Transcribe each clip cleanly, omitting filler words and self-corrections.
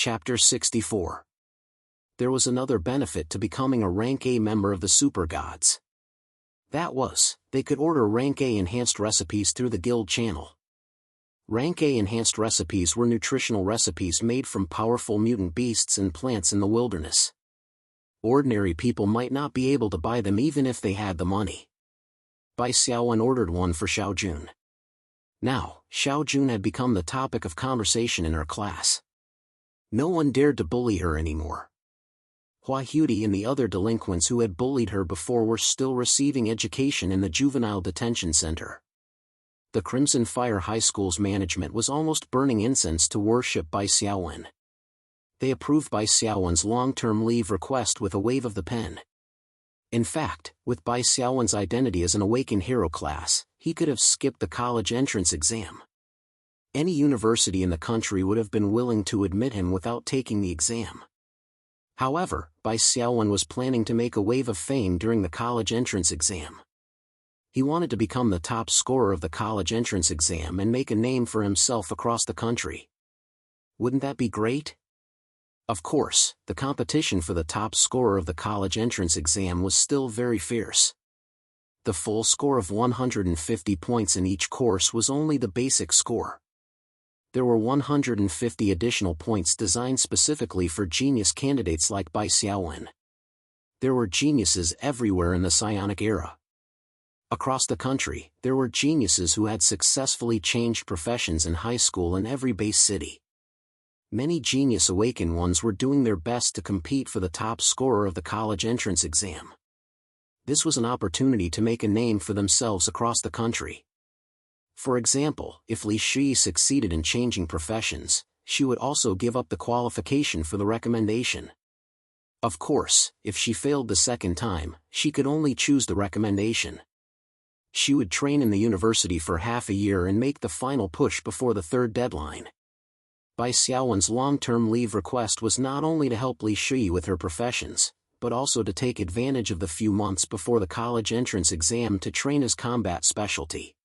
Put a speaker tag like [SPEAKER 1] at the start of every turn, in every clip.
[SPEAKER 1] Chapter 64. There was another benefit to becoming a Rank A member of the Super Gods. That was, they could order Rank A enhanced recipes through the guild channel. Rank A enhanced recipes were nutritional recipes made from powerful mutant beasts and plants in the wilderness. Ordinary people might not be able to buy them even if they had the money. Bai Xiaowen ordered one for Xiaojun. Now, Xiaojun had become the topic of conversation in her class. No one dared to bully her anymore. Hua Hudy and the other delinquents who had bullied her before were still receiving education in the juvenile detention center. The Crimson Fire High School's management was almost burning incense to worship Bai Xiaowen. They approved Bai Xiaowen's long-term leave request with a wave of the pen. In fact, with Bai Xiaowen's identity as an awakened hero class, he could have skipped the college entrance exam. Any university in the country would have been willing to admit him without taking the exam. However, Bai Xiaowen was planning to make a wave of fame during the college entrance exam. He wanted to become the top scorer of the college entrance exam and make a name for himself across the country. Wouldn't that be great? Of course, the competition for the top scorer of the college entrance exam was still very fierce. The full score of 150 points in each course was only the basic score. There were 150 additional points designed specifically for genius candidates like Bai Xiaowen. There were geniuses everywhere in the psionic era. Across the country, there were geniuses who had successfully changed professions in high school in every base city. Many genius awakened ones were doing their best to compete for the top scorer of the college entrance exam. This was an opportunity to make a name for themselves across the country. For example, if Li Shi succeeded in changing professions, she would also give up the qualification for the recommendation. Of course, if she failed the second time, she could only choose the recommendation. She would train in the university for half a year and make the final push before the third deadline. Bai Xiaowen's long-term leave request was not only to help Li Shi with her professions, but also to take advantage of the few months before the college entrance exam to train his combat specialty.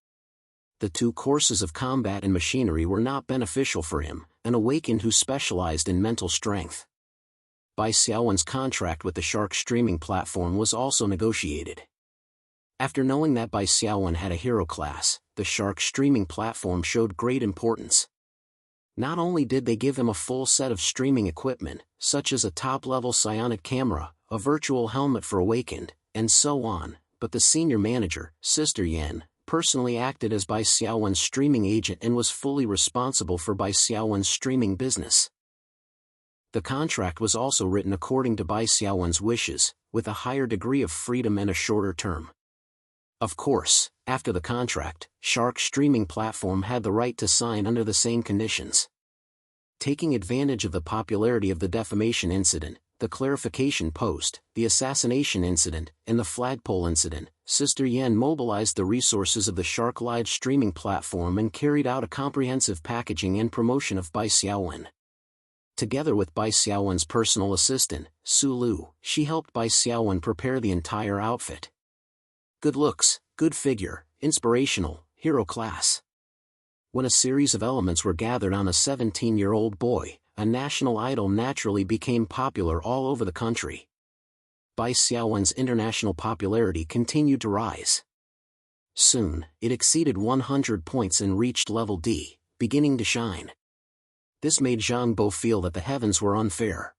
[SPEAKER 1] The two courses of combat and machinery were not beneficial for him, an awakened who specialized in mental strength. Bai Xiaowen's contract with the Shark streaming platform was also negotiated. After knowing that Bai Xiaowen had a hero class, the Shark streaming platform showed great importance. Not only did they give him a full set of streaming equipment, such as a top-level psionic camera, a virtual helmet for awakened, and so on, but the senior manager, Sister Yan, personally acted as Bai Xiaowen's streaming agent and was fully responsible for Bai Xiaowen's streaming business. The contract was also written according to Bai Xiaowen's wishes, with a higher degree of freedom and a shorter term. Of course, after the contract, Shark streaming platform had the right to sign under the same conditions. Taking advantage of the popularity of the defamation incident, the clarification post, the assassination incident, and the flagpole incident, Sister Yan mobilized the resources of the Shark live streaming platform and carried out a comprehensive packaging and promotion of Bai Xiaowen. Together with Bai Xiaowen's personal assistant, Su Lu, she helped Bai Xiaowen prepare the entire outfit. Good looks, good figure, inspirational, hero class. When a series of elements were gathered on a 17-year-old boy, a national idol naturally became popular all over the country. Bai Xiaowen's international popularity continued to rise. Soon, it exceeded 100 points and reached level D, beginning to shine. This made Zhang Bo feel that the heavens were unfair.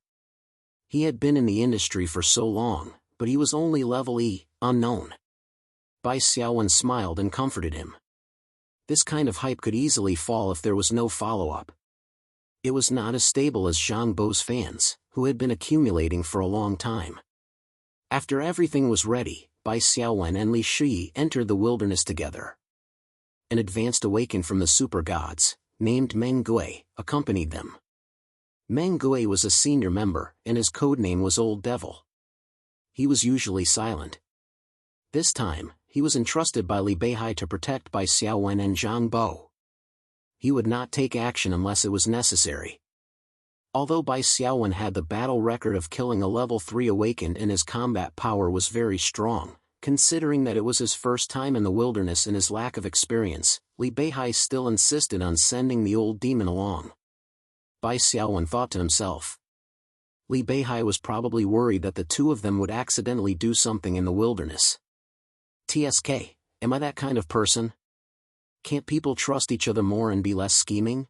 [SPEAKER 1] He had been in the industry for so long, but he was only level E, unknown. Bai Xiaowen smiled and comforted him. This kind of hype could easily fall if there was no follow-up. It was not as stable as Zhang Bo's fans, who had been accumulating for a long time. After everything was ready, Bai Xiaowen and Li Shi entered the wilderness together. An advanced awakened from the super gods, named Meng Gui, accompanied them. Meng Gui was a senior member, and his codename was Old Devil. He was usually silent. This time, he was entrusted by Li Beihai to protect Bai Xiaowen and Zhang Bo. He would not take action unless it was necessary. Although Bai Xiaowen had the battle record of killing a level 3 awakened and his combat power was very strong, considering that it was his first time in the wilderness and his lack of experience, Li Beihai still insisted on sending the old demon along. Bai Xiaowen thought to himself. Li Beihai was probably worried that the two of them would accidentally do something in the wilderness. TSK, am I that kind of person? Can't people trust each other more and be less scheming?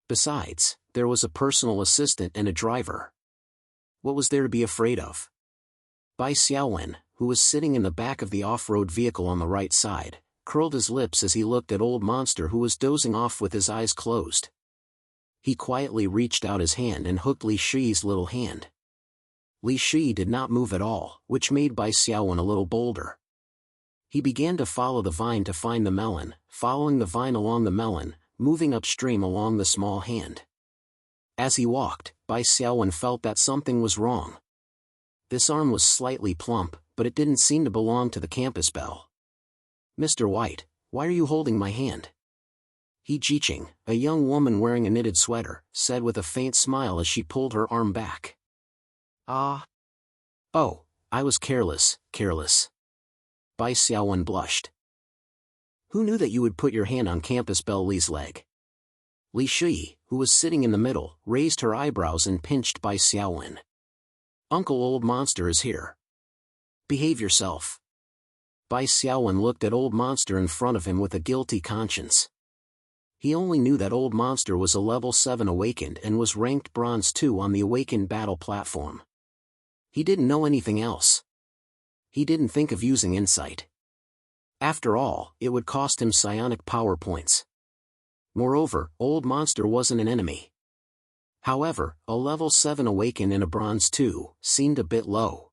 [SPEAKER 1] Besides, there was a personal assistant and a driver. What was there to be afraid of? Bai Xiaowen, who was sitting in the back of the off-road vehicle on the right side, curled his lips as he looked at Old Monster, who was dozing off with his eyes closed. He quietly reached out his hand and hooked Li Shi's little hand. Li Shi did not move at all, which made Bai Xiaowen a little bolder. He began to follow the vine to find the melon, following the vine along the melon, moving upstream along the small hand. As he walked, Bai Xiaowen felt that something was wrong. This arm was slightly plump, but it didn't seem to belong to the campus belle. Mr. White, why are you holding my hand? He Jiqing, a young woman wearing a knitted sweater, said with a faint smile as she pulled her arm back. Ah. Oh, I was careless. Bai Xiaowen blushed. Who knew that you would put your hand on campus belle Li's leg? Li Shi, who was sitting in the middle, raised her eyebrows and pinched Bai Xiaowen. Uncle Old Monster is here. Behave yourself. Bai Xiaowen looked at Old Monster in front of him with a guilty conscience. He only knew that Old Monster was a level 7 awakened and was ranked bronze 2 on the awakened battle platform. He didn't know anything else. He didn't think of using insight. After all, it would cost him psionic power points. Moreover, Old Monster wasn't an enemy. However, a level 7 awakened in a bronze 2 seemed a bit low.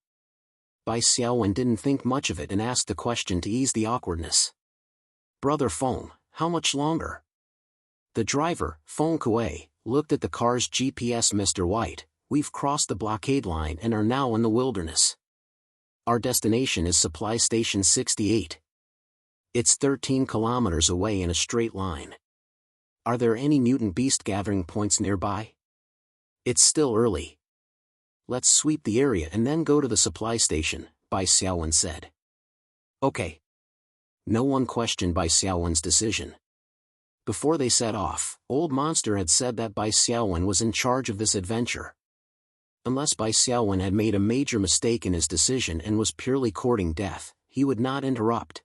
[SPEAKER 1] Bai Xiaowen didn't think much of it and asked the question to ease the awkwardness. Brother Feng, how much longer? The driver, Feng Kuei, looked at the car's GPS. Mr. White, we've crossed the blockade line and are now in the wilderness. Our destination is Supply Station 68. It's 13 kilometers away in a straight line. Are there any mutant beast gathering points nearby? It's still early. Let's sweep the area and then go to the supply station, Bai Xiaowen said. Okay. No one questioned Bai Xiaowen's decision. Before they set off, Old Monster had said that Bai Xiaowen was in charge of this adventure. Unless Bai Xiaowen had made a major mistake in his decision and was purely courting death, he would not interrupt.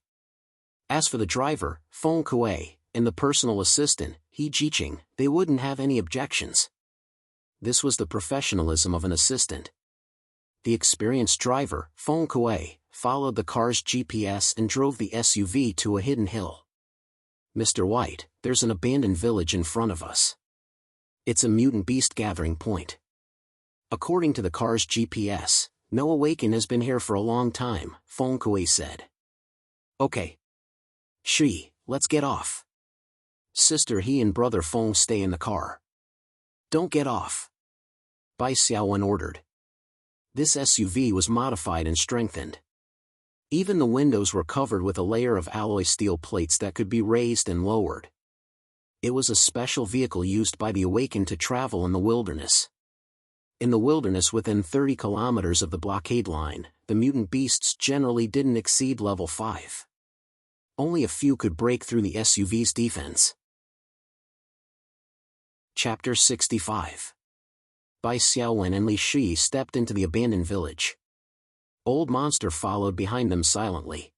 [SPEAKER 1] As for the driver, Feng Kuei, and the personal assistant, He Jiqing, they wouldn't have any objections. This was the professionalism of an assistant. The experienced driver, Feng Kuei, followed the car's GPS and drove the SUV to a hidden hill. Mr. White, there's an abandoned village in front of us. It's a mutant beast gathering point. According to the car's GPS, no Awaken has been here for a long time, Feng Kuei said. Okay. Shi, let's get off. Sister He and brother Feng stay in the car. Don't get off. Bai Xiaowen ordered. This SUV was modified and strengthened. Even the windows were covered with a layer of alloy steel plates that could be raised and lowered. It was a special vehicle used by the Awakened to travel in the wilderness. In the wilderness within 30 kilometers of the blockade line, the mutant beasts generally didn't exceed level 5. Only a few could break through the SUV's defense. Chapter 65. Bai Xiaowen and Li Shi stepped into the abandoned village. Old Monster followed behind them silently.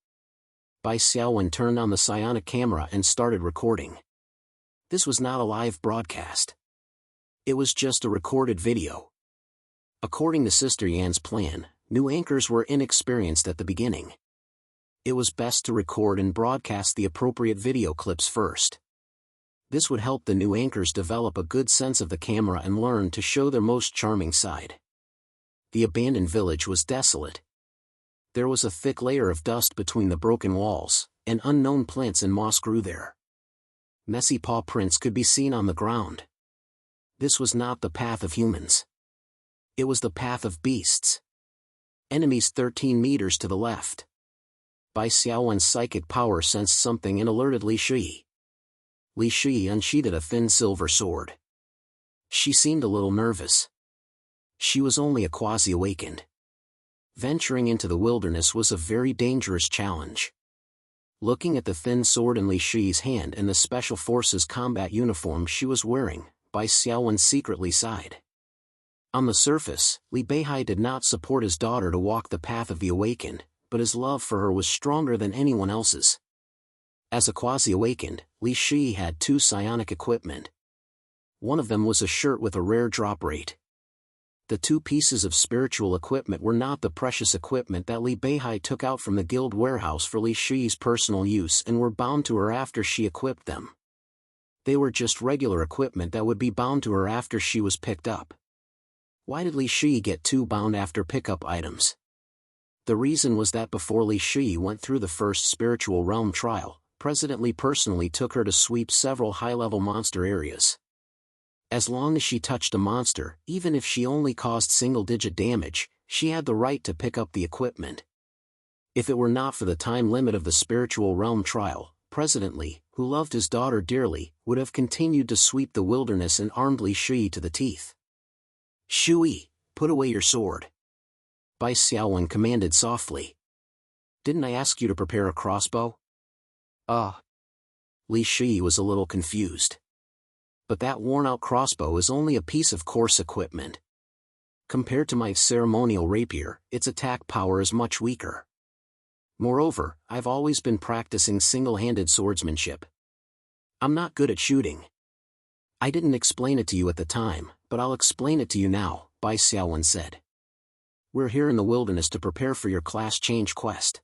[SPEAKER 1] Bai Xiaowen turned on the psionic camera and started recording. This was not a live broadcast. It was just a recorded video. According to Sister Yan's plan, new anchors were inexperienced at the beginning. It was best to record and broadcast the appropriate video clips first. This would help the new anchors develop a good sense of the camera and learn to show their most charming side. The abandoned village was desolate. There was a thick layer of dust between the broken walls, and unknown plants and moss grew there. Messy paw prints could be seen on the ground. This was not the path of humans. It was the path of beasts. Enemies 13 meters to the left. Bai Xiaowen's psychic power sensed something and alerted Li Shi. Li Shi unsheathed a thin silver sword. She seemed a little nervous. She was only a quasi-awakened. Venturing into the wilderness was a very dangerous challenge. Looking at the thin sword in Li Shi's hand and the Special Forces combat uniform she was wearing, Bai Xiaowen secretly sighed. On the surface, Li Beihai did not support his daughter to walk the path of the awakened, but his love for her was stronger than anyone else's. As a quasi-awakened, Li Shi had 2 psionic equipment. One of them was a shirt with a rare drop rate. The 2 pieces of spiritual equipment were not the precious equipment that Li Beihai took out from the guild warehouse for Li Shi's personal use and were bound to her after she equipped them. They were just regular equipment that would be bound to her after she was picked up. Why did Li Shi get 2 bound after pickup items? The reason was that before Li Shi went through the first spiritual realm trial, President Li personally took her to sweep several high-level monster areas. As long as she touched a monster, even if she only caused single-digit damage, she had the right to pick up the equipment. If it were not for the time limit of the spiritual realm trial, President Li, who loved his daughter dearly, would have continued to sweep the wilderness and armed Li Shi to the teeth. "Shui, put away your sword," Bai Xiaowen commanded softly. "Didn't I ask you to prepare a crossbow?" Li Shi was a little confused. "But that worn-out crossbow is only a piece of coarse equipment. Compared to my ceremonial rapier, its attack power is much weaker. Moreover, I've always been practicing single-handed swordsmanship. I'm not good at shooting." "I didn't explain it to you at the time, but I'll explain it to you now," Bai Xiaowen said. "We're here in the wilderness to prepare for your class change quest.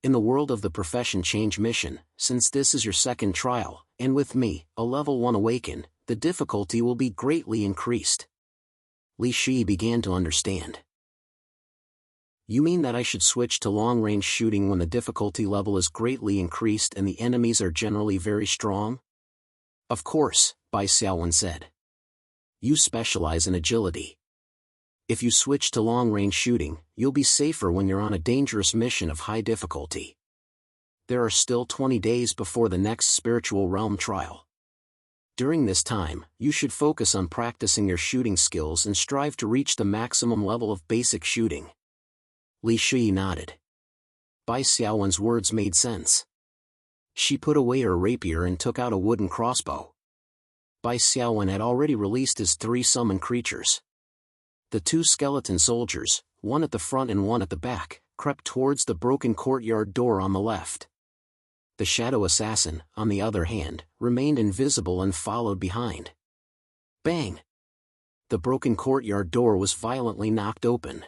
[SPEAKER 1] In the world of the profession change mission, since this is your second trial, and with me, a level 1 awakened, the difficulty will be greatly increased." Li Shi began to understand. "You mean that I should switch to long-range shooting when the difficulty level is greatly increased and the enemies are generally very strong?" "Of course," Bai Xiaowen said. "You specialize in agility. If you switch to long-range shooting, you'll be safer when you're on a dangerous mission of high difficulty. There are still 20 days before the next spiritual realm trial. During this time, you should focus on practicing your shooting skills and strive to reach the maximum level of basic shooting." Li Shi nodded. Bai Xiaowen's words made sense. She put away her rapier and took out a wooden crossbow. Bai Xiaowen had already released his 3 summon creatures. The 2 skeleton soldiers, one at the front and one at the back, crept towards the broken courtyard door on the left. The shadow assassin, on the other hand, remained invisible and followed behind. Bang! The broken courtyard door was violently knocked open.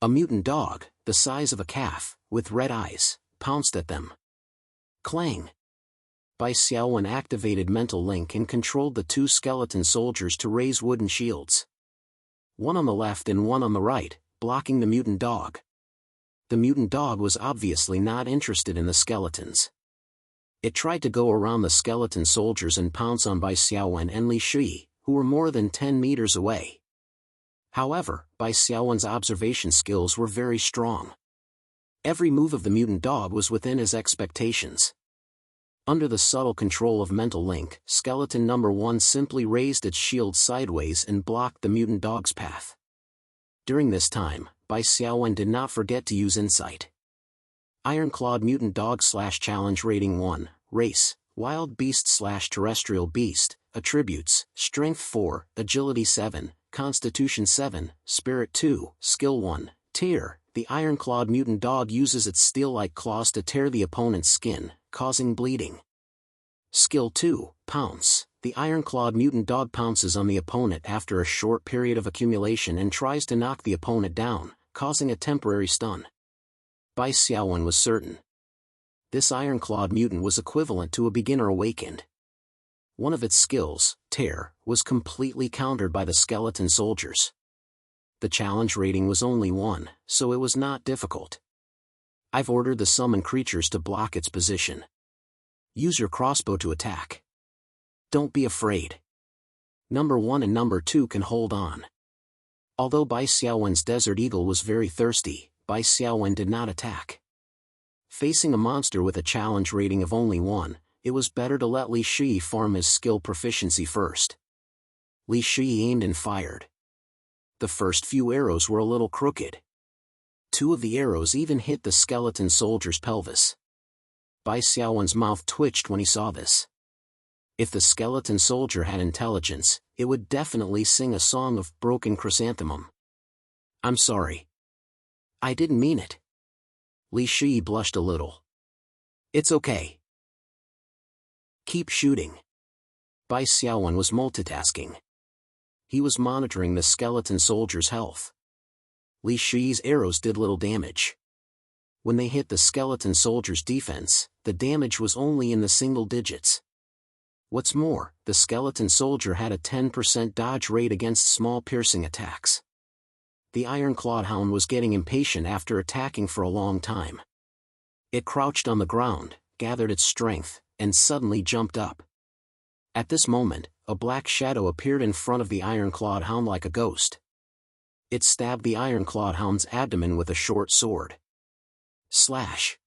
[SPEAKER 1] A mutant dog, the size of a calf, with red eyes, pounced at them. Clang! Bai Xiaowen activated Mental Link and controlled the 2 skeleton soldiers to raise wooden shields. One on the left and one on the right, blocking the mutant dog. The mutant dog was obviously not interested in the skeletons. It tried to go around the skeleton soldiers and pounce on Bai Xiaowen and Li Shi, who were more than 10 meters away. However, Bai Xiaowen's observation skills were very strong. Every move of the mutant dog was within his expectations. Under the subtle control of Mental Link, skeleton number 1 simply raised its shield sideways and blocked the mutant dog's path. During this time, Bai Xiaowen did not forget to use insight. Iron-clawed mutant dog / challenge rating 1, race, wild beast / terrestrial beast, attributes, strength 4, agility 7, constitution 7, spirit 2, skill 1, tear. The iron-clawed mutant dog uses its steel-like claws to tear the opponent's skin, causing bleeding. Skill 2, pounce. The iron-clawed mutant dog pounces on the opponent after a short period of accumulation and tries to knock the opponent down, causing a temporary stun. Bai Xiaowen was certain. This iron-clawed mutant was equivalent to a beginner awakened. One of its skills, tear, was completely countered by the skeleton soldiers. The challenge rating was only 1, so it was not difficult. I've ordered the summon creatures to block its position. Use your crossbow to attack. Don't be afraid. Number 1 and number 2 can hold on. Although Bai Xiaowen's desert eagle was very thirsty, Bai Xiaowen did not attack. Facing a monster with a challenge rating of only 1, it was better to let Li Shi farm his skill proficiency first. Li Shi aimed and fired. The first few arrows were a little crooked. 2 of the arrows even hit the skeleton soldier's pelvis. Bai Xiaowen's mouth twitched when he saw this. If the skeleton soldier had intelligence, it would definitely sing a song of broken chrysanthemum. I'm sorry. I didn't mean it. Li Shi blushed a little. It's okay. Keep shooting. Bai Xiaowen was multitasking. He was monitoring the skeleton soldier's health. Li Shi's arrows did little damage. When they hit the skeleton soldier's defense, the damage was only in the single digits. What's more, the skeleton soldier had a 10% dodge rate against small piercing attacks. The iron-clawed hound was getting impatient after attacking for a long time. It crouched on the ground, gathered its strength, and suddenly jumped up. At this moment, a black shadow appeared in front of the iron-clawed hound like a ghost. It stabbed the iron-clawed hound's abdomen with a short sword. Slash!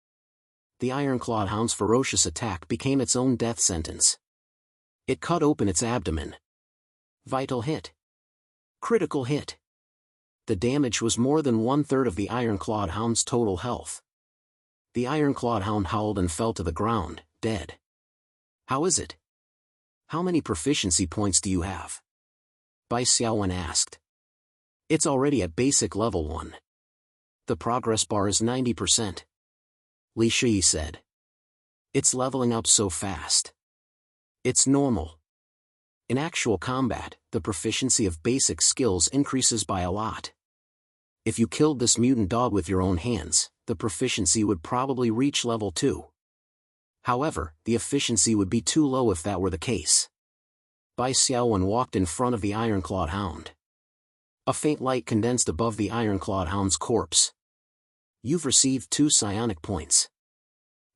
[SPEAKER 1] The iron-clawed hound's ferocious attack became its own death sentence. It cut open its abdomen. Vital hit. Critical hit. The damage was more than 1/3 of the iron-clawed hound's total health. The iron-clawed hound howled and fell to the ground, dead. How is it? How many proficiency points do you have? Bai Xiaowen asked. It's already at basic level 1. The progress bar is 90%. Li Shi said. It's leveling up so fast. It's normal. In actual combat, the proficiency of basic skills increases by a lot. If you killed this mutant dog with your own hands, the proficiency would probably reach level 2. However, the efficiency would be too low if that were the case. Bai Xiaowen walked in front of the iron-clawed hound. A faint light condensed above the iron-clawed hound's corpse. You've received 2 psionic points.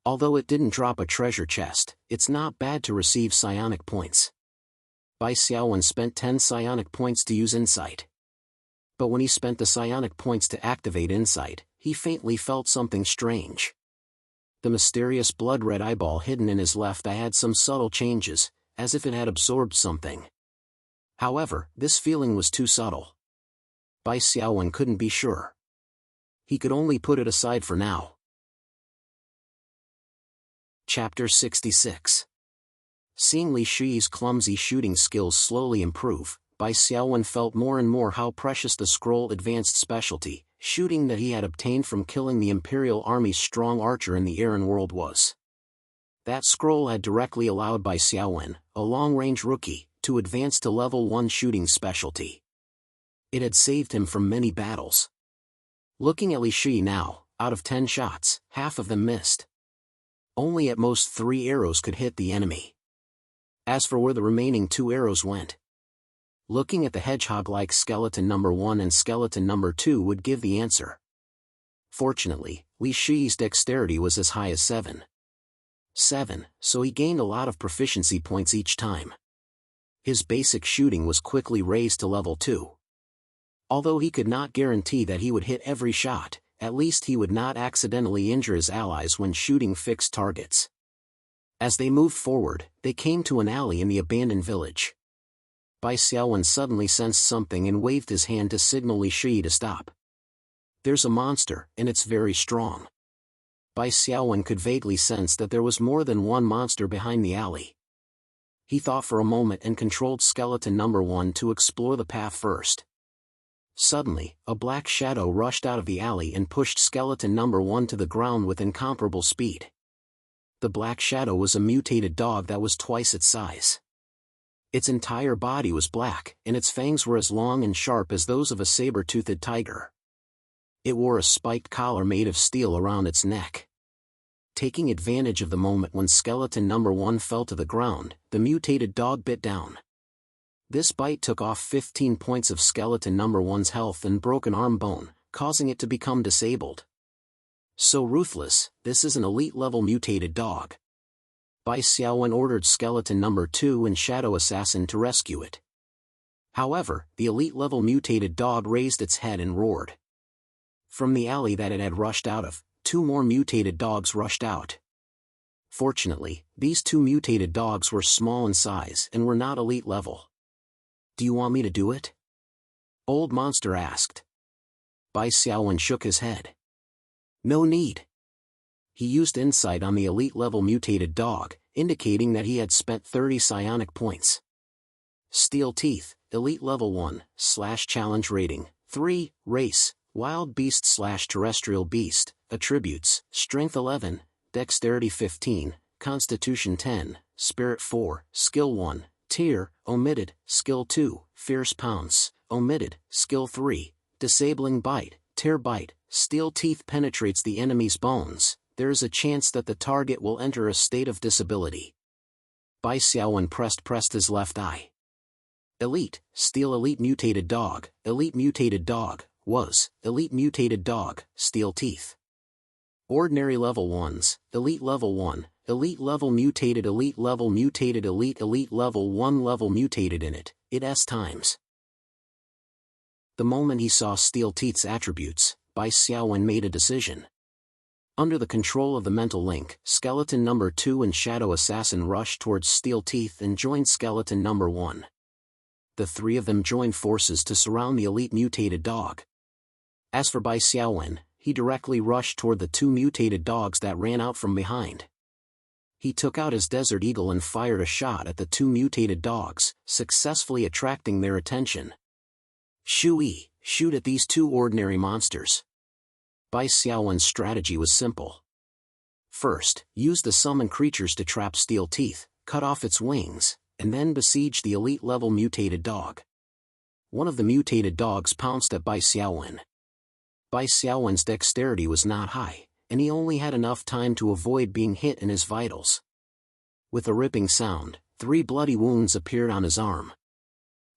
[SPEAKER 1] Although it didn't drop a treasure chest, it's not bad to receive psionic points. Bai Xiaowen spent 10 psionic points to use insight. But when he spent the psionic points to activate insight, he faintly felt something strange. The mysterious blood-red eyeball hidden in his left eye had some subtle changes, as if it had absorbed something. However, this feeling was too subtle. Bai Xiaowen couldn't be sure. He could only put it aside for now. Chapter 66. Seeing Li Shi's clumsy shooting skills slowly improve, Bai Xiaowen felt more and more how precious the scroll advanced specialty, shooting that he had obtained from killing the Imperial Army's strong archer in the Aran world was. That scroll had directly allowed Bai Xiaowen, a long-range rookie, to advance to level 1 shooting specialty. It had saved him from many battles. Looking at Li Shi now, out of 10 shots, half of them missed. Only at most 3 arrows could hit the enemy. As for where the remaining 2 arrows went, looking at the hedgehog-like skeleton number 1 and skeleton number 2 would give the answer. Fortunately, Li Shi's dexterity was as high as 7, so he gained a lot of proficiency points each time. His basic shooting was quickly raised to level 2. Although he could not guarantee that he would hit every shot, at least he would not accidentally injure his allies when shooting fixed targets. As they moved forward, they came to an alley in the abandoned village. Bai Xiaowen suddenly sensed something and waved his hand to signal Li Shi to stop. There's a monster, and it's very strong. Bai Xiaowen could vaguely sense that there was more than one monster behind the alley. He thought for a moment and controlled skeleton number 1 to explore the path first. Suddenly, a black shadow rushed out of the alley and pushed skeleton number 1 to the ground with incomparable speed. The black shadow was a mutated dog that was twice its size. Its entire body was black, and its fangs were as long and sharp as those of a saber-toothed tiger. It wore a spiked collar made of steel around its neck. Taking advantage of the moment when skeleton number 1 fell to the ground, the mutated dog bit down. This bite took off 15 points of skeleton number 1's health and broke an arm bone, causing it to become disabled. So ruthless, this is an elite-level mutated dog. Bai Xiaowen ordered skeleton number 2 and Shadow Assassin to rescue it. However, the elite-level mutated dog raised its head and roared. From the alley that it had rushed out of, 2 more mutated dogs rushed out. Fortunately, these 2 mutated dogs were small in size and were not elite level. Do you want me to do it? Old Monster asked. Bai Xiaowen shook his head. No need. he used insight on the elite level mutated dog, indicating that he had spent 30 psionic points. Steel Teeth, Elite Level 1, /challenge rating, 3, race, wild beast / terrestrial beast, attributes, strength 11, dexterity 15, constitution 10, spirit 4, skill 1, tier, omitted, skill 2, fierce pounce, omitted, skill 3, disabling bite, tear bite. Steel Teeth penetrates the enemy's bones. There is a chance that the target will enter a state of disability. Bai Xiaowen pressed his left eye. Elite, Steel Elite Mutated Dog, Elite Mutated Dog, was, Elite Mutated Dog, Steel Teeth. Ordinary Level 1s, Elite Level 1, Elite Level Mutated Elite Level Mutated Elite Elite Level 1 Level Mutated in it, S times. The moment he saw Steel Teeth's attributes, Bai Xiaowen made a decision. Under the control of the mental link, Skeleton Number 2 and Shadow Assassin rushed towards Steel Teeth and joined Skeleton Number 1. The three of them joined forces to surround the elite mutated dog. As for Bai Xiaowen, he directly rushed toward the two mutated dogs that ran out from behind. He took out his Desert Eagle and fired a shot at the two mutated dogs, successfully attracting their attention. Shui, shoot at these two ordinary monsters. Bai Xiaowen's strategy was simple. First, use the summon creatures to trap Steel Teeth, cut off its wings, and then besiege the elite-level mutated dog. One of the mutated dogs pounced at Bai Xiaowen. Bai Xiaowen's dexterity was not high, and he only had enough time to avoid being hit in his vitals. With a ripping sound, 3 bloody wounds appeared on his arm.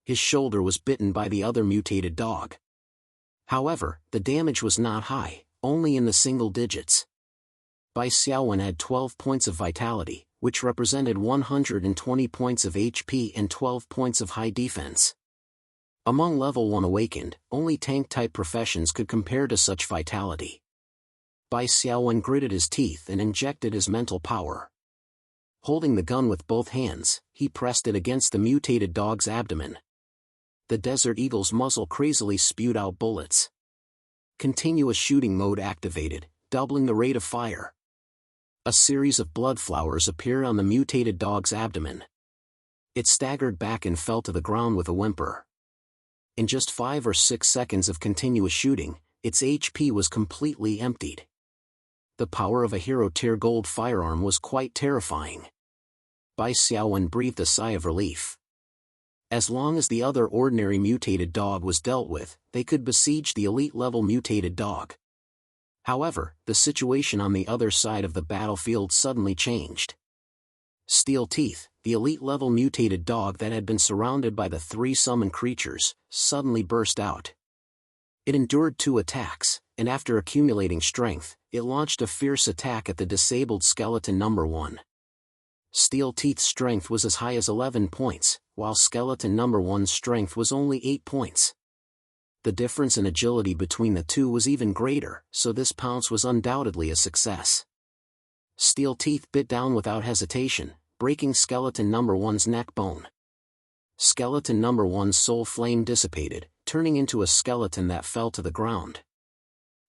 [SPEAKER 1] His shoulder was bitten by the other mutated dog. However, the damage was not high, only in the single digits. Bai Xiaowen had 12 points of vitality, which represented 120 points of HP and 12 points of high defense. Among level 1 awakened, only tank-type professions could compare to such vitality. Bai Xiaowen gritted his teeth and injected his mental power. Holding the gun with both hands, he pressed it against the mutated dog's abdomen. The Desert Eagle's muzzle crazily spewed out bullets. Continuous shooting mode activated, doubling the rate of fire. A series of blood flowers appeared on the mutated dog's abdomen. It staggered back and fell to the ground with a whimper. In just 5 or 6 seconds of continuous shooting, its HP was completely emptied. The power of a hero-tier gold firearm was quite terrifying. Bai Xiaowen breathed a sigh of relief. As long as the other ordinary mutated dog was dealt with, they could besiege the elite-level mutated dog. However, the situation on the other side of the battlefield suddenly changed. Steel Teeth, the elite-level mutated dog that had been surrounded by the 3 summoned creatures, suddenly burst out. It endured 2 attacks, and after accumulating strength, it launched a fierce attack at the disabled Skeleton Number 1. Steel Teeth's strength was as high as 11 points, while Skeleton Number 1's strength was only 8 points. The difference in agility between the two was even greater, so this pounce was undoubtedly a success. Steel Teeth bit down without hesitation, breaking Skeleton Number 1's neck bone. Skeleton Number 1's soul flame dissipated, turning into a skeleton that fell to the ground.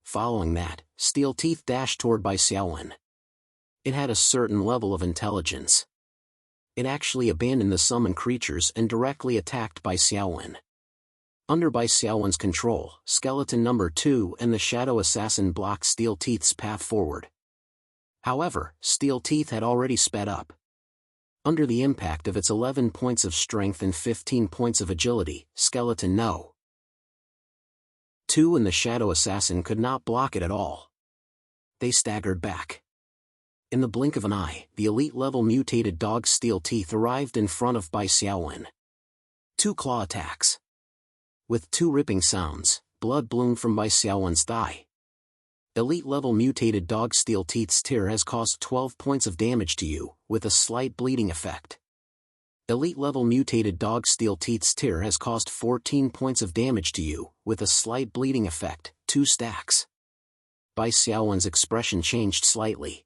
[SPEAKER 1] Following that, Steel Teeth dashed toward Bai Xiaowen. It had a certain level of intelligence. It actually abandoned the summoned creatures and directly attacked Bai Xiaowen. Under Bai Xiaowen's control, Skeleton Number 2 and the Shadow Assassin blocked Steel Teeth's path forward. However, Steel Teeth had already sped up. Under the impact of its 11 points of strength and 15 points of agility, Skeleton No. 2 and the Shadow Assassin could not block it at all. They staggered back. In the blink of an eye, the elite-level mutated dog Steel Teeth arrived in front of Bai Xiaowen. 2 claw attacks. With 2 ripping sounds, blood bloomed from Bai Xiaowen's thigh. Elite-level mutated dog Steel Teeth's tear has caused 12 points of damage to you, with a slight bleeding effect. Elite-level mutated dog Steel Teeth's tear has caused 14 points of damage to you, with a slight bleeding effect, 2 stacks. Bai Xiaowen's expression changed slightly.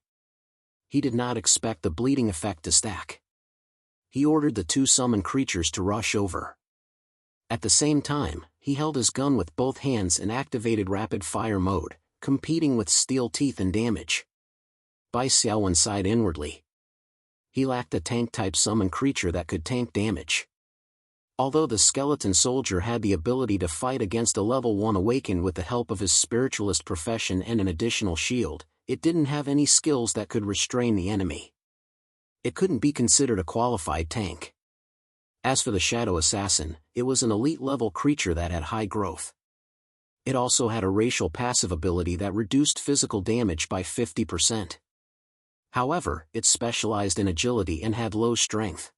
[SPEAKER 1] He did not expect the bleeding effect to stack. He ordered the 2 summoned creatures to rush over. At the same time, he held his gun with both hands and activated rapid-fire mode, competing with Steel Teeth in damage. Bai Xiaowen sighed inwardly. He lacked a tank-type summon creature that could tank damage. Although the skeleton soldier had the ability to fight against a level 1 awakened with the help of his spiritualist profession and an additional shield, it didn't have any skills that could restrain the enemy. It couldn't be considered a qualified tank. As for the Shadow Assassin, it was an elite-level creature that had high growth. It also had a racial passive ability that reduced physical damage by 50%. However, it specialized in agility and had low strength.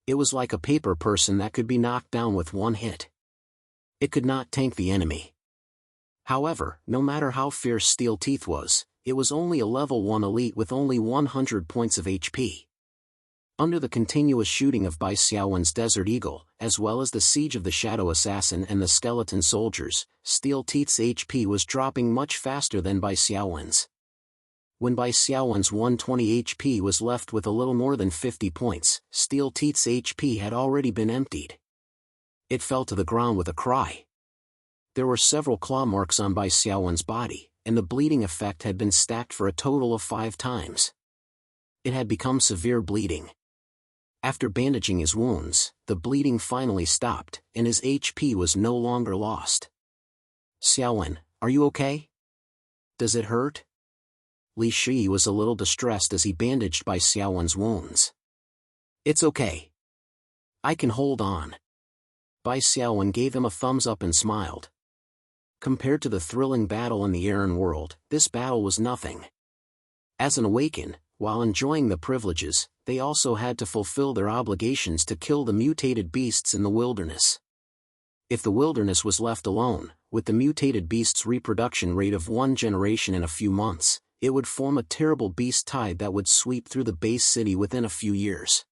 [SPEAKER 1] It was like a paper person that could be knocked down with one hit. It could not tank the enemy. However, no matter how fierce Steel Teeth was, it was only a level 1 elite with only 100 points of HP. Under the continuous shooting of Bai Xiaowen's Desert Eagle, as well as the siege of the Shadow Assassin and the skeleton soldiers, Steel Teeth's HP was dropping much faster than Bai Xiaowen's. When Bai Xiaowen's 120 HP was left with a little more than 50 points, Steel Teeth's HP had already been emptied. It fell to the ground with a cry. There were several claw marks on Bai Xiaowen's body, and the bleeding effect had been stacked for a total of 5 times. It had become severe bleeding. After bandaging his wounds, the bleeding finally stopped, and his HP was no longer lost. "Xiaowen, are you okay? Does it hurt?" Li Shi was a little distressed as he bandaged Bai Xiaowen's wounds. "It's okay. I can hold on." Bai Xiaowen gave him a thumbs up and smiled. Compared to the thrilling battle in the Aran world, this battle was nothing. As an Awaken, while enjoying the privileges, they also had to fulfill their obligations to kill the mutated beasts in the wilderness. If the wilderness was left alone, with the mutated beasts' reproduction rate of 1 generation in a few months, it would form a terrible beast tide that would sweep through the base city within a few years.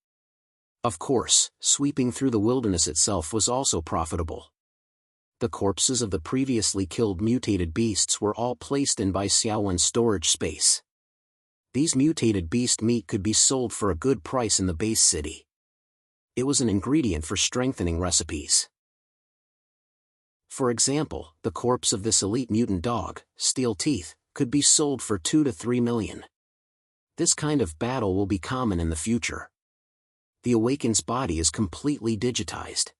[SPEAKER 1] Of course, sweeping through the wilderness itself was also profitable. The corpses of the previously killed mutated beasts were all placed in Bai Xiaowen's storage space. These mutated beast meat could be sold for a good price in the base city. It was an ingredient for strengthening recipes. For example, the corpse of this elite mutant dog, Steel Teeth, could be sold for 2 to 3 million. This kind of battle will be common in the future. The Awaken's body is completely digitized.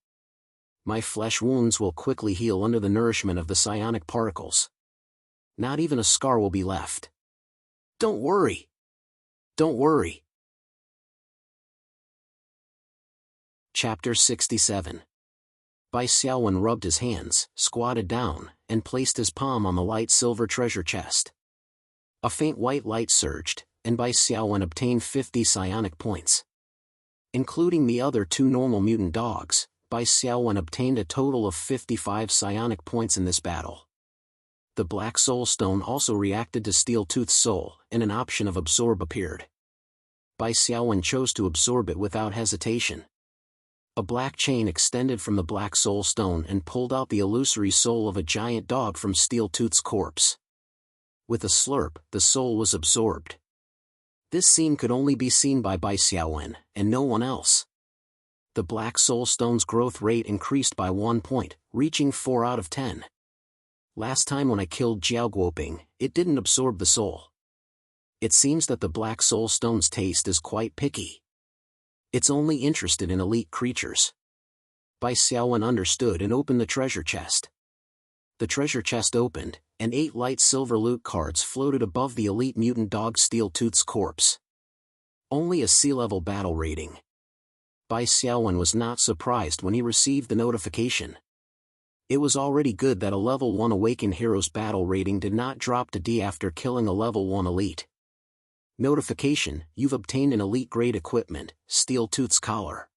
[SPEAKER 1] My flesh wounds will quickly heal under the nourishment of the psionic particles. Not even a scar will be left. Don't worry. Don't worry. Chapter 67. Bai Xiaowen rubbed his hands, squatted down, and placed his palm on the light silver treasure chest. A faint white light surged, and Bai Xiaowen obtained 50 psionic points. Including the other 2 normal mutant dogs, Bai Xiaowen obtained a total of 55 psionic points in this battle. The Black Soul Stone also reacted to Steel Tooth's soul, and an option of Absorb appeared. Bai Xiaowen chose to absorb it without hesitation. A black chain extended from the Black Soul Stone and pulled out the illusory soul of a giant dog from Steel Tooth's corpse. With a slurp, the soul was absorbed. This scene could only be seen by Bai Xiaowen, and no one else. The Black Soul Stone's growth rate increased by 1 point, reaching 4 out of 10. Last time when I killed Jiao Guoping, it didn't absorb the soul. It seems that the Black Soul Stone's taste is quite picky. It's only interested in elite creatures. Bai Xiaowen understood and opened the treasure chest. The treasure chest opened, and 8 light silver loot cards floated above the elite mutant dog Steel Tooth's corpse. Only a C-level battle rating. Bai Xiaowen was not surprised when he received the notification. It was already good that a level 1 Awakened Hero's battle rating did not drop to D after killing a level 1 elite. Notification: you've obtained an elite grade equipment, Steel Tooth's Collar.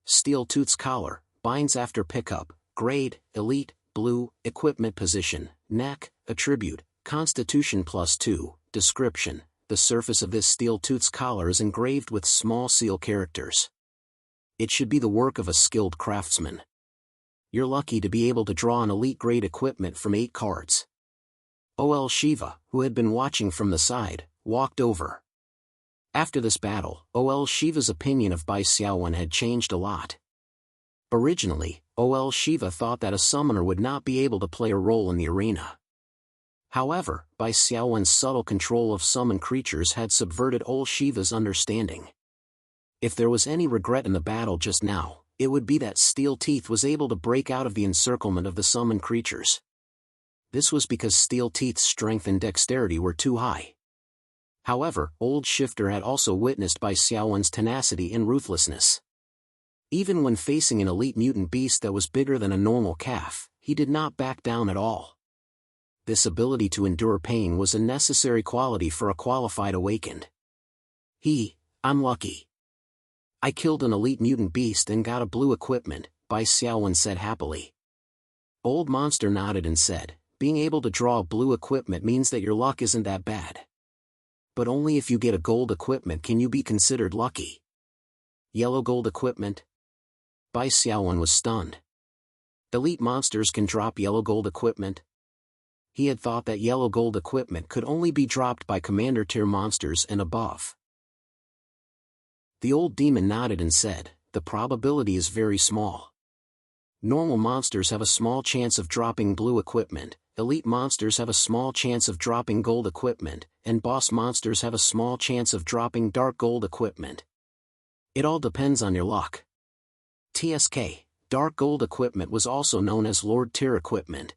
[SPEAKER 1] Steel Tooth's Collar binds after pickup, grade, elite, blue, equipment position, neck, attribute, constitution +2, description. The surface of this Steel Tooth's Collar is engraved with small seal characters. It should be the work of a skilled craftsman. You're lucky to be able to draw an elite grade equipment from 8 cards. OL Shiva, who had been watching from the side, walked over. After this battle, OL Shiva's opinion of Bai Xiaowen had changed a lot. Originally, OL Shiva thought that a summoner would not be able to play a role in the arena. However, Bai Xiaowen's subtle control of summon creatures had subverted old Shiva's understanding. If there was any regret in the battle just now, it would be that Steel Teeth was able to break out of the encirclement of the summoned creatures. This was because Steel Teeth's strength and dexterity were too high. However, Old Shifter had also witnessed Bai Xiaowen's tenacity and ruthlessness. Even when facing an elite mutant beast that was bigger than a normal calf, he did not back down at all. This ability to endure pain was a necessary quality for a qualified awakened. I'm lucky. I killed an elite mutant beast and got a blue equipment, Bai Xiaowen said happily. Old Monster nodded and said, being able to draw a blue equipment means that your luck isn't that bad. But only if you get a gold equipment can you be considered lucky. Yellow gold equipment? Bai Xiaowen was stunned. Elite monsters can drop yellow gold equipment? He had thought that yellow gold equipment could only be dropped by commander tier monsters and above. The old demon nodded and said, the probability is very small. Normal monsters have a small chance of dropping blue equipment, elite monsters have a small chance of dropping gold equipment, and boss monsters have a small chance of dropping dark gold equipment. It all depends on your luck. TSK, dark gold equipment was also known as Lord tier equipment.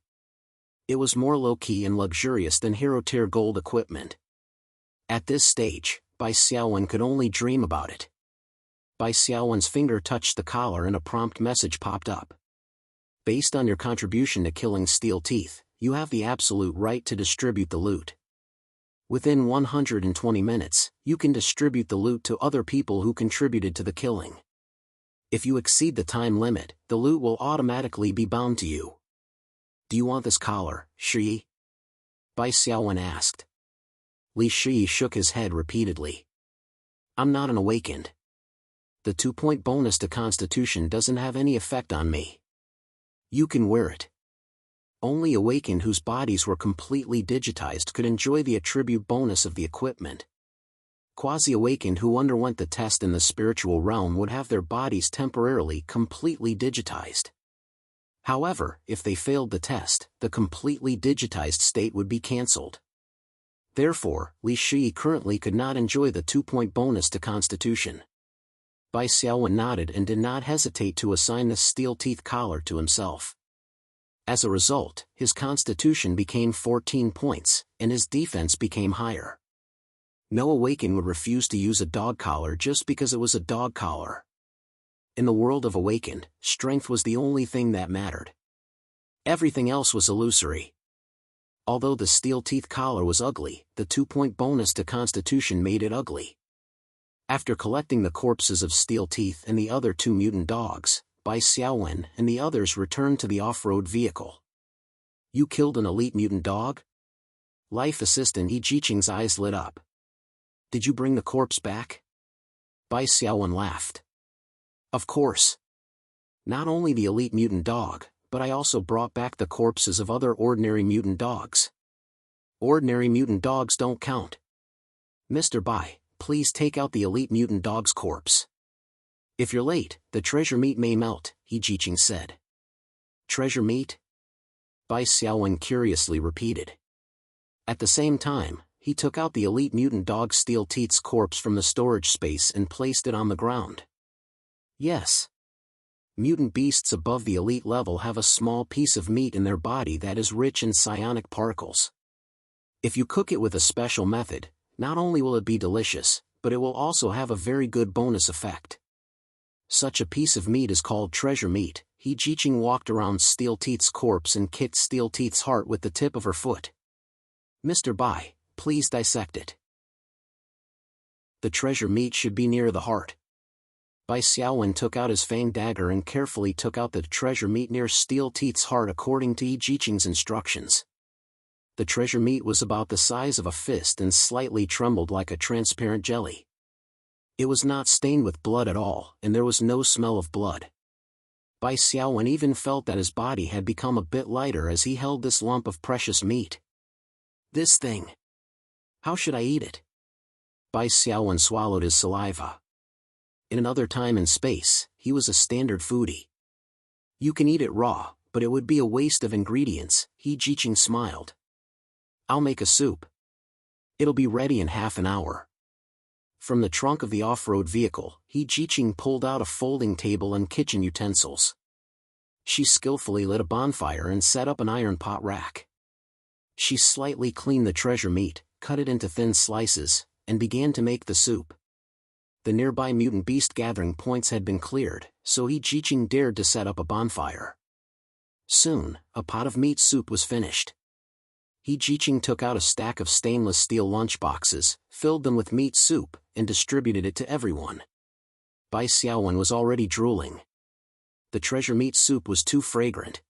[SPEAKER 1] It was more low-key and luxurious than hero tier gold equipment. At this stage, Bai Xiaowen could only dream about it. Bai Xiaowen's finger touched the collar and a prompt message popped up. Based on your contribution to killing Steel Teeth, you have the absolute right to distribute the loot. Within 120 minutes, you can distribute the loot to other people who contributed to the killing. If you exceed the time limit, the loot will automatically be bound to you. Do you want this collar, Shi? Bai Xiaowen asked. Li Shi shook his head repeatedly. I'm not an awakened. The 2-point bonus to Constitution doesn't have any effect on me. You can wear it. Only awakened whose bodies were completely digitized could enjoy the attribute bonus of the equipment. Quasi-awakened who underwent the test in the spiritual realm would have their bodies temporarily completely digitized. However, if they failed the test, the completely digitized state would be cancelled. Therefore, Li Shi currently could not enjoy the 2-point bonus to Constitution. Bai Xiaowen nodded and did not hesitate to assign the Steel Teeth collar to himself. As a result, his Constitution became 14 points, and his defense became higher. No awakened would refuse to use a dog collar just because it was a dog collar. In the world of awakened, strength was the only thing that mattered. Everything else was illusory. Although the Steel Teeth collar was ugly, the 2-point bonus to Constitution made it ugly. After collecting the corpses of Steel Teeth and the other 2 mutant dogs, Bai Xiaowen and the others returned to the off-road vehicle. You killed an elite mutant dog? Life Assistant Yi Jiqing's eyes lit up. Did you bring the corpse back? Bai Xiaowen laughed. Of course. Not only the elite mutant dog, but I also brought back the corpses of other ordinary mutant dogs. Ordinary mutant dogs don't count. Mr. Bai, please take out the elite mutant dog's corpse. If you're late, the treasure meat may melt, Yi Jiqing said. Treasure meat? Bai Xiaowen curiously repeated. At the same time, he took out the elite mutant dog Steel Teeth's corpse from the storage space and placed it on the ground. Yes. Mutant beasts above the elite level have a small piece of meat in their body that is rich in psionic particles. If you cook it with a special method, not only will it be delicious, but it will also have a very good bonus effect. Such a piece of meat is called treasure meat. Yi Jiqing walked around Steel Teeth's corpse and kicked Steel Teeth's heart with the tip of her foot. Mr. Bai, please dissect it. The treasure meat should be near the heart. Bai Xiaowen took out his fang dagger and carefully took out the treasure meat near Steel Teeth's heart according to Yi Jiqing's instructions. The treasure meat was about the size of a fist and slightly trembled like a transparent jelly. It was not stained with blood at all, and there was no smell of blood. Bai Xiaowen even felt that his body had become a bit lighter as he held this lump of precious meat. This thing. How should I eat it? Bai Xiaowen swallowed his saliva. In another time and space, he was a standard foodie. You can eat it raw, but it would be a waste of ingredients, Yi Jiqing smiled. I'll make a soup. It'll be ready in half an hour. From the trunk of the off-road vehicle, He Jiqing pulled out a folding table and kitchen utensils. She skillfully lit a bonfire and set up an iron pot rack. She slightly cleaned the treasure meat, cut it into thin slices, and began to make the soup. The nearby mutant beast gathering points had been cleared, so He Jiqing dared to set up a bonfire. Soon, a pot of meat soup was finished. He Jiqing took out a stack of stainless steel lunchboxes, filled them with meat soup, and distributed it to everyone. Bai Xiaowen was already drooling. The treasure meat soup was too fragrant.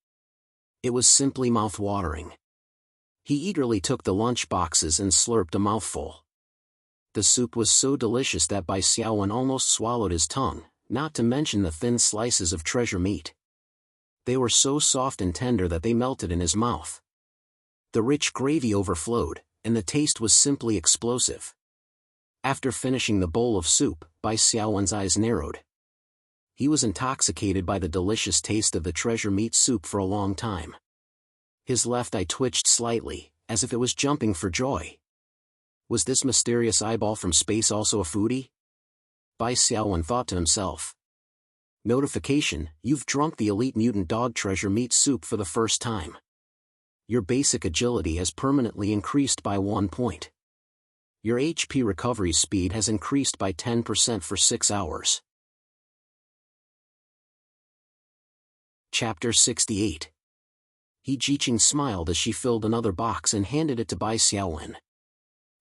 [SPEAKER 1] It was simply mouth-watering. He eagerly took the lunchboxes and slurped a mouthful. The soup was so delicious that Bai Xiaowen almost swallowed his tongue, not to mention the thin slices of treasure meat. They were so soft and tender that they melted in his mouth. The rich gravy overflowed, and the taste was simply explosive. After finishing the bowl of soup, Bai Xiaowen's eyes narrowed. He was intoxicated by the delicious taste of the treasure meat soup for a long time. His left eye twitched slightly, as if it was jumping for joy. Was this mysterious eyeball from space also a foodie? Bai Xiaowen thought to himself. Notification: you've drunk the elite mutant dog treasure meat soup for the first time. Your basic agility has permanently increased by 1 point. Your HP recovery speed has increased by 10% for 6 hours. Chapter 68. He Jiqing smiled as she filled another box and handed it to Bai Xiaowen.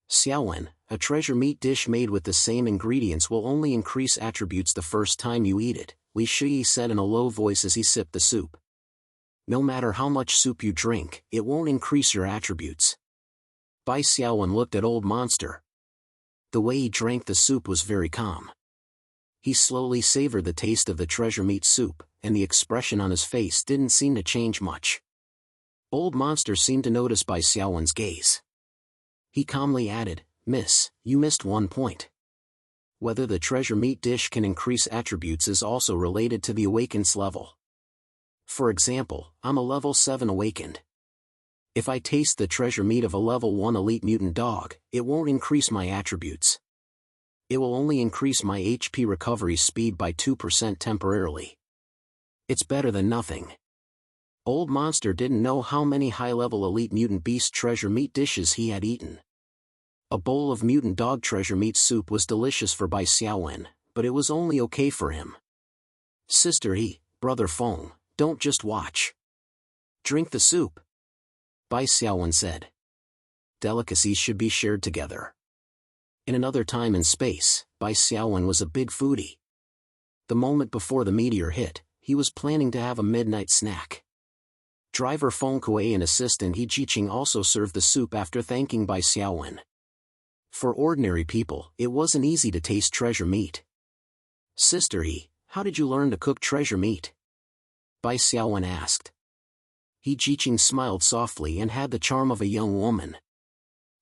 [SPEAKER 1] Xiaowen, a treasure meat dish made with the same ingredients will only increase attributes the first time you eat it, Li Shiyi said in a low voice as he sipped the soup. No matter how much soup you drink, it won't increase your attributes. Bai Xiaowen looked at Old Monster. The way he drank the soup was very calm. He slowly savored the taste of the treasure meat soup, and the expression on his face didn't seem to change much. Old Monster seemed to notice Bai Xiaowen's gaze. He calmly added, "Miss, you missed 1 point. Whether the treasure meat dish can increase attributes is also related to the awakened's level. For example, I'm a level 7 awakened. If I taste the treasure meat of a level 1 elite mutant dog, it won't increase my attributes. It will only increase my HP recovery speed by 2% temporarily. It's better than nothing." Old Monster didn't know how many high-level elite mutant beast treasure meat dishes he had eaten. A bowl of mutant dog treasure meat soup was delicious for Bai Xiaowen, but it was only okay for him. Sister He, Brother Feng, don't just watch. Drink the soup. Bai Xiaowen said. Delicacies should be shared together. In another time and space, Bai Xiaowen was a big foodie. The moment before the meteor hit, he was planning to have a midnight snack. Driver Feng Kuei and assistant He Jiqing also served the soup after thanking Bai Xiaowen. For ordinary people, it wasn't easy to taste treasure meat. Sister He, how did you learn to cook treasure meat? Bai Xiaowen asked. He Jiqing smiled softly and had the charm of a young woman.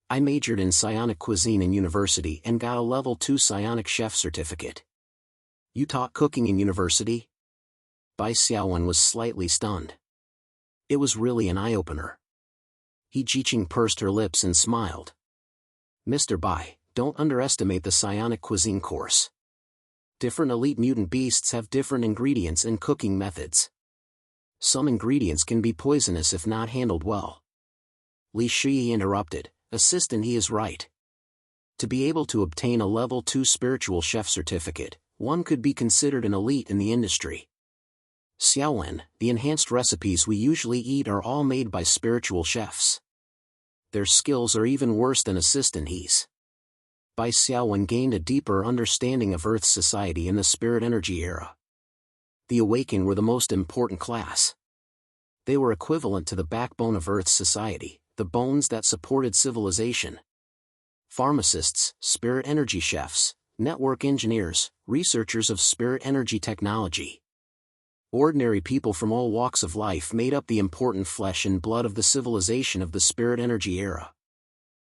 [SPEAKER 1] I majored in psionic cuisine in university and got a level 2 psionic chef certificate. You taught cooking in university? Bai Xiaowen was slightly stunned. It was really an eye-opener. He Jiqing pursed her lips and smiled. Mr. Bai, don't underestimate the psionic cuisine course. Different elite mutant beasts have different ingredients and cooking methods. Some ingredients can be poisonous if not handled well. Li Shiyi interrupted, Assistant He is right. To be able to obtain a level 2 spiritual chef certificate, one could be considered an elite in the industry. Xiaowen, the enhanced recipes we usually eat are all made by spiritual chefs. Their skills are even worse than Assistant He's. Bai Xiaowen gained a deeper understanding of Earth's society in the spirit energy era. The Awakened were the most important class. They were equivalent to the backbone of Earth's society, the bones that supported civilization. Pharmacists, spirit energy chefs, network engineers, researchers of spirit energy technology. Ordinary people from all walks of life made up the important flesh and blood of the civilization of the spirit energy era.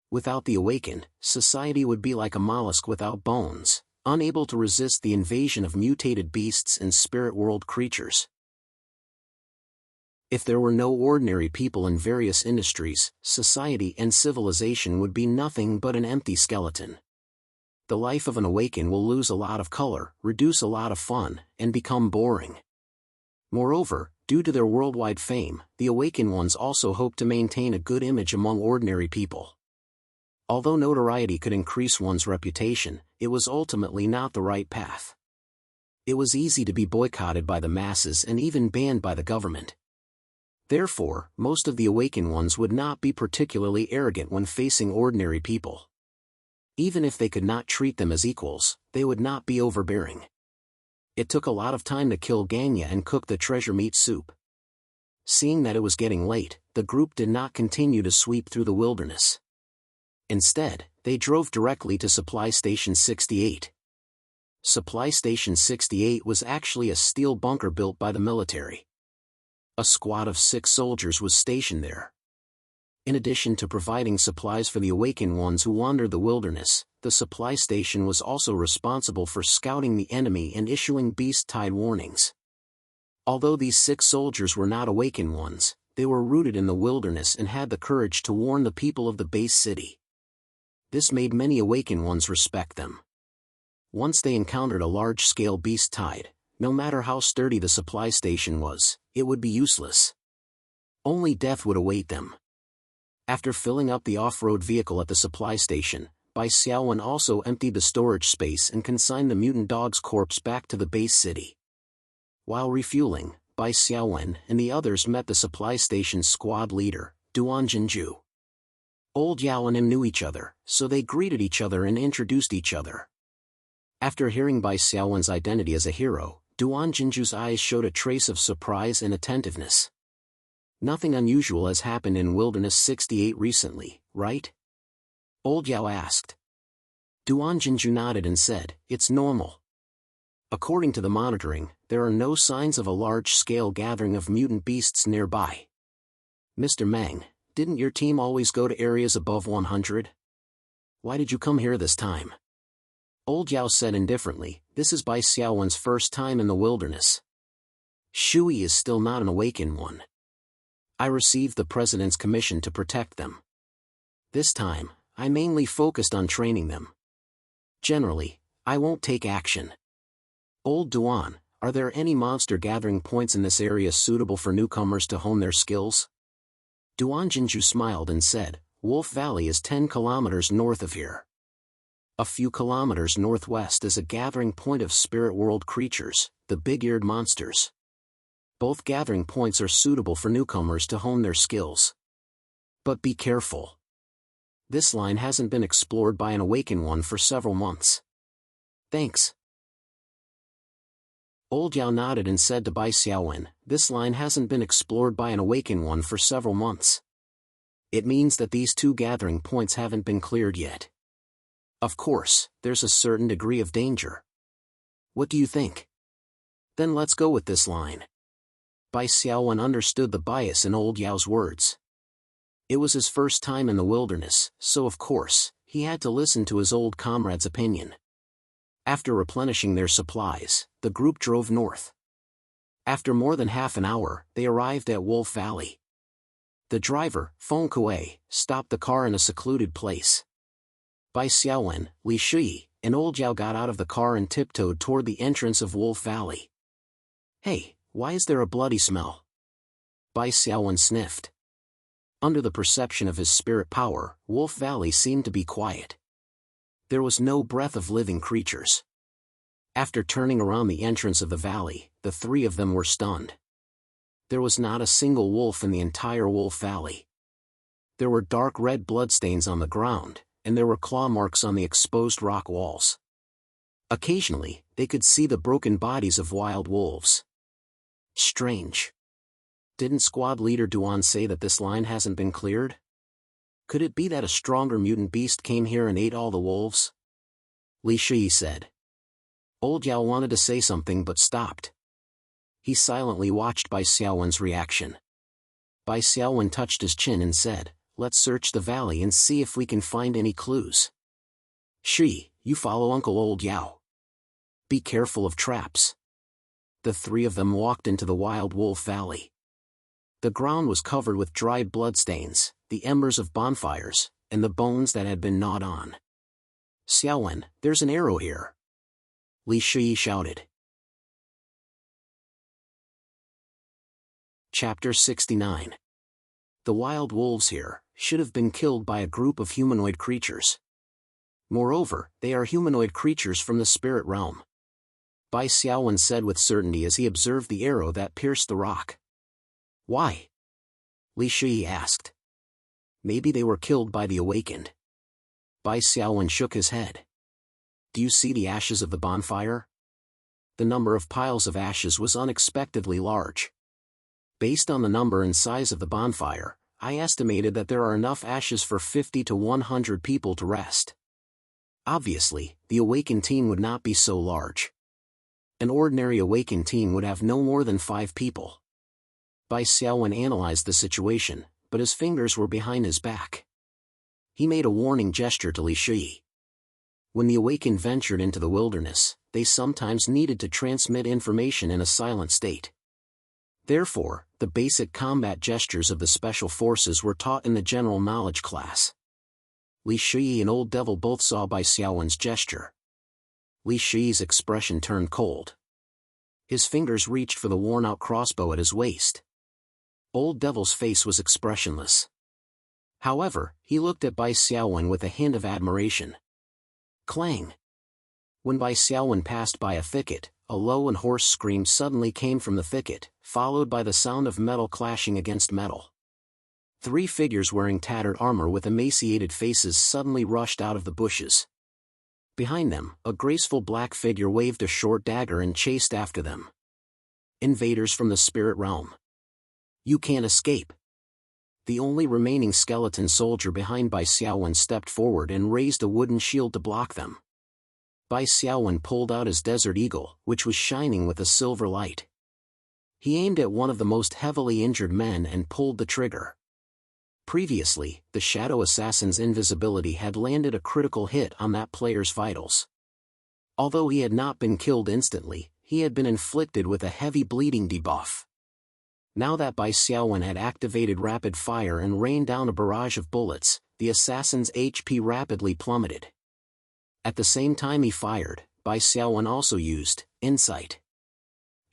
[SPEAKER 1] Without the Awakened, society would be like a mollusk without bones, unable to resist the invasion of mutated beasts and spirit world creatures. If there were no ordinary people in various industries, society and civilization would be nothing but an empty skeleton. The life of an awakened will lose a lot of color, reduce a lot of fun, and become boring. Moreover, due to their worldwide fame, the awakened ones also hope to maintain a good image among ordinary people. Although notoriety could increase one's reputation, it was ultimately not the right path. It was easy to be boycotted by the masses and even banned by the government. Therefore, most of the awakened ones would not be particularly arrogant when facing ordinary people. Even if they could not treat them as equals, they would not be overbearing. It took a lot of time to kill Ganya and cook the treasure meat soup. Seeing that it was getting late, the group did not continue to sweep through the wilderness. Instead, they drove directly to Supply Station 68. Supply Station 68 was actually a steel bunker built by the military. A squad of 6 soldiers was stationed there. In addition to providing supplies for the awakened ones who wandered the wilderness, the supply station was also responsible for scouting the enemy and issuing beast-tide warnings. Although these 6 soldiers were not awakened ones, they were rooted in the wilderness and had the courage to warn the people of the base city. This made many awakened ones respect them. Once they encountered a large-scale beast-tide, no matter how sturdy the supply station was, it would be useless. Only death would await them. After filling up the off-road vehicle at the supply station, Bai Xiaowen also emptied the storage space and consigned the mutant dog's corpse back to the base city. While refueling, Bai Xiaowen and the others met the supply station's squad leader, Duan Jinju. Old Yao and him knew each other, so they greeted each other and introduced each other. After hearing Bai Xiaowen's identity as a hero, Duan Jinju's eyes showed a trace of surprise and attentiveness. Nothing unusual has happened in Wilderness 68 recently, right? Old Yao asked. Duan Jinju nodded and said, "It's normal. According to the monitoring, there are no signs of a large-scale gathering of mutant beasts nearby." Mr. Meng, didn't your team always go to areas above 100? Why did you come here this time? Old Yao said indifferently, "This is Bai Xiaowen's first time in the wilderness. Shui is still not an awakened one. I received the president's commission to protect them. This time, I mainly focused on training them. Generally, I won't take action." Old Duan, are there any monster gathering points in this area suitable for newcomers to hone their skills? Duan Jinju smiled and said, "Wolf Valley is 10 kilometers north of here. A few kilometers northwest is a gathering point of spirit world creatures, the big-eared monsters. Both gathering points are suitable for newcomers to hone their skills. But be careful. This line hasn't been explored by an awakened one for several months." "Thanks." Old Yao nodded and said to Bai Xiaowen, "This line hasn't been explored by an awakened one for several months. It means that these 2 gathering points haven't been cleared yet. Of course, there's a certain degree of danger. What do you think? Then let's go with this line." Bai Xiaowen understood the bias in Old Yao's words. It was his first time in the wilderness, so of course, he had to listen to his old comrade's opinion. After replenishing their supplies, the group drove north. After more than half an hour, they arrived at Wolf Valley. The driver, Feng Kuei, stopped the car in a secluded place. Bai Xiaowen, Li Shui, and Old Yao got out of the car and tiptoed toward the entrance of Wolf Valley. "Hey, why is there a bloody smell?" Bai Xiaowen sniffed. Under the perception of his spirit power, Wolf Valley seemed to be quiet. There was no breath of living creatures. After turning around the entrance of the valley, the 3 of them were stunned. There was not a single wolf in the entire Wolf Valley. There were dark red bloodstains on the ground, and there were claw marks on the exposed rock walls. Occasionally, they could see the broken bodies of wild wolves. Strange. Didn't squad leader Duan say that this line hasn't been cleared? Could it be that a stronger mutant beast came here and ate all the wolves? Li Shui said. Old Yao wanted to say something but stopped. He silently watched Bai Xiaowen's reaction. Bai Xiaowen touched his chin and said, "Let's search the valley and see if we can find any clues. Shui, you follow Uncle Old Yao. Be careful of traps." The 3 of them walked into the Wild Wolf Valley. The ground was covered with dried bloodstains, the embers of bonfires, and the bones that had been gnawed on. "Xiaowen, there's an arrow here," Li Shui shouted. Chapter 69. The wild wolves here should have been killed by a group of humanoid creatures. Moreover, they are humanoid creatures from the spirit realm, Bai Xiaowen said with certainty as he observed the arrow that pierced the rock. "Why?" Li Shui asked. "Maybe they were killed by the awakened." Bai Xiaowen shook his head. "Do you see the ashes of the bonfire?" The number of piles of ashes was unexpectedly large. Based on the number and size of the bonfire, I estimated that there are enough ashes for 50 to 100 people to rest. Obviously, the awakened team would not be so large. An ordinary awakened team would have no more than 5 people. Bai Xiaowen analyzed the situation, but his fingers were behind his back. He made a warning gesture to Li Shui. When the awakened ventured into the wilderness, they sometimes needed to transmit information in a silent state. Therefore, the basic combat gestures of the special forces were taught in the general knowledge class. Li Shui and Old Devil both saw Bai Xiaowen's gesture. Li Shui's expression turned cold. His fingers reached for the worn-out crossbow at his waist. Old Devil's face was expressionless. However, he looked at Bai Xiaowen with a hint of admiration. Clang! When Bai Xiaowen passed by a thicket, a low and hoarse scream suddenly came from the thicket, followed by the sound of metal clashing against metal. 3 figures wearing tattered armor with emaciated faces suddenly rushed out of the bushes. Behind them, a graceful black figure waved a short dagger and chased after them. Invaders from the spirit realm. You can't escape. The only remaining skeleton soldier behind Bai Xiaowen stepped forward and raised a wooden shield to block them. Bai Xiaowen pulled out his Desert Eagle, which was shining with a silver light. He aimed at one of the most heavily injured men and pulled the trigger. Previously, the Shadow Assassin's invisibility had landed a critical hit on that player's vitals. Although he had not been killed instantly, he had been inflicted with a heavy bleeding debuff. Now that Bai Xiaowen had activated rapid fire and rained down a barrage of bullets, the assassin's HP rapidly plummeted. At the same time he fired, Bai Xiaowen also used Insight.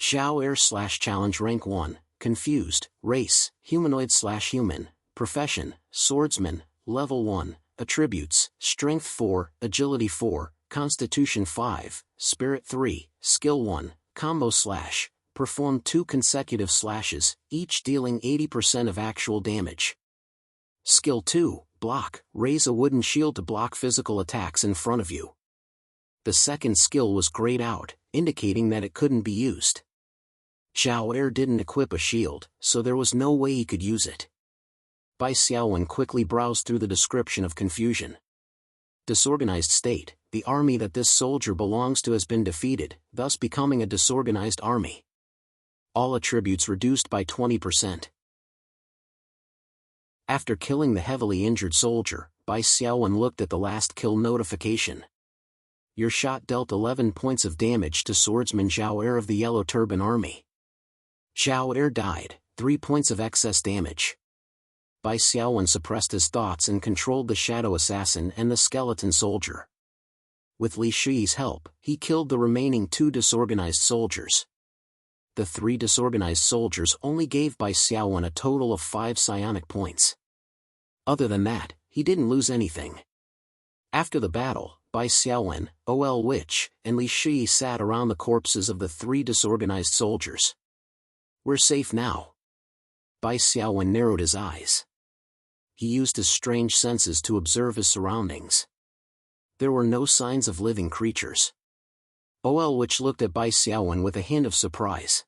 [SPEAKER 1] Xiao Air/Challenge Rank 1, Confused, Race, Humanoid/Human, Profession, Swordsman, Level 1, Attributes, Strength 4, Agility 4, Constitution 5, Spirit 3, Skill 1, Combo Slash, perform 2 consecutive slashes, each dealing 80% of actual damage. Skill 2, Block, raise a wooden shield to block physical attacks in front of you. The second skill was grayed out, indicating that it couldn't be used. Xiao Air didn't equip a shield, so there was no way he could use it. Bai Xiaowen quickly browsed through the description of confusion. Disorganized state, the army that this soldier belongs to has been defeated, thus becoming a disorganized army. All attributes reduced by 20%. After killing the heavily injured soldier, Bai Xiaowen looked at the last kill notification. Your shot dealt 11 points of damage to swordsman Xiao Air of the Yellow Turban Army. Xiao Air died, 3 points of excess damage. Bai Xiaowen suppressed his thoughts and controlled the shadow assassin and the skeleton soldier. With Li Shui's help, he killed the remaining 2 disorganized soldiers. The 3 disorganized soldiers only gave Bai Xiaowen a total of 5 psionic points. Other than that, he didn't lose anything. After the battle, Bai Xiaowen, Ol Witch, and Li Shui sat around the corpses of the 3 disorganized soldiers. We're safe now. Bai Xiaowen narrowed his eyes. He used his strange senses to observe his surroundings. There were no signs of living creatures. Ol Witch looked at Bai Xiaowen with a hint of surprise.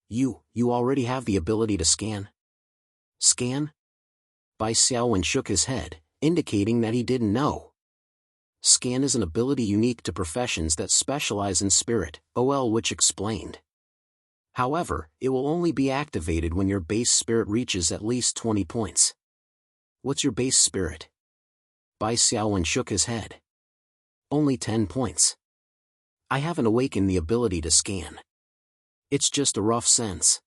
[SPEAKER 1] You already have the ability to scan? Scan? Bai Xiaowen shook his head, indicating that he didn't know. Scan is an ability unique to professions that specialize in spirit, Ol Witch explained. However, it will only be activated when your base spirit reaches at least 20 points. What's your base spirit? Bai Xiaowen shook his head. Only 10 points. I haven't awakened the ability to scan. It's just a rough sense.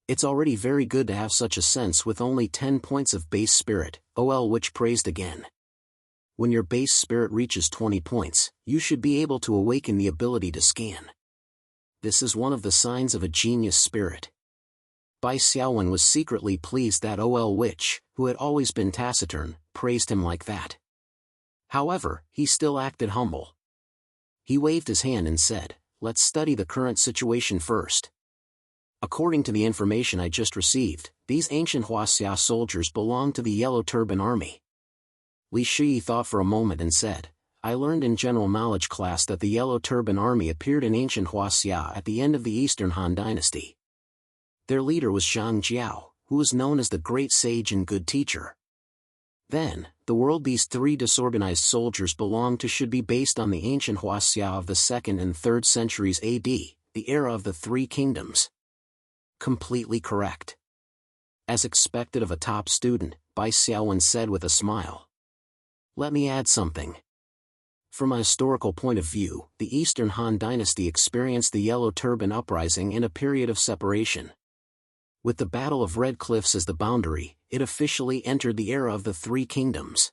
[SPEAKER 1] It's already very good to have such a sense with only 10 points of base spirit, which praised again. When your base spirit reaches 20 points, you should be able to awaken the ability to scan. This is one of the signs of a genius spirit. Bai Xiaowen was secretly pleased that which, who had always been taciturn, praised him like that. However, he still acted humble. He waved his hand and said, "Let's study the current situation first. According to the information I just received, these ancient Huaxia soldiers belong to the Yellow Turban Army." Li Shi thought for a moment and said, "I learned in general knowledge class that the Yellow Turban Army appeared in ancient Huaxia at the end of the Eastern Han Dynasty. Their leader was Zhang Jiao, who was known as the great sage and good teacher. Then, the world these three disorganized soldiers belong to should be based on the ancient Huaxia of the 2nd and 3rd centuries AD, the era of the Three Kingdoms." Completely correct. As expected of a top student, Bai Xiaowen said with a smile. "Let me add something. From a historical point of view, the Eastern Han Dynasty experienced the Yellow Turban Uprising in a period of separation. With the Battle of Red Cliffs as the boundary, it officially entered the era of the Three Kingdoms."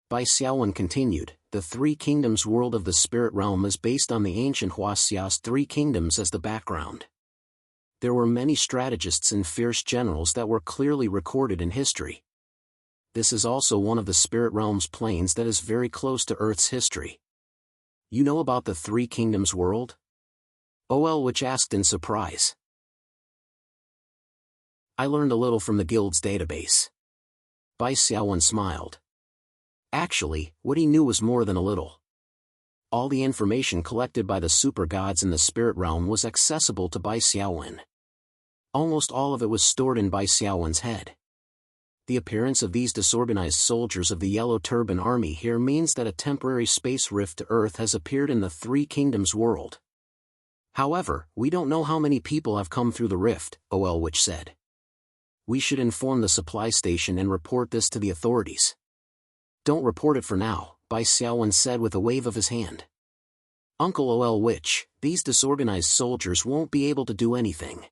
[SPEAKER 1] Bai Xiaowen continued, "The Three Kingdoms world of the spirit realm is based on the ancient Huaxia's Three Kingdoms as the background. There were many strategists and fierce generals that were clearly recorded in history. This is also one of the spirit realm's planes that is very close to Earth's history. You know about the Three Kingdoms world?" which asked in surprise. "I learned a little from the guild's database." Bai Xiaowen smiled. Actually, what he knew was more than a little. All the information collected by the super gods in the spirit realm was accessible to Bai Xiaowen. Almost all of it was stored in Bai Xiaowen's head. The appearance of these disorganized soldiers of the Yellow Turban Army here means that a temporary space rift to Earth has appeared in the Three Kingdoms world. However, we don't know how many people have come through the rift, which said. "We should inform the supply station and report this to the authorities." "Don't report it for now," Bai Xiaowen said with a wave of his hand. "Uncle which, these disorganized soldiers won't be able to do anything."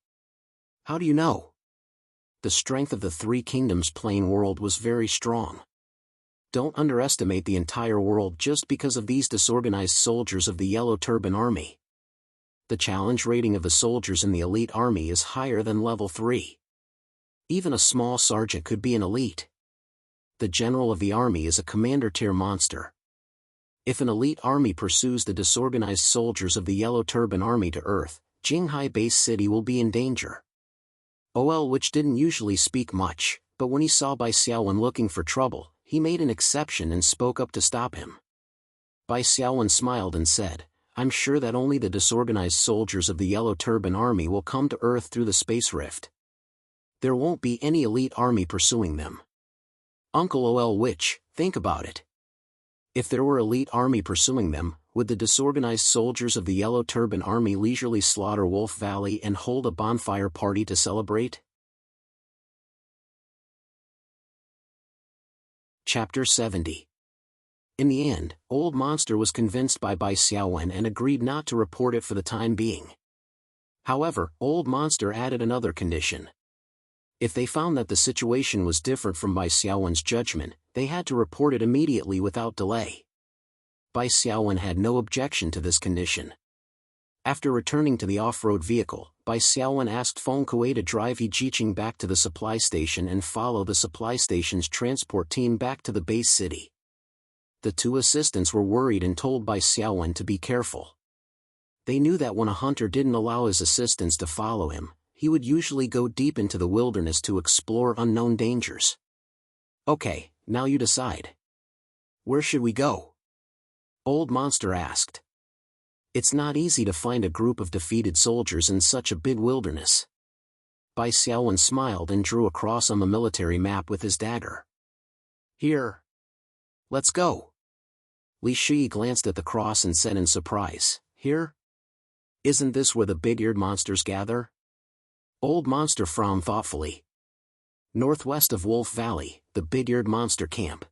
[SPEAKER 1] "How do you know?" "The strength of the Three Kingdoms plane world was very strong. Don't underestimate the entire world just because of these disorganized soldiers of the Yellow Turban Army. The challenge rating of the soldiers in the elite army is higher than level 3. Even a small sergeant could be an elite. The general of the army is a commander-tier monster. If an elite army pursues the disorganized soldiers of the Yellow Turban Army to Earth, Jinghai Base City will be in danger." Which didn't usually speak much, but when he saw Bai Xiaowen looking for trouble, he made an exception and spoke up to stop him. Bai Xiaowen smiled and said, "I'm sure that only the disorganized soldiers of the Yellow Turban Army will come to Earth through the space rift. There won't be any elite army pursuing them. Uncle which, think about it. If there were elite army pursuing them, would the disorganized soldiers of the Yellow Turban Army leisurely slaughter Wolf Valley and hold a bonfire party to celebrate?" Chapter 70. In the end, Old Monster was convinced by Bai Xiaowen and agreed not to report it for the time being. However, Old Monster added another condition. If they found that the situation was different from Bai Xiaowen's judgment, they had to report it immediately without delay. Bai Xiaowen had no objection to this condition. After returning to the off-road vehicle, Bai Xiaowen asked Feng Kuei to drive Yi Jiqing back to the supply station and follow the supply station's transport team back to the base city. The two assistants were worried and told Bai Xiaowen to be careful. They knew that when a hunter didn't allow his assistants to follow him, he would usually go deep into the wilderness to explore unknown dangers. "Okay, now you decide. Where should we go?" Old Monster asked. "It's not easy to find a group of defeated soldiers in such a big wilderness." Bai Xiaowen smiled and drew a cross on the military map with his dagger. "Here. Let's go." Li Shi glanced at the cross and said in surprise, "Here? Isn't this where the big-eared monsters gather?" Old Monster frowned thoughtfully. "Northwest of Wolf Valley, the big-eared monster camp.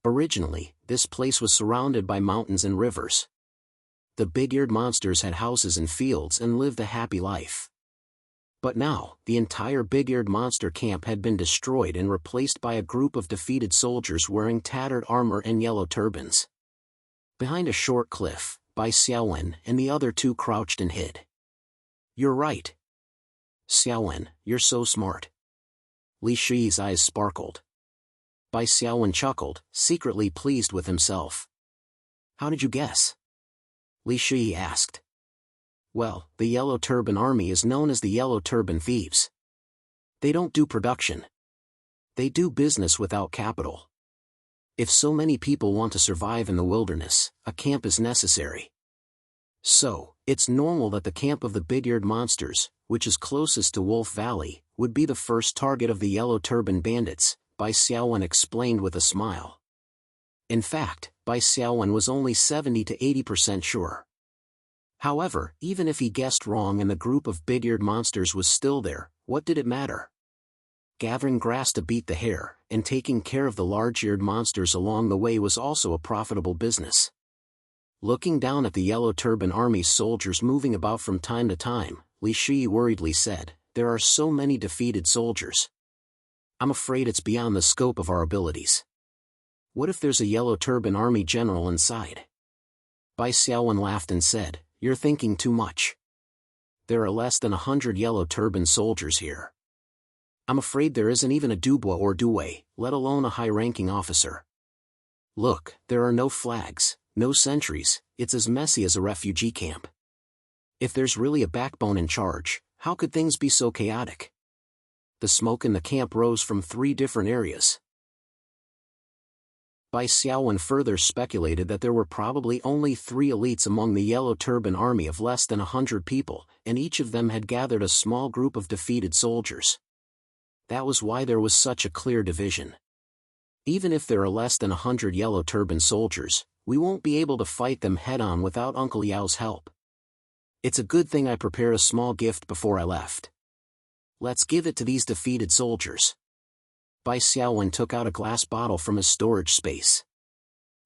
[SPEAKER 1] Originally, this place was surrounded by mountains and rivers. The big-eared monsters had houses and fields and lived a happy life. But now, the entire big-eared monster camp had been destroyed and replaced by a group of defeated soldiers wearing tattered armor and yellow turbans. Behind a short cliff, Bai Xiaowen and the other two crouched and hid. "You're right. Xiaowen, you're so smart." Li Shi's eyes sparkled. Bai Xiaowen chuckled, secretly pleased with himself. "How did you guess?" Li Shi asked. "Well, the Yellow Turban Army is known as the Yellow Turban Thieves. They don't do production. They do business without capital. If so many people want to survive in the wilderness, a camp is necessary. So, it's normal that the camp of the big-eared monsters, which is closest to Wolf Valley, would be the first target of the Yellow Turban Bandits," Bai Xiaowen explained with a smile. In fact, Bai Xiaowen was only 70 to 80% sure. However, even if he guessed wrong and the group of big-eared monsters was still there, what did it matter? Gathering grass to beat the hare, and taking care of the large-eared monsters along the way was also a profitable business. Looking down at the Yellow Turban Army's soldiers moving about from time to time, Li Shi worriedly said, "There are so many defeated soldiers. I'm afraid it's beyond the scope of our abilities. What if there's a Yellow Turban Army general inside?" Bai Xiaowen laughed and said, "You're thinking too much. There are less than 100 Yellow Turban soldiers here. I'm afraid there isn't even a Dubois or Douai, let alone a high-ranking officer. Look, there are no flags, no sentries, it's as messy as a refugee camp. If there's really a backbone in charge, how could things be so chaotic?" The smoke in the camp rose from 3 different areas. Bai Xiaowen further speculated that there were probably only 3 elites among the Yellow Turban Army of less than 100 people, and each of them had gathered a small group of defeated soldiers. That was why there was such a clear division. Even if there are less than 100 Yellow Turban soldiers, we won't be able to fight them head-on without Uncle Yao's help. It's a good thing I prepared a small gift before I left. Let's give it to these defeated soldiers. Bai Xiaowen took out a glass bottle from his storage space.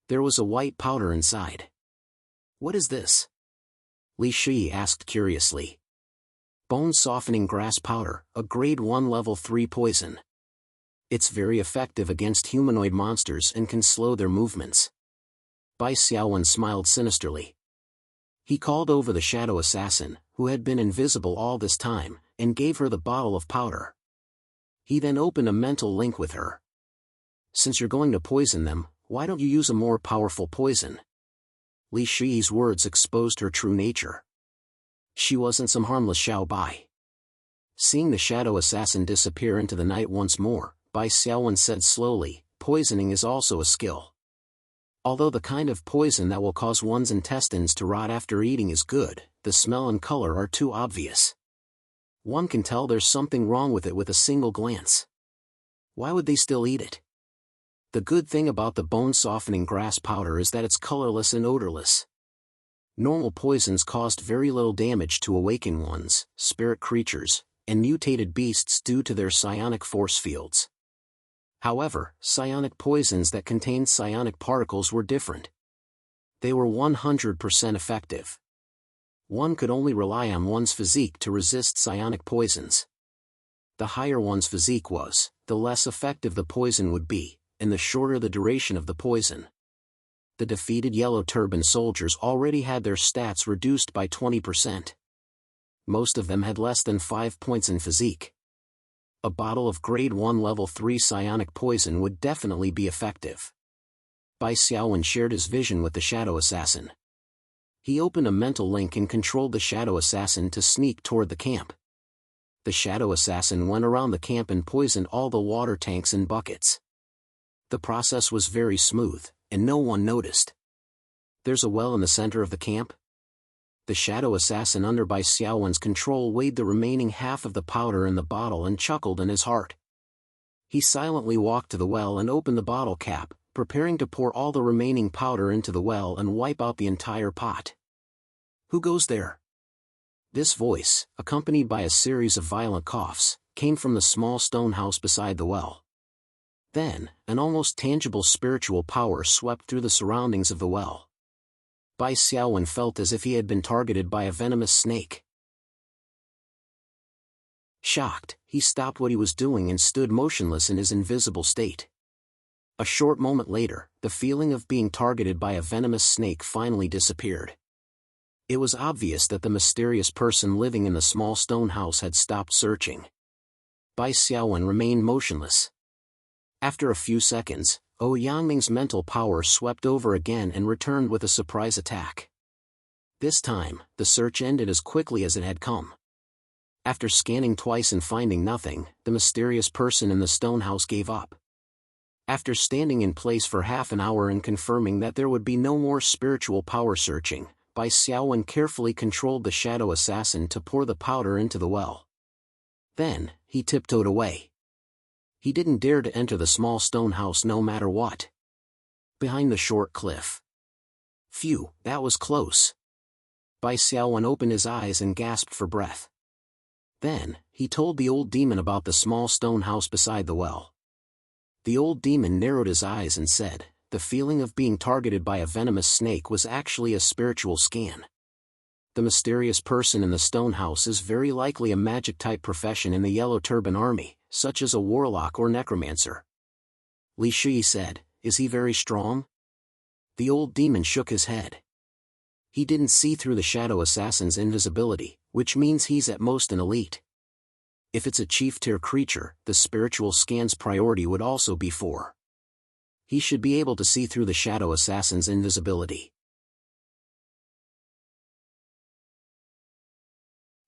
[SPEAKER 1] There was a white powder inside. "What is this?" Li Shi asked curiously. "Bone-softening grass powder, a grade 1 level 3 poison. It's very effective against humanoid monsters and can slow their movements." Bai Xiaowen smiled sinisterly. He called over the shadow assassin, who had been invisible all this time, and gave her the bottle of powder. He then opened a mental link with her. "Since you're going to poison them, why don't you use a more powerful poison?" Li Shi's words exposed her true nature. She wasn't some harmless Xiao Bai. Seeing the shadow assassin disappear into the night once more, Bai Xiaowen said slowly, "Poisoning is also a skill. Although the kind of poison that will cause one's intestines to rot after eating is good, the smell and color are too obvious. One can tell there's something wrong with it with a single glance. Why would they still eat it? The good thing about the bone-softening grass powder is that it's colorless and odorless. Normal poisons caused very little damage to awakened ones, spirit creatures, and mutated beasts due to their psionic force fields. However, psionic poisons that contained psionic particles were different. They were 100% effective. One could only rely on one's physique to resist psionic poisons. The higher one's physique was, the less effective the poison would be, and the shorter the duration of the poison. The defeated Yellow Turban soldiers already had their stats reduced by 20%. Most of them had less than 5 points in physique. A bottle of grade 1 level 3 psionic poison would definitely be effective. Bai Xiaowen shared his vision with the shadow assassin. He opened a mental link and controlled the shadow assassin to sneak toward the camp. The shadow assassin went around the camp and poisoned all the water tanks and buckets. The process was very smooth, and no one noticed. "There's a well in the center of the camp?" The shadow assassin under Bai Xiaowen's control weighed the remaining half of the powder in the bottle and chuckled in his heart. He silently walked to the well and opened the bottle cap, preparing to pour all the remaining powder into the well and wipe out the entire pot. "Who goes there?" This voice, accompanied by a series of violent coughs, came from the small stone house beside the well. Then, an almost tangible spiritual power swept through the surroundings of the well. Bai Xiaowen felt as if he had been targeted by a venomous snake. Shocked, he stopped what he was doing and stood motionless in his invisible state. A short moment later, the feeling of being targeted by a venomous snake finally disappeared. It was obvious that the mysterious person living in the small stone house had stopped searching. Bai Xiaowen remained motionless. After a few seconds, Yangming's mental power swept over again and returned with a surprise attack. This time, the search ended as quickly as it had come. After scanning twice and finding nothing, the mysterious person in the stone house gave up. After standing in place for half an hour and confirming that there would be no more spiritual power searching, Bai Xiaowen carefully controlled the shadow assassin to pour the powder into the well. Then, he tiptoed away. He didn't dare to enter the small stone house no matter what. Behind the short cliff. Phew, that was close. Bai Xiaowen opened his eyes and gasped for breath. Then, he told the old demon about the small stone house beside the well. The old demon narrowed his eyes and said, "The feeling of being targeted by a venomous snake was actually a spiritual scan. The mysterious person in the stone house is very likely a magic-type profession in the Yellow Turban Army, such as a warlock or necromancer." Li Shi said, "Is he very strong?" The old demon shook his head. He didn't see through the shadow assassin's invisibility, which means he's at most an elite. If it's a chief-tier creature, the spiritual scan's priority would also be 4. He should be able to see through the shadow assassin's invisibility.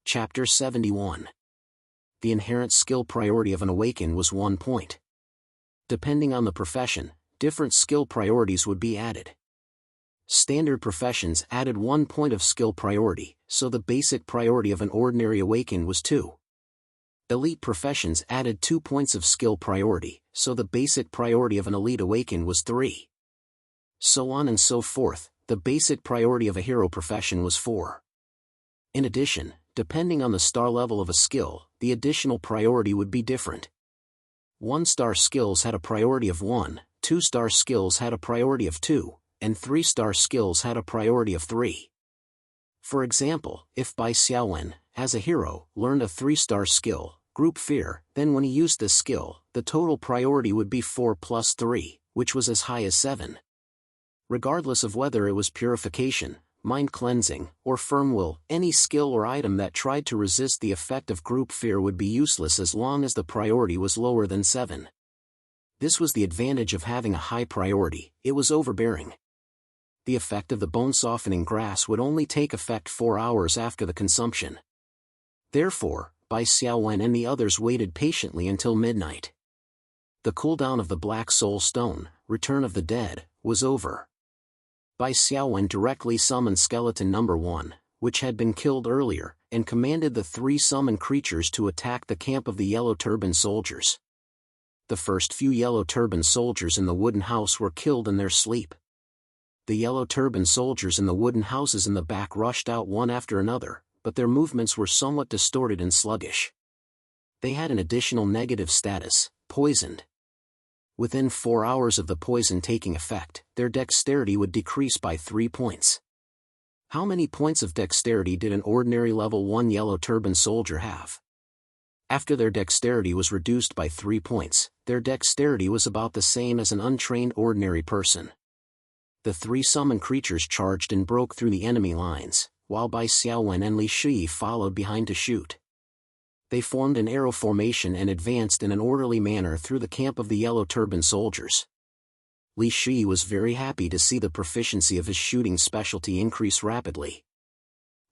[SPEAKER 1] Chapter 71. The inherent skill priority of an awaken was 1 point. Depending on the profession, different skill priorities would be added. Standard professions added 1 point of skill priority, so the basic priority of an ordinary awaken was 2. Elite professions added 2 points of skill priority, so the basic priority of an elite awaken was 3. So on and so forth, the basic priority of a hero profession was 4. In addition, depending on the star level of a skill, the additional priority would be different. 1-star skills had a priority of 1, 2-star skills had a priority of 2, and 3-star skills had a priority of 3. For example, if Bai Xiaowen, as a hero, learned a 3-star skill, Group Fear, then when he used this skill, the total priority would be 4 plus 3, which was as high as 7. Regardless of whether it was purification, mind cleansing, or firm will, any skill or item that tried to resist the effect of Group Fear would be useless as long as the priority was lower than 7. This was the advantage of having a high priority, it was overbearing. The effect of the bone-softening grass would only take effect 4 hours after the consumption. Therefore, Bai Xiaowen and the others waited patiently until midnight. The cooldown of the Black Soul Stone, Return of the Dead, was over. Bai Xiaowen directly summoned Skeleton Number 1, which had been killed earlier, and commanded the 3 summoned creatures to attack the camp of the Yellow Turban soldiers. The first few Yellow Turban soldiers in the wooden house were killed in their sleep. The Yellow Turban soldiers in the wooden houses in the back rushed out one after another, but their movements were somewhat distorted and sluggish. They had an additional negative status, poisoned. Within 4 hours of the poison taking effect, their dexterity would decrease by 3 points. How many points of dexterity did an ordinary level 1 Yellow Turban soldier have? After their dexterity was reduced by 3 points, their dexterity was about the same as an untrained ordinary person. The 3 summoned creatures charged and broke through the enemy lines, while Bai Xiaowen and Li Shi followed behind to shoot. They formed an arrow formation and advanced in an orderly manner through the camp of the Yellow Turban soldiers. Li Shi was very happy to see the proficiency of his shooting specialty increase rapidly.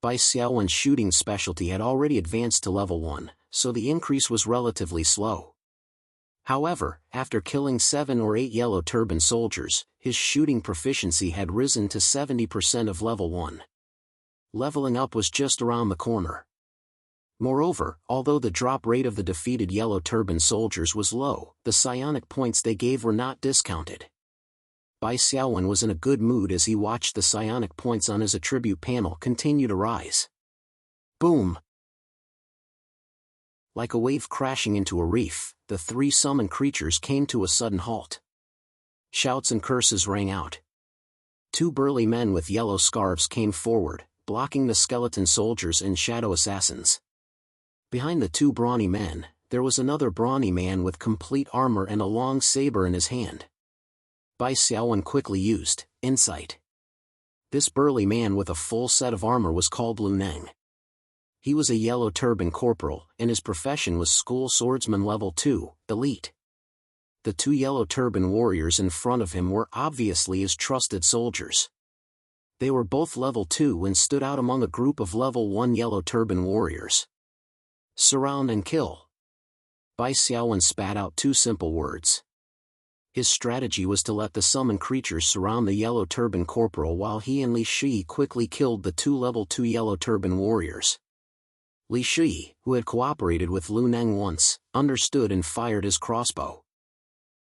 [SPEAKER 1] Bai Xiaowen's shooting specialty had already advanced to level 1, so the increase was relatively slow. However, after killing 7 or 8 Yellow Turban soldiers, his shooting proficiency had risen to 70% of level 1. Leveling up was just around the corner. Moreover, although the drop rate of the defeated Yellow Turban soldiers was low, the psionic points they gave were not discounted. Bai Xiaowen was in a good mood as he watched the psionic points on his attribute panel continue to rise. Boom! Like a wave crashing into a reef, the 3 summoned creatures came to a sudden halt. Shouts and curses rang out. 2 burly men with yellow scarves came forward, blocking the skeleton soldiers and shadow assassins. Behind the two brawny men, there was another brawny man with complete armor and a long saber in his hand. Bai Xiaowen quickly used insight. This burly man with a full set of armor was called Lu Neng. He was a yellow turban corporal, and his profession was school swordsman level 2, elite. The two yellow turban warriors in front of him were obviously his trusted soldiers. They were both level 2 and stood out among a group of level 1 yellow turban warriors. Surround and kill. Bai Xiaowen spat out two simple words. His strategy was to let the summoned creatures surround the yellow turban corporal while he and Li Shi quickly killed the two level 2 yellow turban warriors. Li Shi, who had cooperated with Lu Neng once, understood and fired his crossbow.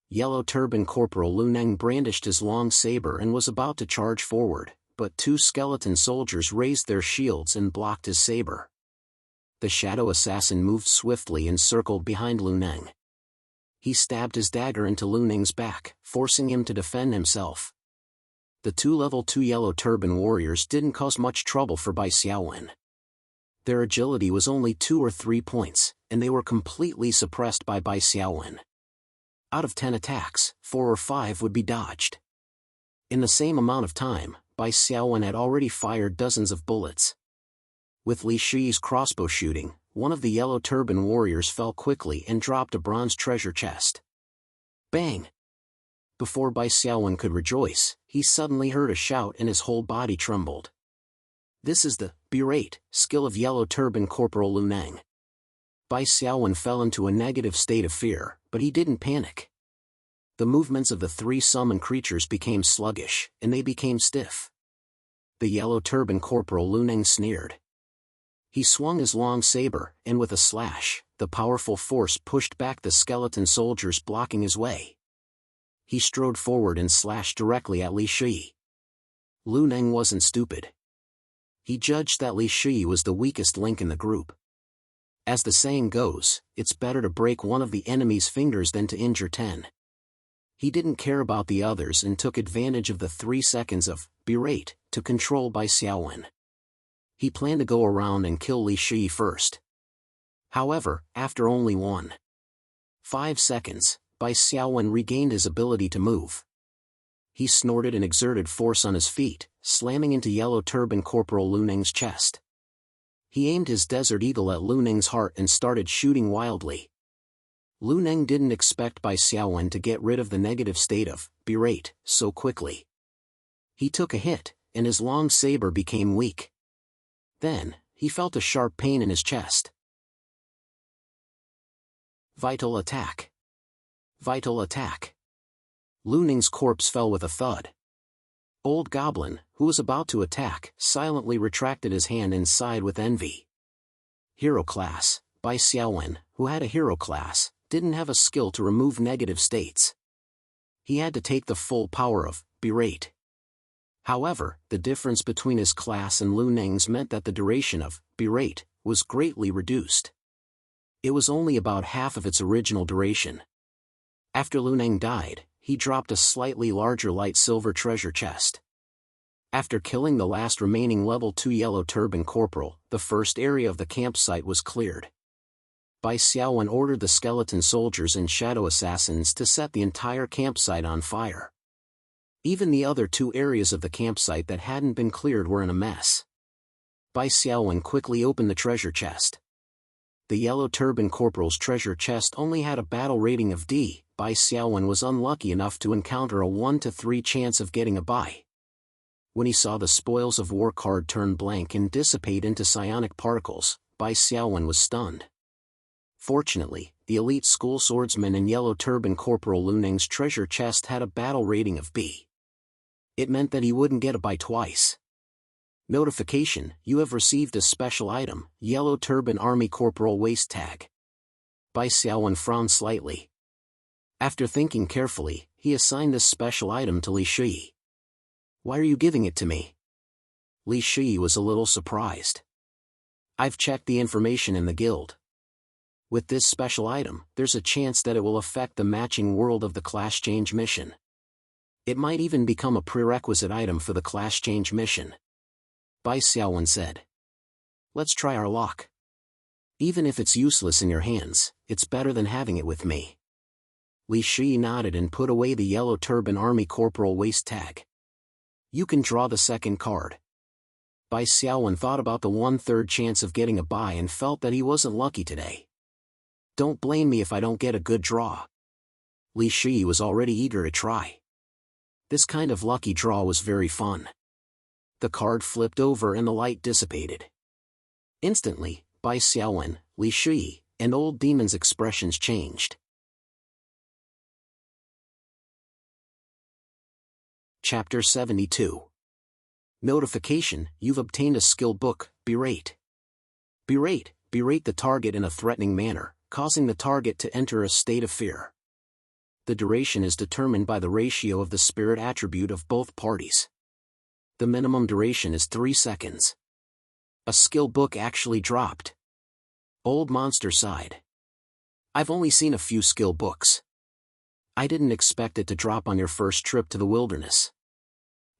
[SPEAKER 1] Yellow turban corporal Lu Neng brandished his long saber and was about to charge forward, but two skeleton soldiers raised their shields and blocked his saber. The shadow assassin moved swiftly and circled behind Lu Neng. He stabbed his dagger into Lu Neng's back, forcing him to defend himself. The two level 2 yellow turban warriors didn't cause much trouble for Bai Xiaowen. Their agility was only 2 or 3 points, and they were completely suppressed by Bai Xiaowen. Out of 10 attacks, 4 or 5 would be dodged. In the same amount of time, Bai Xiaowen had already fired dozens of bullets. With Li Shi's crossbow shooting, one of the yellow turban warriors fell quickly and dropped a bronze treasure chest. Bang! Before Bai Xiaowen could rejoice, he suddenly heard a shout and his whole body trembled. This is the berate skill of yellow turban corporal Lu Neng. Bai Xiaowen fell into a negative state of fear, but he didn't panic. The movements of the three summoned creatures became sluggish, and they became stiff. The yellow turban corporal Lu Neng sneered. He swung his long saber, and with a slash, the powerful force pushed back the skeleton soldiers blocking his way. He strode forward and slashed directly at Li Shi. Lu Neng wasn't stupid. He judged that Li Shi was the weakest link in the group. As the saying goes, it's better to break one of the enemy's fingers than to injure 10. He didn't care about the others and took advantage of the 3 seconds of berate to control Bai Xiaowen. He planned to go around and kill Li Shi first. However, after only 1.5 seconds, Bai Xiaowen regained his ability to move. He snorted and exerted force on his feet, slamming into yellow turban corporal Lu Neng's chest. He aimed his desert eagle at Lu Neng's heart and started shooting wildly. Lu Neng didn't expect Bai Xiaowen to get rid of the negative state of berate so quickly. He took a hit, and his long saber became weak. Then, he felt a sharp pain in his chest. Vital attack. Vital attack. Lu Neng's corpse fell with a thud. Old Goblin, who was about to attack, silently retracted his hand and sighed with envy. Hero class. Bai Xiaowen, who had a hero class, didn't have a skill to remove negative states. He had to take the full power of berate. However, the difference between his class and Lu Neng's meant that the duration of berate was greatly reduced. It was only about half of its original duration. After Lu Neng died, he dropped a slightly larger light silver treasure chest. After killing the last remaining level 2 yellow turban corporal, the first area of the campsite was cleared. Bai Xiaowen ordered the skeleton soldiers and shadow assassins to set the entire campsite on fire. Even the other 2 areas of the campsite that hadn't been cleared were in a mess. Bai Xiaowen quickly opened the treasure chest. The yellow turban corporal's treasure chest only had a battle rating of D. Bai Xiaowen was unlucky enough to encounter a 1 to 3 chance of getting a buy. When he saw the spoils of war card turn blank and dissipate into psionic particles, Bai Xiaowen was stunned. Fortunately, the elite school swordsman and yellow turban corporal Lu Neng's treasure chest had a battle rating of B. It meant that he wouldn't get a buy twice. Notification: you have received a special item, Yellow Turban Army Corporal Waist Tag. Bai Xiaowen frowned slightly. After thinking carefully, he assigned this special item to Li Shi. Why are you giving it to me? Li Shi was a little surprised. I've checked the information in the guild. With this special item, there's a chance that it will affect the matching world of the class change mission. It might even become a prerequisite item for the class change mission. Bai Xiaowen said. Let's try our luck. Even if it's useless in your hands, it's better than having it with me. Li Shi nodded and put away the yellow turban army corporal waist tag. You can draw the second card. Bai Xiaowen thought about the 1/3 chance of getting a buy and felt that he wasn't lucky today. Don't blame me if I don't get a good draw. Li Shi was already eager to try. This kind of lucky draw was very fun. The card flipped over and the light dissipated. Instantly, Bai Xiaowen, Li Shi, and Old Demon's expressions changed. Chapter 72. Notification: you've obtained a skill book, Berate. Berate the target in a threatening manner, causing the target to enter a state of fear. The duration is determined by the ratio of the spirit attribute of both parties. The minimum duration is 3 seconds. A skill book actually dropped. Old Monster sighed. I've only seen a few skill books. I didn't expect it to drop on your first trip to the wilderness.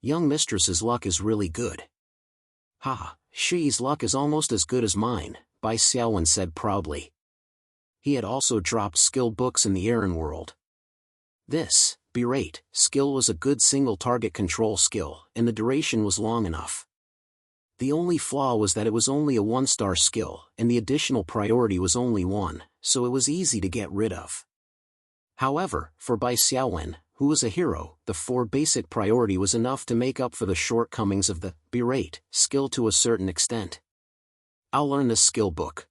[SPEAKER 1] Young mistress's luck is really good. Ha, Shi's luck is almost as good as mine, Bai Xiaowen said proudly. He had also dropped skill books in the Aaron world. This, Berate, skill was a good single target control skill, and the duration was long enough. The only flaw was that it was only a 1-star skill, and the additional priority was only 1, so it was easy to get rid of. However, for Bai Xiaowen, who was a hero, the 4 basic priority was enough to make up for the shortcomings of the Berate skill to a certain extent. I'll learn this skill book.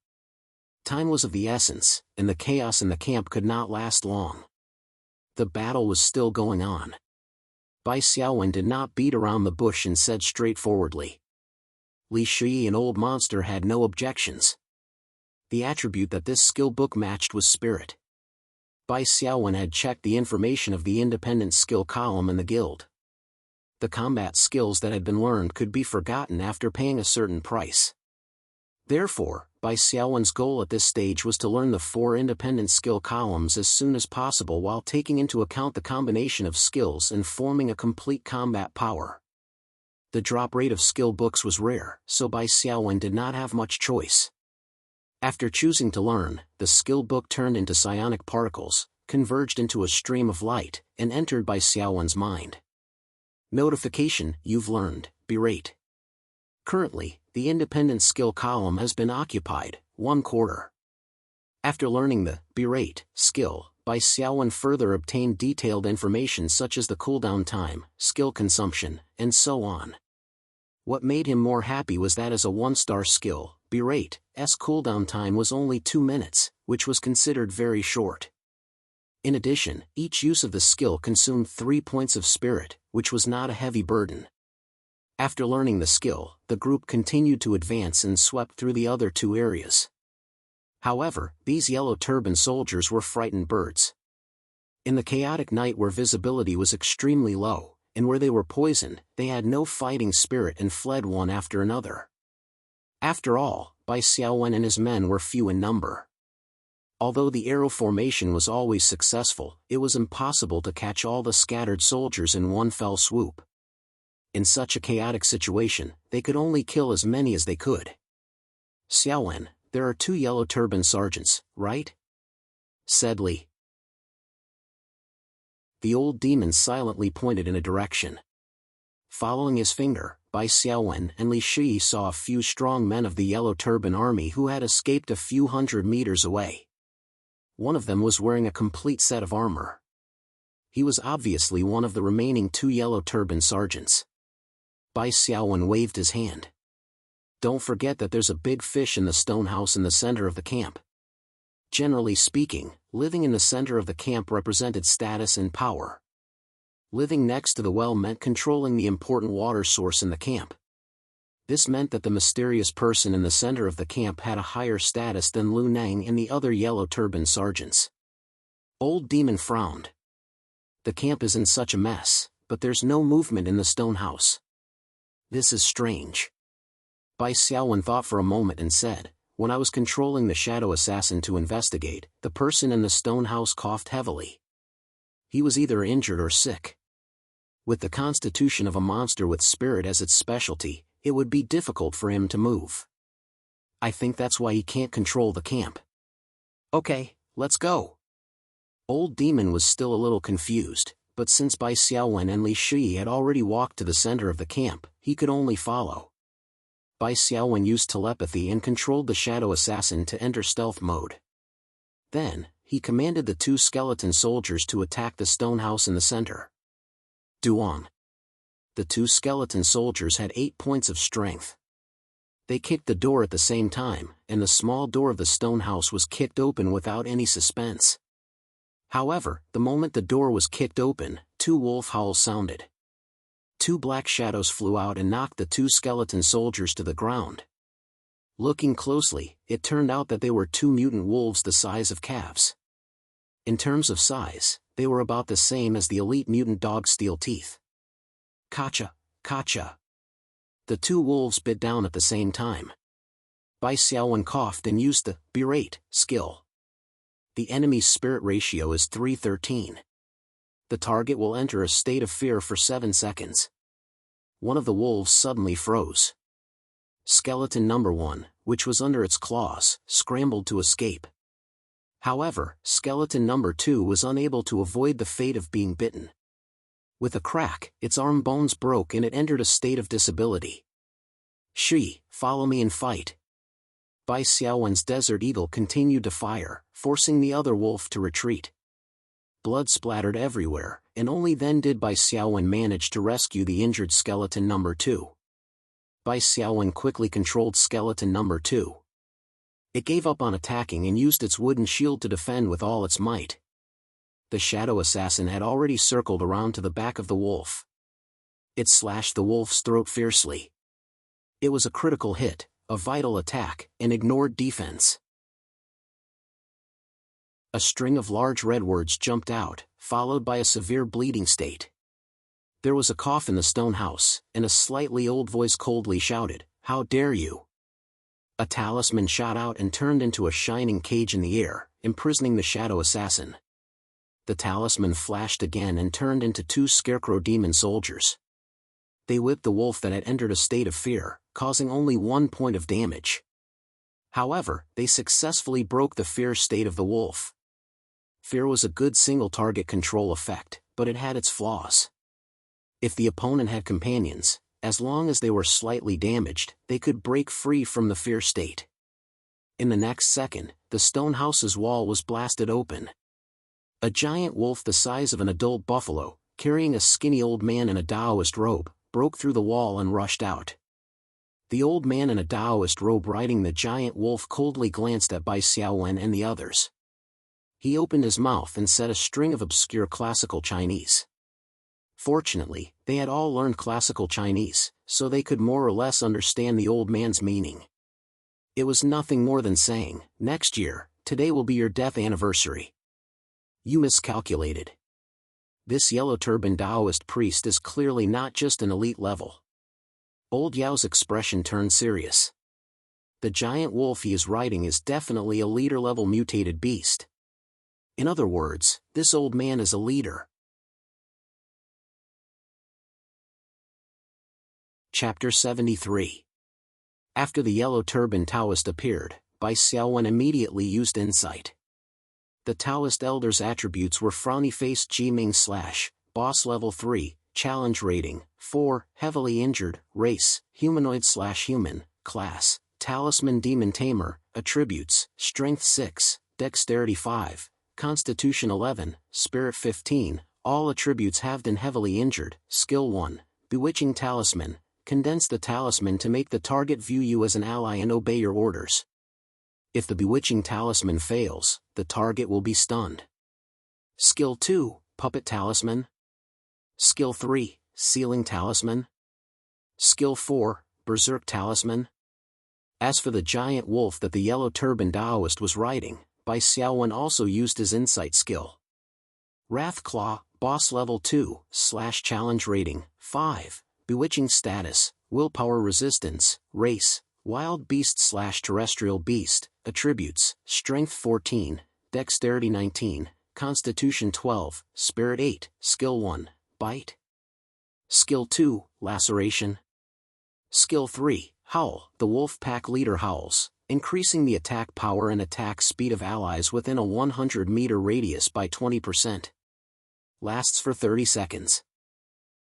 [SPEAKER 1] Time was of the essence, and the chaos in the camp could not last long. The battle was still going on. Bai Xiaowen did not beat around the bush and said straightforwardly. Li Shi and Old Monster had no objections. The attribute that this skill book matched was spirit. Bai Xiaowen had checked the information of the independent skill column in the guild. The combat skills that had been learned could be forgotten after paying a certain price. Therefore, Bai Xiaowen's goal at this stage was to learn the 4 independent skill columns as soon as possible while taking into account the combination of skills and forming a complete combat power. The drop rate of skill books was rare, so Bai Xiaowen did not have much choice. After choosing to learn, the skill book turned into psionic particles, converged into a stream of light, and entered Bai Xiaowen's mind. Notification: you've learned, Berate. Currently, the independent skill column has been occupied, 1/4. After learning the Berate skill, Bai Xiaowen further obtained detailed information such as the cooldown time, skill consumption, and so on. What made him more happy was that as a 1-star skill, Berate's cooldown time was only 2 minutes, which was considered very short. In addition, each use of the skill consumed 3 points of spirit, which was not a heavy burden. After learning the skill, the group continued to advance and swept through the other 2 areas. However, these yellow turban soldiers were frightened birds. In the chaotic night where visibility was extremely low, and where they were poisoned, they had no fighting spirit and fled one after another. After all, Bai Xiaowen and his men were few in number. Although the arrow formation was always successful, it was impossible to catch all the scattered soldiers in one fell swoop. In such a chaotic situation, they could only kill as many as they could. Xiaowen, there are 2 yellow turban sergeants, right? Said Li. The old demon silently pointed in a direction. Following his finger, Bai Xiaowen and Li Shi saw a few strong men of the yellow turban army who had escaped a few hundred meters away. One of them was wearing a complete set of armor. He was obviously one of the remaining 2 yellow turban sergeants. Bai Xiaowen waved his hand. Don't forget that there's a big fish in the stone house in the center of the camp. Generally speaking, living in the center of the camp represented status and power. Living next to the well meant controlling the important water source in the camp. This meant that the mysterious person in the center of the camp had a higher status than Lu Nang and the other yellow turban sergeants. Old Demon frowned. The camp is in such a mess, but there's no movement in the stone house. This is strange. Bai Xiaowen thought for a moment and said, when I was controlling the shadow assassin to investigate, the person in the stone house coughed heavily. He was either injured or sick. With the constitution of a monster with spirit as its specialty, it would be difficult for him to move. I think that's why he can't control the camp. Okay, let's go. Old Demon was still a little confused, but since Bai Xiaowen and Li Shi had already walked to the center of the camp, he could only follow. Bai Xiaowen used telepathy and controlled the shadow assassin to enter stealth mode. Then, he commanded the 2 skeleton soldiers to attack the stone house in the center. Duan. The 2 skeleton soldiers had 8 points of strength. They kicked the door at the same time, and the small door of the stone house was kicked open without any suspense. However, the moment the door was kicked open, 2 wolf howls sounded. 2 black shadows flew out and knocked the 2 skeleton soldiers to the ground. Looking closely, it turned out that they were 2 mutant wolves the size of calves. In terms of size, they were about the same as the elite mutant dog Steel Teeth. Kacha, kacha. The 2 wolves bit down at the same time. Bai Xiaowen coughed and used the berate skill. The enemy's spirit ratio is 313. The target will enter a state of fear for 7 seconds. One of the wolves suddenly froze. Skeleton number 1, which was under its claws, scrambled to escape. However, skeleton number 2 was unable to avoid the fate of being bitten. With a crack, its arm bones broke and it entered a state of disability. Shi, follow me and fight. Bai Xiaowen's desert eagle continued to fire, forcing the other wolf to retreat. Blood splattered everywhere, and only then did Bai Xiaowen manage to rescue the injured skeleton number 2. Bai Xiaowen quickly controlled skeleton number 2. It gave up on attacking and used its wooden shield to defend with all its might. The shadow assassin had already circled around to the back of the wolf. It slashed the wolf's throat fiercely. It was a critical hit, a vital attack, and ignored defense. A string of large red words jumped out, followed by a severe bleeding state. There was a cough in the stone house, and a slightly old voice coldly shouted, "How dare you!" A talisman shot out and turned into a shining cage in the air, imprisoning the shadow assassin. The talisman flashed again and turned into 2 scarecrow demon soldiers. They whipped the wolf that had entered a state of fear, causing only 1 point of damage. However, they successfully broke the fear state of the wolf. Fear was a good single-target control effect, but it had its flaws. If the opponent had companions, as long as they were slightly damaged, they could break free from the fear state. In the next second, the stone house's wall was blasted open. A giant wolf the size of an adult buffalo, carrying a skinny old man in a Taoist robe, broke through the wall and rushed out. The old man in a Taoist robe riding the giant wolf coldly glanced at Bai Xiaowen and the others. He opened his mouth and said a string of obscure classical Chinese. Fortunately, they had all learned classical Chinese, so they could more or less understand the old man's meaning. It was nothing more than saying, "Next year, today will be your death anniversary. You miscalculated. This yellow-turban Taoist priest is clearly not just an elite level." Old Yao's expression turned serious. The giant wolf he is riding is definitely a leader-level mutated beast. In other words, this old man is a leader. Chapter 73. After the yellow-turban Taoist appeared, Bai Xiaowen immediately used insight. The Taoist elder's attributes were frowny-faced Jiming / boss level 3, challenge rating 4, heavily injured, race, humanoid/human, class, talisman demon tamer, attributes, strength 6, dexterity 5, constitution 11, spirit 15, all attributes halved and heavily injured, skill 1, bewitching talisman, condense the talisman to make the target view you as an ally and obey your orders. If the bewitching talisman fails, the target will be stunned. Skill 2, puppet talisman. Skill 3, sealing talisman. Skill 4, berserk talisman. As for the giant wolf that the yellow-turban Taoist was riding, Bai Xiaowen also used his insight skill. Wrath Claw, boss level 2, / challenge rating 5, bewitching status, willpower resistance, race, wild beast / terrestrial beast, attributes, strength 14, dexterity 19, constitution 12, spirit 8, skill 1, bite. Skill 2, laceration. Skill 3, howl, the wolf pack leader howls, increasing the attack power and attack speed of allies within a 100-meter radius by 20%. Lasts for 30 seconds.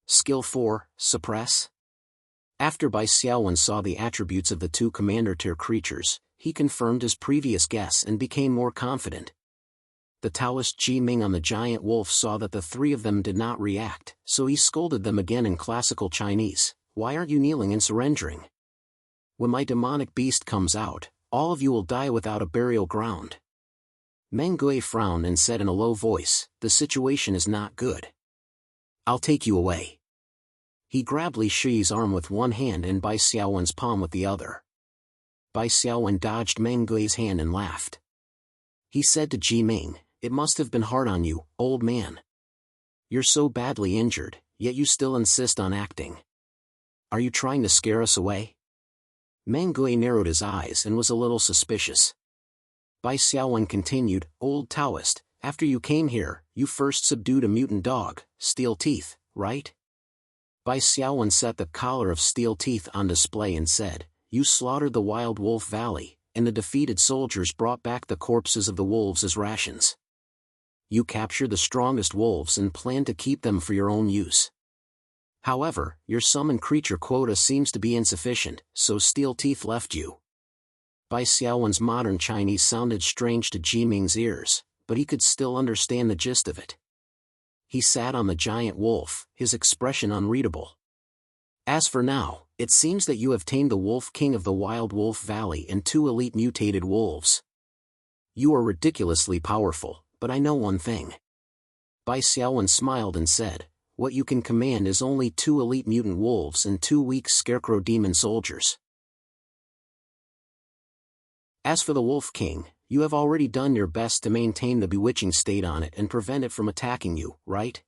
[SPEAKER 1] Skill 4, Suppress. After Bai Xiaowen saw the attributes of the two commander-tier creatures, he confirmed his previous guess and became more confident. The Taoist Ji Ming on the giant wolf saw that the three of them did not react, so he scolded them again in classical Chinese. Why aren't you kneeling and surrendering? When my demonic beast comes out, all of you will die without a burial ground. Meng Gui frowned and said in a low voice, the situation is not good. I'll take you away. He grabbed Li Shi's arm with one hand and Bai Xiaowen's palm with the other. Bai Xiaowen dodged Meng Gui's hand and laughed. He said to Ji Ming, it must have been hard on you, old man. You're so badly injured, yet you still insist on acting. Are you trying to scare us away? Meng Gui narrowed his eyes and was a little suspicious. Bai Xiaowen continued, Old Taoist, after you came here, you first subdued a mutant dog, Steel Teeth, right? Bai Xiaowen set the collar of Steel Teeth on display and said, you slaughtered the Wild Wolf Valley, and the defeated soldiers brought back the corpses of the wolves as rations. You captured the strongest wolves and planned to keep them for your own use. However, your summon creature quota seems to be insufficient, so Steel Teeth left you. Bai Xiaowen's modern Chinese sounded strange to Ji Ming's ears, but he could still understand the gist of it. He sat on the giant wolf, his expression unreadable. As for now, it seems that you have tamed the Wolf King of the Wild Wolf Valley and 2 elite mutated wolves. You are ridiculously powerful, but I know one thing. Bai Xiaowen smiled and said, what you can command is only 2 elite mutant wolves and 2 weak scarecrow demon soldiers. As for the Wolf King, you have already done your best to maintain the bewitching state on it and prevent it from attacking you, right?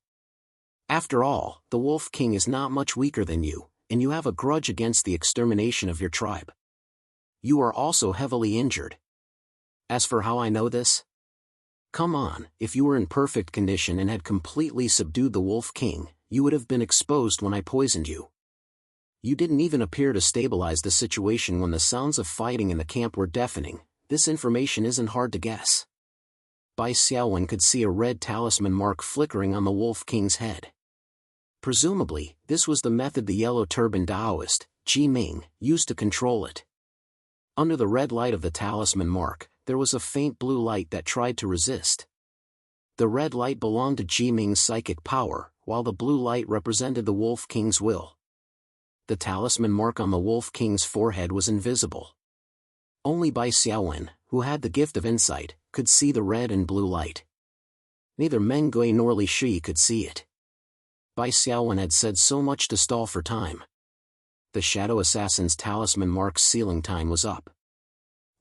[SPEAKER 1] After all, the Wolf King is not much weaker than you, and you have a grudge against the extermination of your tribe. You are also heavily injured. As for how I know this? Come on, if you were in perfect condition and had completely subdued the Wolf King, you would have been exposed when I poisoned you. You didn't even appear to stabilize the situation when the sounds of fighting in the camp were deafening. This information isn't hard to guess. Bai Xiaowen could see a red talisman mark flickering on the Wolf King's head. Presumably, this was the method the Yellow Turban Taoist, Ji Ming, used to control it. Under the red light of the talisman mark, there was a faint blue light that tried to resist. The red light belonged to Ji Ming's psychic power, while the blue light represented the Wolf King's will. The talisman mark on the Wolf King's forehead was invisible. Only Bai Xiaowen, who had the gift of insight, could see the red and blue light. Neither Meng Gui nor Li Shi could see it. Bai Xiaowen had said so much to stall for time. The Shadow Assassin's talisman mark's sealing time was up.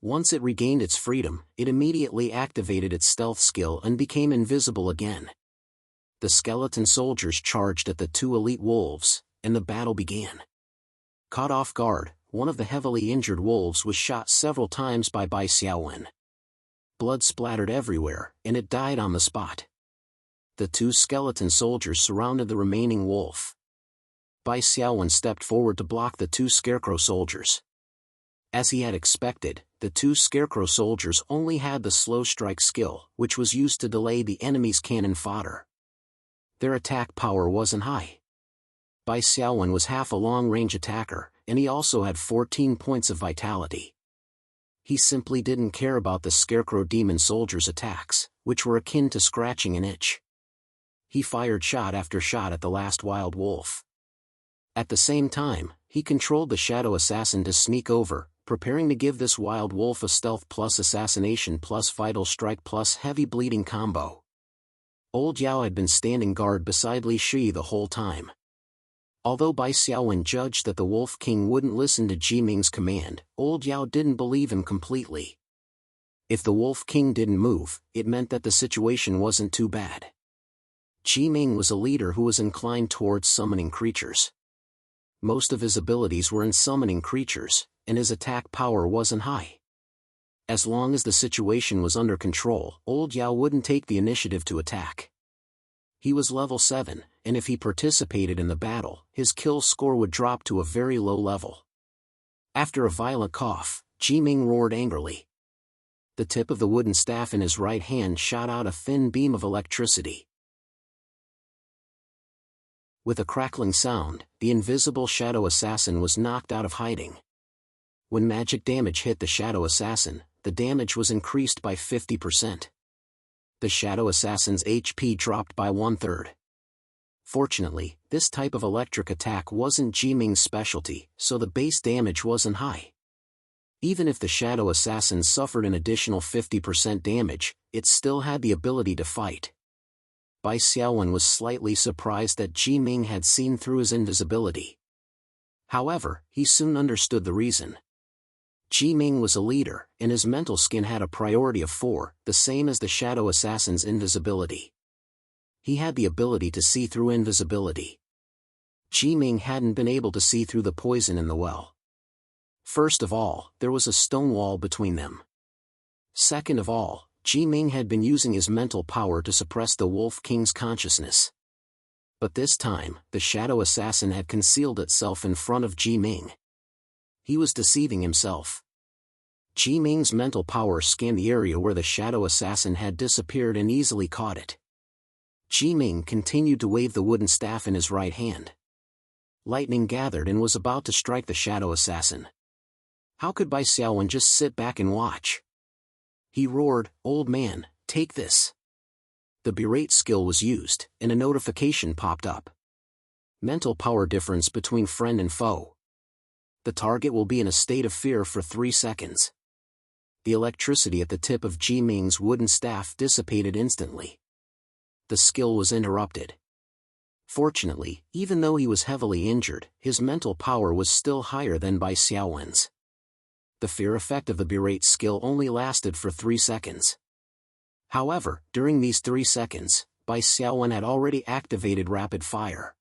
[SPEAKER 1] Once it regained its freedom, it immediately activated its stealth skill and became invisible again. The skeleton soldiers charged at the 2 elite wolves, and the battle began. Caught off guard, one of the heavily injured wolves was shot several times by Bai Xiaowen. Blood splattered everywhere, and it died on the spot. The 2 skeleton soldiers surrounded the remaining wolf. Bai Xiaowen stepped forward to block the 2 scarecrow soldiers. As he had expected, the 2 scarecrow soldiers only had the slow strike skill, which was used to delay the enemy's cannon fodder. Their attack power wasn't high. Bai Xiaowen was half a long-range attacker, and he also had 14 points of vitality. He simply didn't care about the scarecrow demon soldiers' attacks, which were akin to scratching an itch. He fired shot after shot at the last wild wolf. At the same time, he controlled the shadow assassin to sneak over, preparing to give this wild wolf a stealth plus assassination plus vital strike plus heavy bleeding combo. Old Yao had been standing guard beside Li Shi the whole time. Although Bai Xiaowen judged that the Wolf King wouldn't listen to Ji Ming's command, Old Yao didn't believe him completely. If the Wolf King didn't move, it meant that the situation wasn't too bad. Ji Ming was a leader who was inclined towards summoning creatures. Most of his abilities were in summoning creatures, and his attack power wasn't high. As long as the situation was under control, Old Yao wouldn't take the initiative to attack. He was level 7, and if he participated in the battle, his kill score would drop to a very low level. After a violent cough, Ji-Ming roared angrily. The tip of the wooden staff in his right hand shot out a thin beam of electricity. With a crackling sound, the invisible shadow assassin was knocked out of hiding. When magic damage hit the shadow assassin, the damage was increased by 50%. The shadow assassin's HP dropped by 1/3. Fortunately, this type of electric attack wasn't Ji-Ming's specialty, so the base damage wasn't high. Even if the shadow assassin suffered an additional 50% damage, it still had the ability to fight. Bai Xiaowen was slightly surprised that Ji-Ming had seen through his invisibility. However, he soon understood the reason. Ji-Ming was a leader, and his mental skin had a priority of 4, the same as the shadow assassin's invisibility. He had the ability to see through invisibility. Ji-Ming hadn't been able to see through the poison in the well. First of all, there was a stone wall between them. Second of all, Ji-Ming had been using his mental power to suppress the Wolf King's consciousness. But this time, the shadow assassin had concealed itself in front of Ji-Ming. He was deceiving himself. Ji-Ming's mental power scanned the area where the shadow assassin had disappeared and easily caught it. Ji-Ming continued to wave the wooden staff in his right hand. Lightning gathered and was about to strike the shadow assassin. How could Bai Xiaowen just sit back and watch? He roared, "Old man, take this." The berate skill was used, and a notification popped up. Mental power difference between friend and foe. The target will be in a state of fear for 3 seconds. The electricity at the tip of Ji-Ming's wooden staff dissipated instantly. The skill was interrupted. Fortunately, even though he was heavily injured, his mental power was still higher than Bai Xiaowen's. The fear effect of the berate skill only lasted for 3 seconds. However, during these 3 seconds, Bai Xiaowen had already activated rapid fire.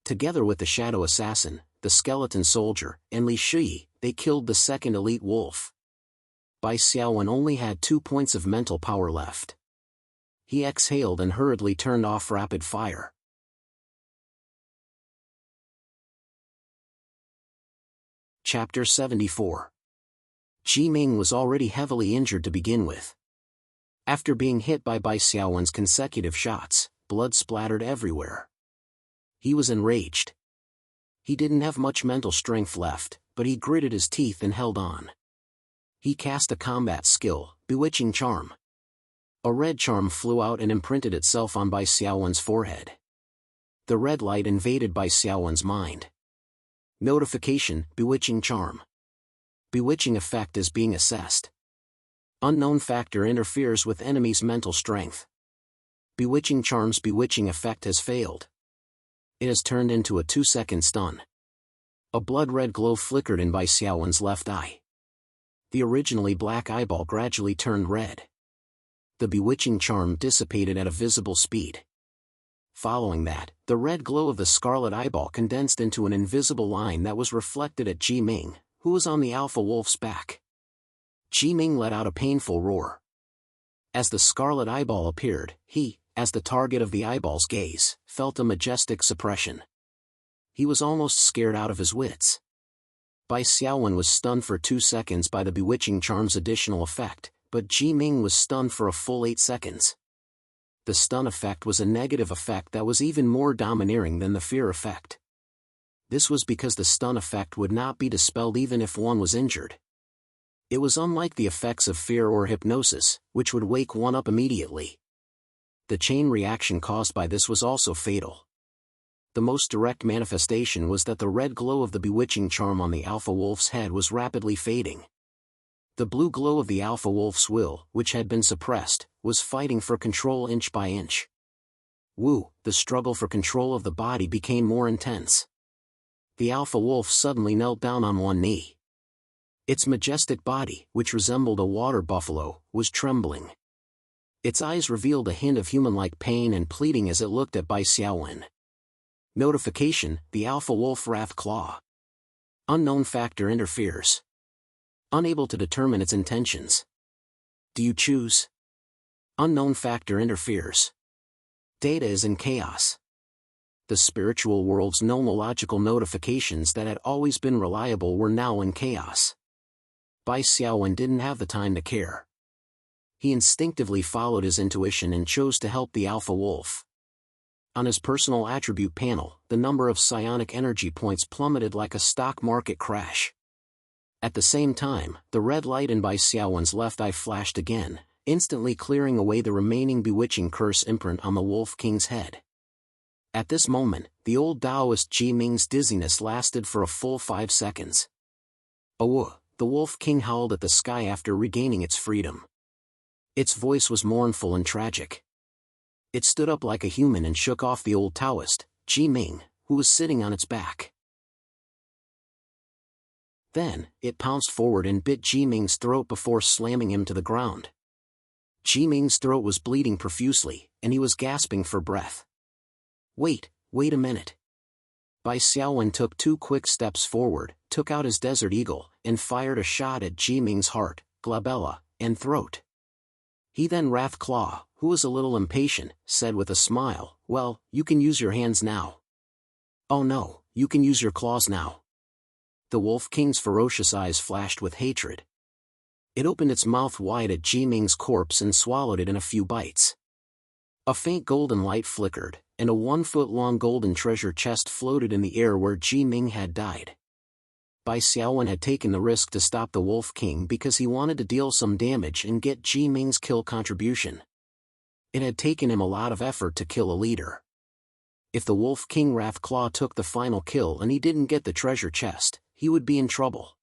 [SPEAKER 1] Together with the shadow assassin, the skeleton soldier, and Li Shi, they killed the second elite wolf. Bai Xiaowen only had 2 points of mental power left. He exhaled and hurriedly turned off rapid fire. Chapter 74. Ji-Ming was already heavily injured to begin with. After being hit by Bai Xiaowen's consecutive shots, blood splattered everywhere. He was enraged. He didn't have much mental strength left, but he gritted his teeth and held on. He cast a combat skill, Bewitching Charm. A red charm flew out and imprinted itself on Bai Xiaowen's forehead. The red light invaded Bai Xiaowen's mind. Notification, Bewitching Charm. Bewitching effect is being assessed. Unknown factor interferes with enemy's mental strength. Bewitching Charm's bewitching effect has failed. It has turned into a 2-second stun. A blood-red glow flickered in Bai Xiaowen's left eye. The originally black eyeball gradually turned red. The bewitching charm dissipated at a visible speed. Following that, the red glow of the scarlet eyeball condensed into an invisible line that was reflected at Ji-Ming, who was on the alpha wolf's back. Ji-Ming let out a painful roar. As the scarlet eyeball appeared, he, as the target of the eyeball's gaze, felt a majestic suppression. He was almost scared out of his wits. Bai Xiaowen was stunned for 2 seconds by the bewitching charm's additional effect, but Ji-Ming was stunned for a full 8 seconds. The stun effect was a negative effect that was even more domineering than the fear effect. This was because the stun effect would not be dispelled even if one was injured. It was unlike the effects of fear or hypnosis, which would wake one up immediately. The chain reaction caused by this was also fatal. The most direct manifestation was that the red glow of the bewitching charm on the alpha wolf's head was rapidly fading. The blue glow of the alpha wolf's will, which had been suppressed, was fighting for control inch by inch. The struggle for control of the body became more intense. The alpha wolf suddenly knelt down on one knee. Its majestic body, which resembled a water buffalo, was trembling. Its eyes revealed a hint of human-like pain and pleading as it looked at Bai Xiaowen. Notification, the alpha wolf wrath claw. Unknown factor interferes. Unable to determine its intentions. Do you choose? Unknown factor interferes. Data is in chaos. The spiritual world's nomological notifications that had always been reliable were now in chaos. Bai Xiaowen didn't have the time to care. He instinctively followed his intuition and chose to help the alpha wolf. On his personal attribute panel, the number of psionic energy points plummeted like a stock market crash. At the same time, the red light in Bai Xiaowen's left eye flashed again, instantly clearing away the remaining bewitching curse imprint on the Wolf King's head. At this moment, the old Taoist Ji Ming's dizziness lasted for a full 5 seconds. Oh! The Wolf King howled at the sky after regaining its freedom. Its voice was mournful and tragic. It stood up like a human and shook off the old Taoist, Ji Ming, who was sitting on its back. Then, it pounced forward and bit Ji Ming's throat before slamming him to the ground. Ji Ming's throat was bleeding profusely, and he was gasping for breath. Wait a minute. Bai Xiaowen took 2 quick steps forward, took out his Desert Eagle, and fired a shot at Ji Ming's heart, glabella, and throat. He then Wrath Claw, who was a little impatient, said with a smile, "Well, you can use your hands now." "Oh no, you can use your claws now." The Wolf King's ferocious eyes flashed with hatred. It opened its mouth wide at Ji Ming's corpse and swallowed it in a few bites. A faint golden light flickered, and a 1-foot-long golden treasure chest floated in the air where Ji Ming had died. Bai Xiaowen had taken the risk to stop the Wolf King because he wanted to deal some damage and get Ji Ming's kill contribution. It had taken him a lot of effort to kill a leader. If the Wolf King Wrath Claw took the final kill and he didn't get the treasure chest, he would be in trouble.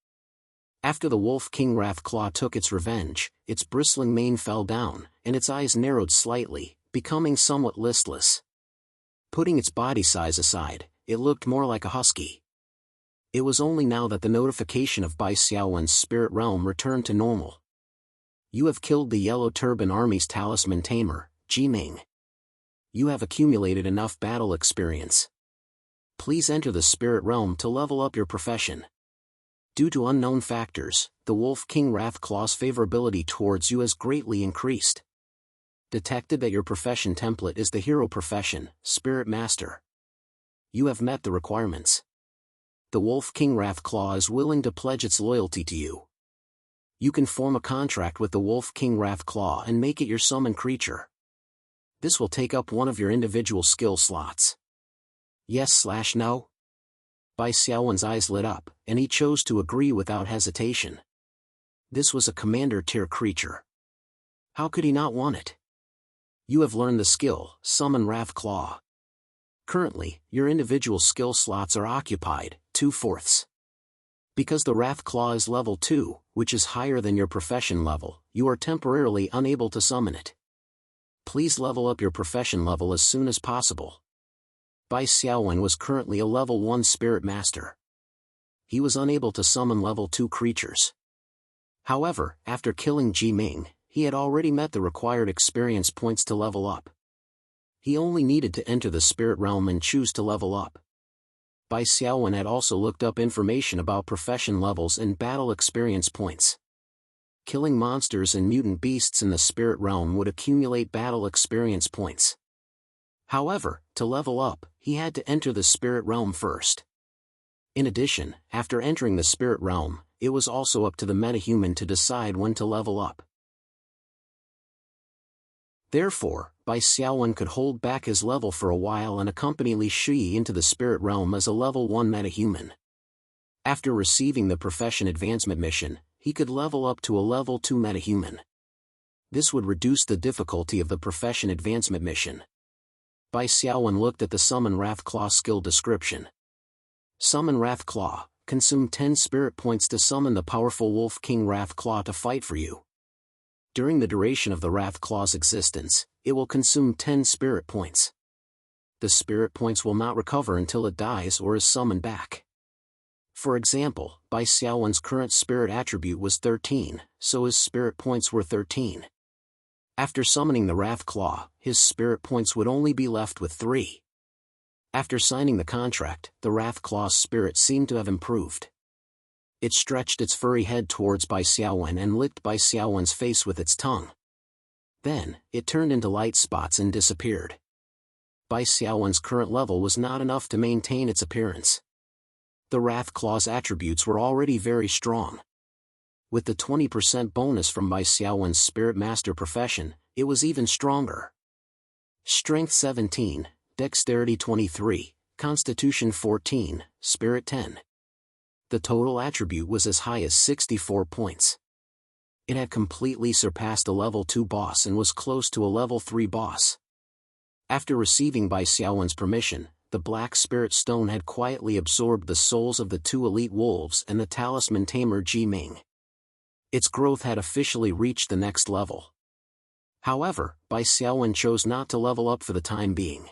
[SPEAKER 1] After the Wolf King Wrath Claw took its revenge, its bristling mane fell down, and its eyes narrowed slightly, becoming somewhat listless. Putting its body size aside, it looked more like a husky. It was only now that the notification of Bai Xiaowen's spirit realm returned to normal. You have killed the Yellow Turban Army's talisman tamer, Ji Ming. You have accumulated enough battle experience. Please enter the spirit realm to level up your profession. Due to unknown factors, the Wolf King Wrath Claw's favorability towards you has greatly increased. Detected that your profession template is the hero profession, Spirit Master. You have met the requirements. The Wolf King Wrath Claw is willing to pledge its loyalty to you. You can form a contract with the Wolf King Wrath Claw and make it your summon creature. This will take up one of your individual skill slots. Yes/no? Bai Xiaowen's eyes lit up, and he chose to agree without hesitation. This was a commander-tier creature. How could he not want it? You have learned the skill, Summon Wrath Claw. Currently, your individual skill slots are occupied, 2/4. Because the Wrath Claw is level 2, which is higher than your profession level, you are temporarily unable to summon it. Please level up your profession level as soon as possible. Bai Xiaowen was currently a level 1 Spirit Master. He was unable to summon level 2 creatures. However, after killing Ji Ming, he had already met the required experience points to level up. He only needed to enter the spirit realm and choose to level up. Bai Xiaowen had also looked up information about profession levels and battle experience points. Killing monsters and mutant beasts in the spirit realm would accumulate battle experience points. However, to level up, he had to enter the spirit realm first. In addition, after entering the spirit realm, it was also up to the metahuman to decide when to level up. Therefore, Bai Xiaowen could hold back his level for a while and accompany Li Shi into the spirit realm as a level 1 metahuman. After receiving the profession advancement mission, he could level up to a level 2 metahuman. This would reduce the difficulty of the profession advancement mission. Bai Xiaowen looked at the Summon Wrath Claw skill description. Summon Wrath Claw, consume 10 spirit points to summon the powerful Wolf King Wrath Claw to fight for you. During the duration of the Wrath Claw's existence, it will consume 10 spirit points. The spirit points will not recover until it dies or is summoned back. For example, Bai Xiaowen's current spirit attribute was 13, so his spirit points were 13. After summoning the Wrath Claw, his spirit points would only be left with 3. After signing the contract, the Wrath Claw's spirit seemed to have improved. It stretched its furry head towards Bai Xiaowen and licked Bai Xiaowen's face with its tongue. Then, it turned into light spots and disappeared. Bai Xiaowen's current level was not enough to maintain its appearance. The Wrath Claw's attributes were already very strong. With the 20% bonus from Bai Xiaowen's Spirit Master profession, it was even stronger. Strength 17, Dexterity 23, Constitution 14, Spirit 10. The total attribute was as high as 64 points. It had completely surpassed a level 2 boss and was close to a level 3 boss. After receiving Bai Xiaowen's permission, the Black Spirit Stone had quietly absorbed the souls of the 2 elite wolves and the talisman tamer Ji Ming. Its growth had officially reached the next level. However, Bai Xiaowen chose not to level up for the time being.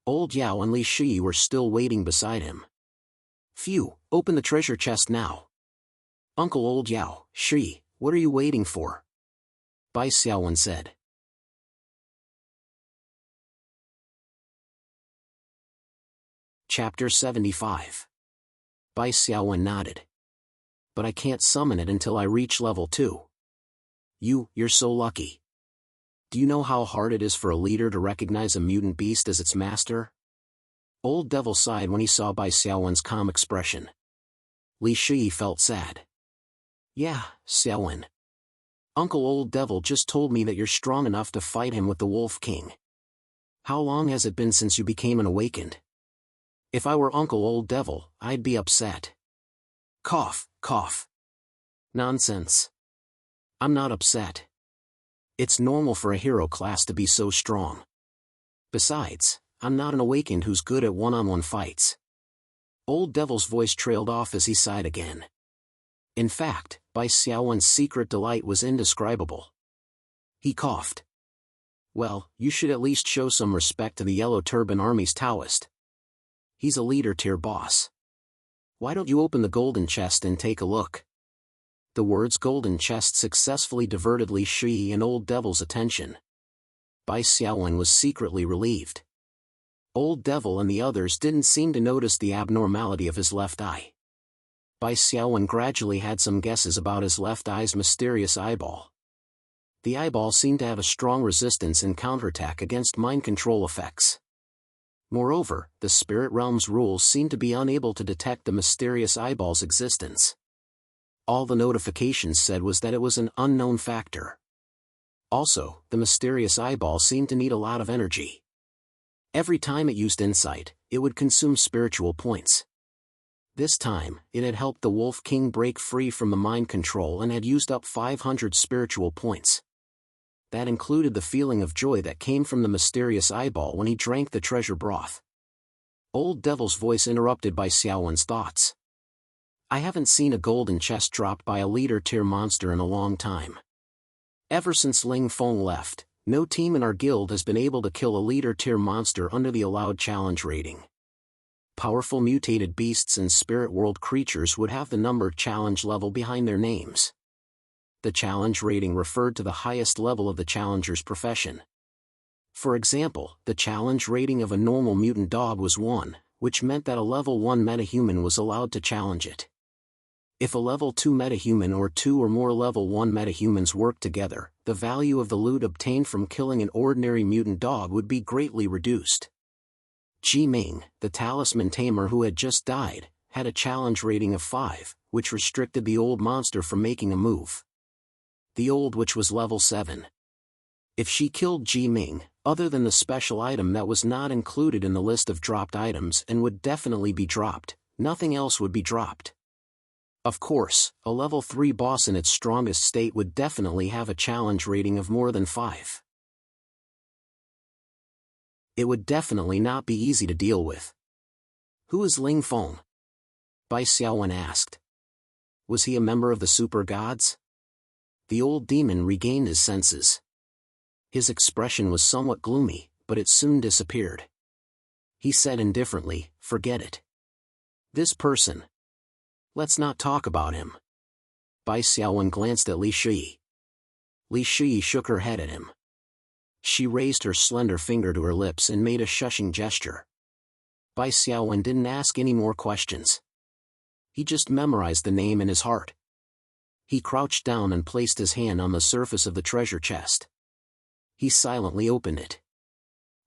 [SPEAKER 1] Old Yao and Li Shi were still waiting beside him. Phew, open the treasure chest now. Uncle Old Yao, Shi, what are you waiting for? Bai Xiaowen said. Chapter 75. Bai Xiaowen nodded. But I can't summon it until I reach level 2. You're so lucky. Do you know how hard it is for a leader to recognize a mutant beast as its master? Old Devil sighed when he saw Bai Xiaowen's calm expression. Li Shi felt sad. Yeah, Xiaowen. Uncle Old Devil just told me that you're strong enough to fight him with the Wolf King. How long has it been since you became an awakened? If I were Uncle Old Devil, I'd be upset. Cough, cough. Nonsense. I'm not upset. It's normal for a hero class to be so strong. Besides, I'm not an awakened who's good at one-on-one fights. Old Devil's voice trailed off as he sighed again. In fact, Bai Xiaowen's secret delight was indescribable. He coughed. Well, you should at least show some respect to the Yellow Turban Army's Taoist. He's a leader-tier boss. Why don't you open the golden chest and take a look? The words golden chest successfully diverted Li Shi and Old Devil's attention. Bai Xiaowen was secretly relieved. Old Devil and the others didn't seem to notice the abnormality of his left eye. Bai Xiaowen gradually had some guesses about his left eye's mysterious eyeball. The eyeball seemed to have a strong resistance and counterattack against mind control effects. Moreover, the spirit realm's rules seemed to be unable to detect the mysterious eyeball's existence. All the notifications said was that it was an unknown factor. Also, the mysterious eyeball seemed to need a lot of energy. Every time it used insight, it would consume spiritual points. This time, it had helped the Wolf King break free from the mind control and had used up 500 spiritual points. That included the feeling of joy that came from the mysterious eyeball when he drank the treasure broth. Old Devil's voice interrupted Bai Xiaowen's thoughts. I haven't seen a golden chest dropped by a leader-tier monster in a long time. Ever since Ling Feng left, no team in our guild has been able to kill a leader-tier monster under the allowed challenge rating. Powerful mutated beasts and spirit world creatures would have the number challenge level behind their names. The challenge rating referred to the highest level of the challenger's profession. For example, the challenge rating of a normal mutant dog was 1, which meant that a level 1 metahuman was allowed to challenge it. If a level 2 metahuman or 2 or more level 1 metahumans worked together, the value of the loot obtained from killing an ordinary mutant dog would be greatly reduced. Ji Ming, the talisman tamer who had just died, had a challenge rating of 5, which restricted the old monster from making a move. The old witch was level 7. If she killed Ji Ming, other than the special item that was not included in the list of dropped items and would definitely be dropped, nothing else would be dropped. Of course, a level 3 boss in its strongest state would definitely have a challenge rating of more than 5. It would definitely not be easy to deal with. Who is Ling Feng? Bai Xiaowen asked. Was he a member of the super gods? The old demon regained his senses. His expression was somewhat gloomy, but it soon disappeared. He said indifferently, forget it. This person. Let's not talk about him. Bai Xiaowen glanced at Li Shi. Li Shi shook her head at him. She raised her slender finger to her lips and made a shushing gesture. Bai Xiaowen didn't ask any more questions. He just memorized the name in his heart. He crouched down and placed his hand on the surface of the treasure chest. He silently opened it.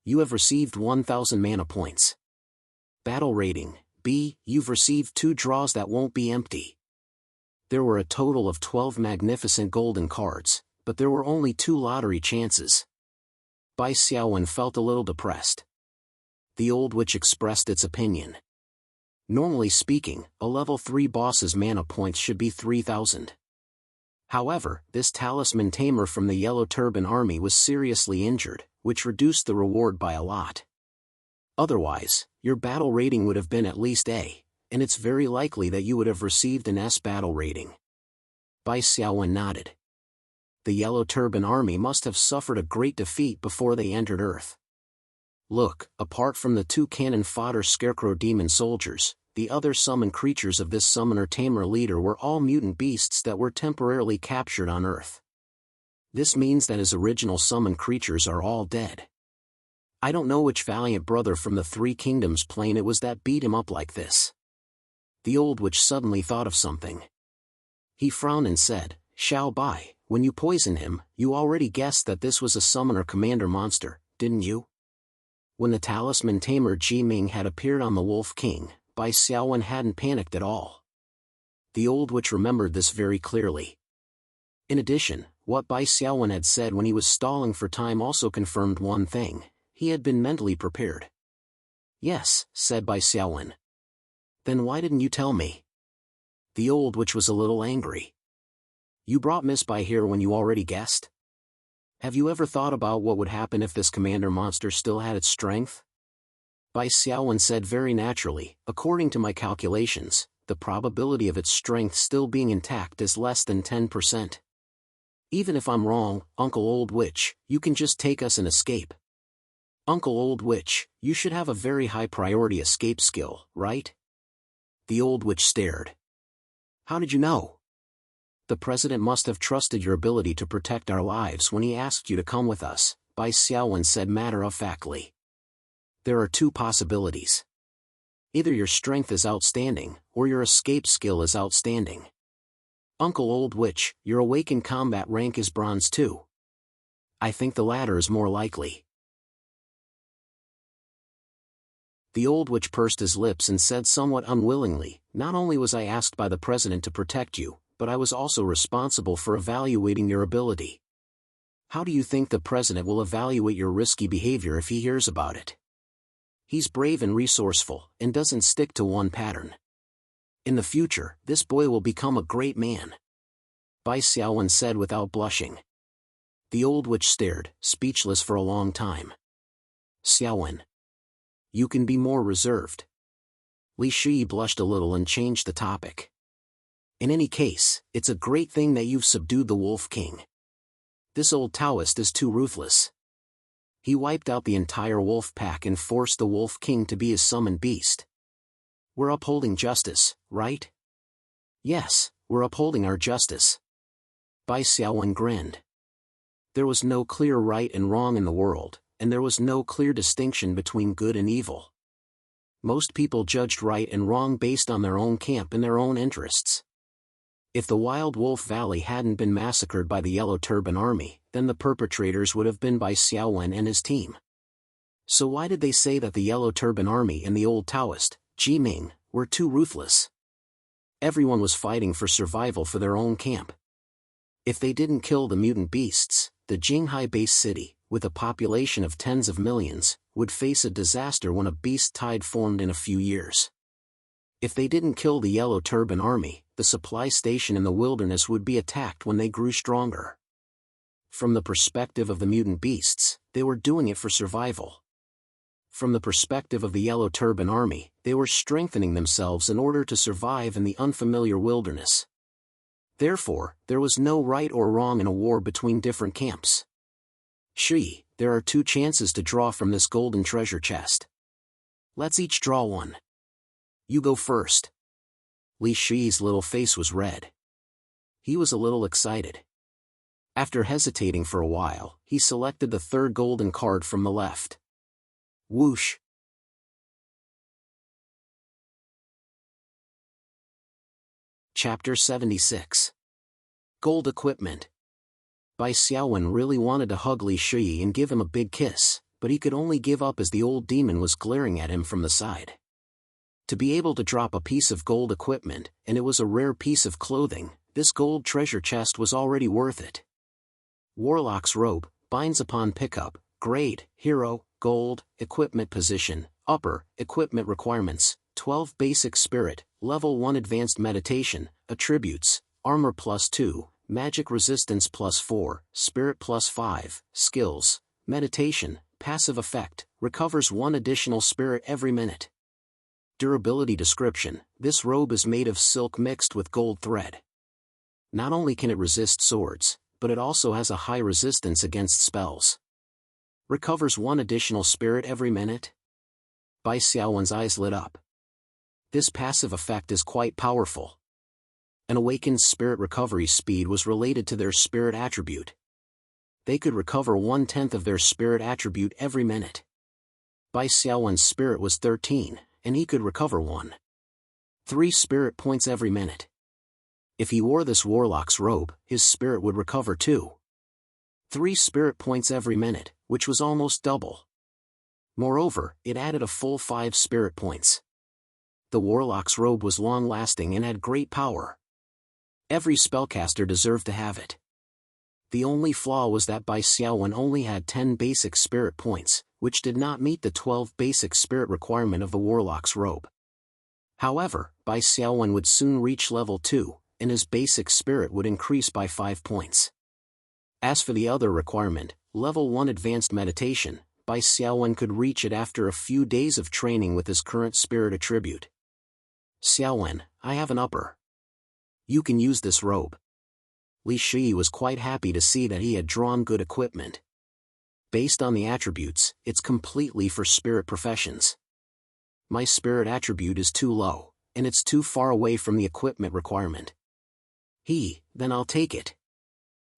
[SPEAKER 1] You have received 1,000 mana points. Battle rating, B. You've received 2 draws that won't be empty. There were a total of 12 magnificent golden cards, but there were only 2 lottery chances. Bai Xiaowen felt a little depressed. The old witch expressed its opinion. Normally speaking, a level 3 boss's mana points should be 3,000. However, this talisman tamer from the Yellow Turban army was seriously injured, which reduced the reward by a lot. Otherwise, your battle rating would have been at least A, and it's very likely that you would have received an S battle rating. Bai Xiaowen nodded. The Yellow Turban army must have suffered a great defeat before they entered Earth. Look, apart from the 2 cannon fodder scarecrow demon soldiers, the other summon creatures of this summoner-tamer leader were all mutant beasts that were temporarily captured on Earth. This means that his original summon creatures are all dead. I don't know which valiant brother from the 3 kingdoms plane it was that beat him up like this. The old witch suddenly thought of something. He frowned and said, Xiao Bai, when you poisoned him, you already guessed that this was a summoner commander monster, didn't you? When the talisman tamer Ji Ming had appeared on the Wolf King, Bai Xiaowen hadn't panicked at all. The old witch remembered this very clearly. In addition, what Bai Xiaowen had said when he was stalling for time also confirmed one thing: he had been mentally prepared. Yes, said Bai Xiaowen. Then why didn't you tell me? The old witch was a little angry. You brought Miss Bai here when you already guessed? Have you ever thought about what would happen if this commander monster still had its strength? Bai Xiaowen said very naturally, according to my calculations, the probability of its strength still being intact is less than 10%. Even if I'm wrong, Uncle Old Witch, you can just take us and escape. Uncle Old Witch, you should have a very high priority escape skill, right? The old witch stared. How did you know? The president must have trusted your ability to protect our lives when he asked you to come with us, Bai Xiaowen said matter-of-factly. There are 2 possibilities. Either your strength is outstanding, or your escape skill is outstanding. Uncle Old Witch, your awakened combat rank is bronze 2. I think the latter is more likely. The old witch pursed his lips and said somewhat unwillingly, not only was I asked by the president to protect you, but I was also responsible for evaluating your ability. How do you think the president will evaluate your risky behavior if he hears about it? He's brave and resourceful, and doesn't stick to one pattern. In the future, this boy will become a great man. Bai Xiaowen said without blushing. The old witch stared, speechless for a long time. Xiaowen. You can be more reserved. Li Shi blushed a little and changed the topic. In any case, it's a great thing that you've subdued the Wolf King. This old Taoist is too ruthless. He wiped out the entire wolf pack and forced the Wolf King to be his summoned beast. We're upholding justice, right? Yes, we're upholding our justice. Bai Xiaowen grinned. There was no clear right and wrong in the world, and there was no clear distinction between good and evil. Most people judged right and wrong based on their own camp and their own interests. If the Wild Wolf Valley hadn't been massacred by the Yellow Turban army, then the perpetrators would have been Bai Xiaowen and his team. So why did they say that the Yellow Turban army and the old Taoist, Ji Ming, were too ruthless? Everyone was fighting for survival for their own camp. If they didn't kill the mutant beasts, the Jinghai base city, with a population of tens of millions, would face a disaster when a beast tide formed in a few years. If they didn't kill the Yellow Turban army, the supply station in the wilderness would be attacked when they grew stronger. From the perspective of the mutant beasts, they were doing it for survival. From the perspective of the Yellow Turban army, they were strengthening themselves in order to survive in the unfamiliar wilderness. Therefore, there was no right or wrong in a war between different camps. Shi, there are 2 chances to draw from this golden treasure chest. Let's each draw one. You go first. Li Shi's little face was red. He was a little excited. After hesitating for a while, he selected the 3rd golden card from the left. Whoosh! Chapter 76. Gold Equipment. Bai Xiaowen really wanted to hug Li Shi and give him a big kiss, but he could only give up as the old demon was glaring at him from the side. To be able to drop a piece of gold equipment, and it was a rare piece of clothing, this gold treasure chest was already worth it. Warlock's robe, binds upon pickup, grade, hero, gold, equipment position, upper, equipment requirements, 12 basic spirit, level 1 advanced meditation, attributes, armor +2, magic resistance +4, spirit +5, skills, meditation, passive effect, recovers 1 additional spirit every minute. Durability description, this robe is made of silk mixed with gold thread. Not only can it resist swords, but it also has a high resistance against spells. Recovers 1 additional spirit every minute? Bai Xiaowen's eyes lit up. This passive effect is quite powerful. An awakened spirit recovery speed was related to their spirit attribute. They could recover 1/10 of their spirit attribute every minute. Bai Xiaowen's spirit was 13, and he could recover 1.3 spirit points every minute. If he wore this warlock's robe, his spirit would recover 2.3 spirit points every minute, which was almost double. Moreover, it added a full 5 spirit points. The warlock's robe was long-lasting and had great power. Every spellcaster deserved to have it. The only flaw was that Bai Xiaowen only had 10 basic spirit points, which did not meet the 12 basic spirit requirement of the warlock's robe. However, Bai Xiaowen would soon reach level 2, and his basic spirit would increase by 5 points. As for the other requirement, level 1 advanced meditation, Bai Xiaowen could reach it after a few days of training with his current spirit attribute. Xiaowen, I have an upper. You can use this robe. Li Shi was quite happy to see that he had drawn good equipment. Based on the attributes, it's completely for spirit professions. My spirit attribute is too low, and it's too far away from the equipment requirement. Then I'll take it.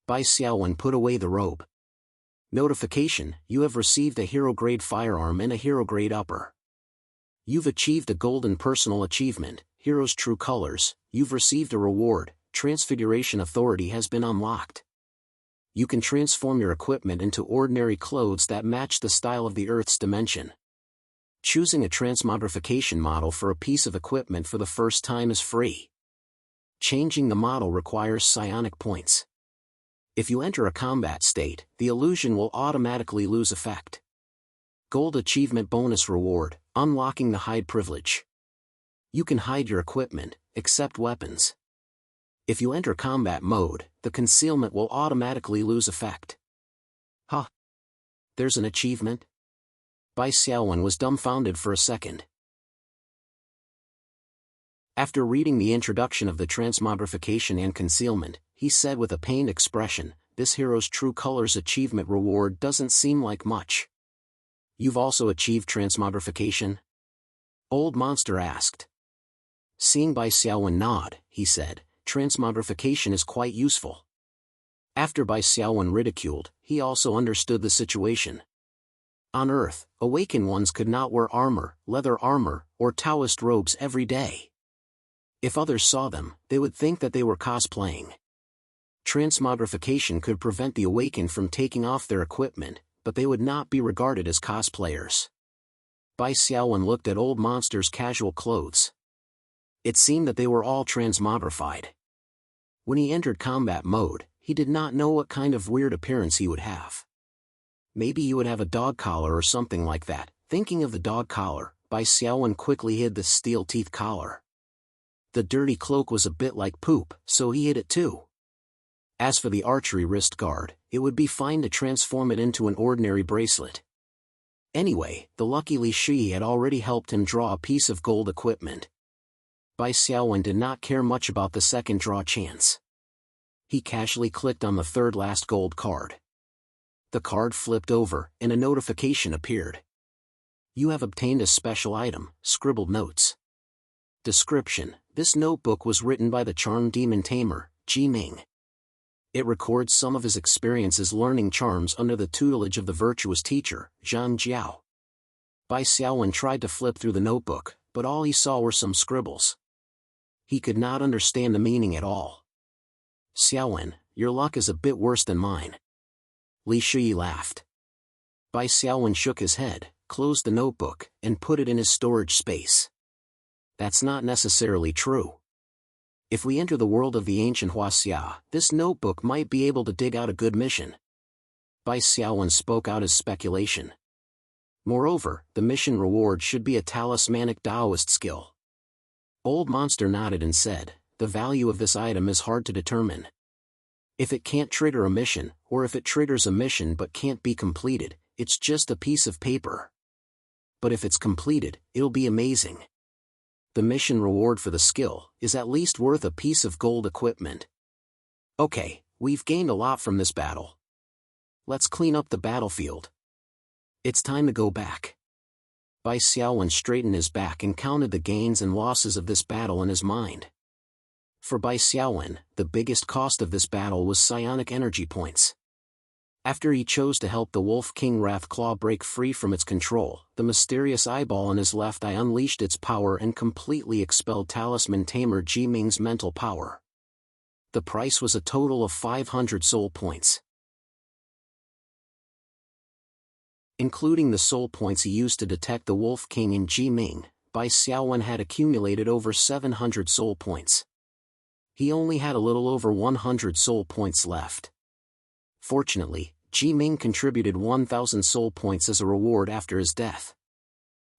[SPEAKER 1] Bai Xiaowen put away the robe. Notification, you have received a hero-grade firearm and a hero-grade upper. You've achieved a golden personal achievement, Hero's True Colors, you've received a reward, Transfiguration Authority has been unlocked. You can transform your equipment into ordinary clothes that match the style of the Earth's dimension. Choosing a transmogrification model for a piece of equipment for the first time is free. Changing the model requires psionic points. If you enter a combat state, the illusion will automatically lose effect. Gold achievement bonus reward, unlocking the hide privilege. You can hide your equipment, except weapons. If you enter combat mode, the concealment will automatically lose effect. Huh? There's an achievement? Bai Xiaowen was dumbfounded for a second. After reading the introduction of the transmogrification and concealment, he said with a pained expression, this hero's true colors achievement reward doesn't seem like much. You've also achieved transmogrification? Old Monster asked. Seeing Bai Xiaowen nod, he said, transmogrification is quite useful. After Bai Xiaowen ridiculed, he also understood the situation. On Earth, awakened ones could not wear armor, leather armor, or Taoist robes every day. If others saw them, they would think that they were cosplaying. Transmogrification could prevent the awakened from taking off their equipment, but they would not be regarded as cosplayers. Bai Xiaowen looked at Old Monster's casual clothes. It seemed that they were all transmogrified. When he entered combat mode, he did not know what kind of weird appearance he would have. Maybe he would have a dog collar or something like that. Thinking of the dog collar, Bai Xiaowen quickly hid the steel teeth collar. The dirty cloak was a bit like poop, so he hid it too. As for the archery wrist guard, it would be fine to transform it into an ordinary bracelet. Anyway, the lucky Li Shi had already helped him draw a piece of gold equipment. Bai Xiaowen did not care much about the second draw chance. He casually clicked on the third last gold card. The card flipped over, and a notification appeared. You have obtained a special item, scribbled notes. Description: this notebook was written by the charmed demon tamer, Ji Ming. It records some of his experiences learning charms under the tutelage of the virtuous teacher, Zhang Jiao. Bai Xiaowen tried to flip through the notebook, but all he saw were some scribbles. He could not understand the meaning at all. Xiaowen, your luck is a bit worse than mine. Li Shi laughed. Bai Xiaowen shook his head, closed the notebook, and put it in his storage space. That's not necessarily true. If we enter the world of the ancient Huaxia, this notebook might be able to dig out a good mission. Bai Xiaowen spoke out his speculation. Moreover, the mission reward should be a talismanic Taoist skill. Old Monster nodded and said, the value of this item is hard to determine. If it can't trigger a mission, or if it triggers a mission but can't be completed, it's just a piece of paper. But if it's completed, it'll be amazing. The mission reward for the skill is at least worth a piece of gold equipment. Okay, we've gained a lot from this battle. Let's clean up the battlefield. It's time to go back. Bai Xiaowen straightened his back and counted the gains and losses of this battle in his mind. For Bai Xiaowen, the biggest cost of this battle was psionic energy points. After he chose to help the Wolf King Wrathclaw break free from its control, the mysterious eyeball in his left eye unleashed its power and completely expelled Talisman Tamer Jiming's mental power. The price was a total of 500 soul points. Including the soul points he used to detect the Wolf King in Jiming, Bai Xiaowen had accumulated over 700 soul points. He only had a little over 100 soul points left. Fortunately, Jiming contributed 1,000 soul points as a reward after his death.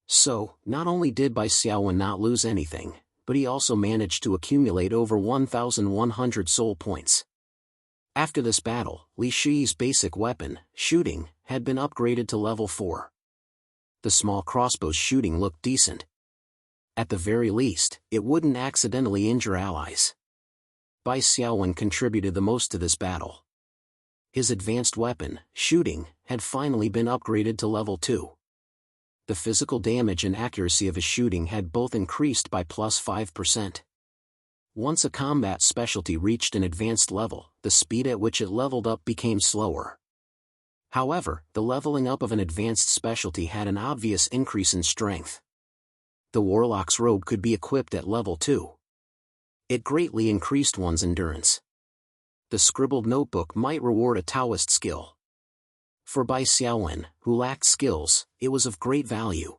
[SPEAKER 1] So, not only did Bai Xiaowen not lose anything, but he also managed to accumulate over 1,100 soul points. After this battle, Li Shi's basic weapon, shooting, had been upgraded to level 4. The small crossbow's shooting looked decent. At the very least, it wouldn't accidentally injure allies. Bai Xiaowen contributed the most to this battle. His advanced weapon, shooting, had finally been upgraded to level 2. The physical damage and accuracy of his shooting had both increased by plus 5%. Once a combat specialty reached an advanced level, the speed at which it leveled up became slower. However, the leveling up of an advanced specialty had an obvious increase in strength. The Warlock's robe could be equipped at level 2. It greatly increased one's endurance. The scribbled notebook might reward a Taoist skill. For Bai Xiaowen, who lacked skills, it was of great value.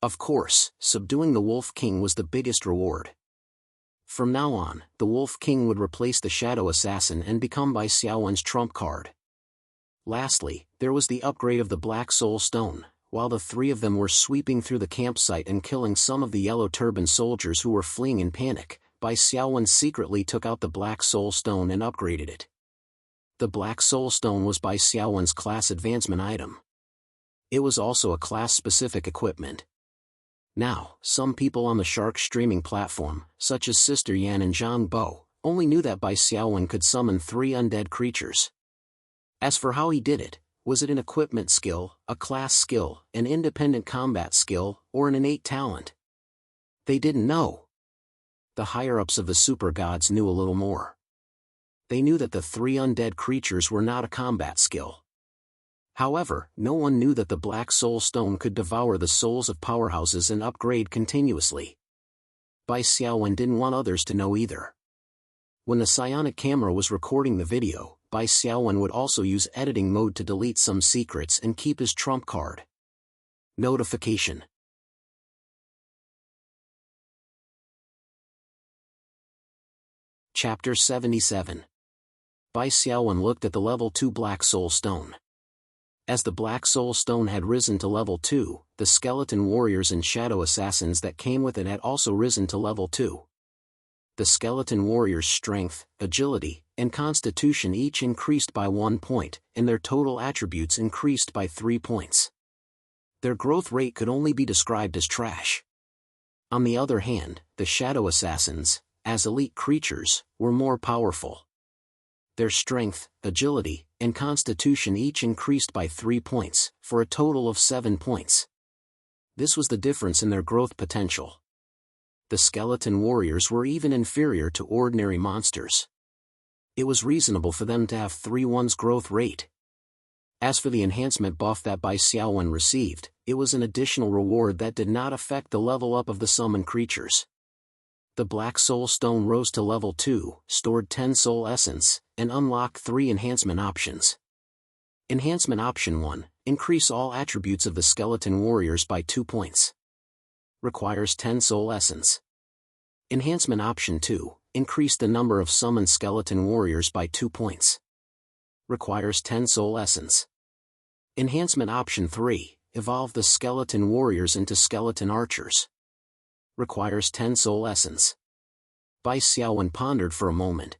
[SPEAKER 1] Of course, subduing the Wolf King was the biggest reward. From now on, the Wolf King would replace the Shadow Assassin and become Bai Xiaowen's trump card. Lastly, there was the upgrade of the Black Soul Stone. While the three of them were sweeping through the campsite and killing some of the Yellow Turban soldiers who were fleeing in panic, Bai Xiaowen secretly took out the Black Soul Stone and upgraded it. The Black Soul Stone was Bai Xiaowen's class advancement item. It was also a class-specific equipment. Now, some people on the Shark streaming platform, such as Sister Yan and Zhang Bo, only knew that Bai Xiaowen could summon 3 undead creatures. As for how he did it, was it an equipment skill, a class skill, an independent combat skill, or an innate talent? They didn't know. The higher-ups of the super gods knew a little more. They knew that the 3 undead creatures were not a combat skill. However, no one knew that the Black Soul Stone could devour the souls of powerhouses and upgrade continuously. Bai Xiaowen didn't want others to know either. When the psionic camera was recording the video, Bai Xiaowen would also use editing mode to delete some secrets and keep his trump card. Notification. Chapter 77. Bai Xiaowen looked at the level 2 Black Soul Stone. As the Black Soul Stone had risen to level 2, the skeleton warriors and shadow assassins that came with it had also risen to level 2. The skeleton warriors' strength, agility, and constitution each increased by 1 point, and their total attributes increased by 3 points. Their growth rate could only be described as trash. On the other hand, the shadow assassins, as elite creatures, were more powerful. Their strength, agility, and constitution each increased by 3 points, for a total of 7 points. This was the difference in their growth potential. The skeleton warriors were even inferior to ordinary monsters. It was reasonable for them to have 3-1's growth rate. As for the enhancement buff that Bai Xiaowen received, it was an additional reward that did not affect the level up of the summoned creatures. The Black Soul Stone rose to level 2, stored 10 soul essence, and unlocked 3 enhancement options. Enhancement Option 1, increase all attributes of the skeleton warriors by 2 points. Requires 10 soul essence. Enhancement Option 2, increase the number of summoned skeleton warriors by 2 points. Requires 10 soul essence. Enhancement Option 3, evolve the skeleton warriors into skeleton archers. Requires 10 soul essence. Bai Xiaowen pondered for a moment.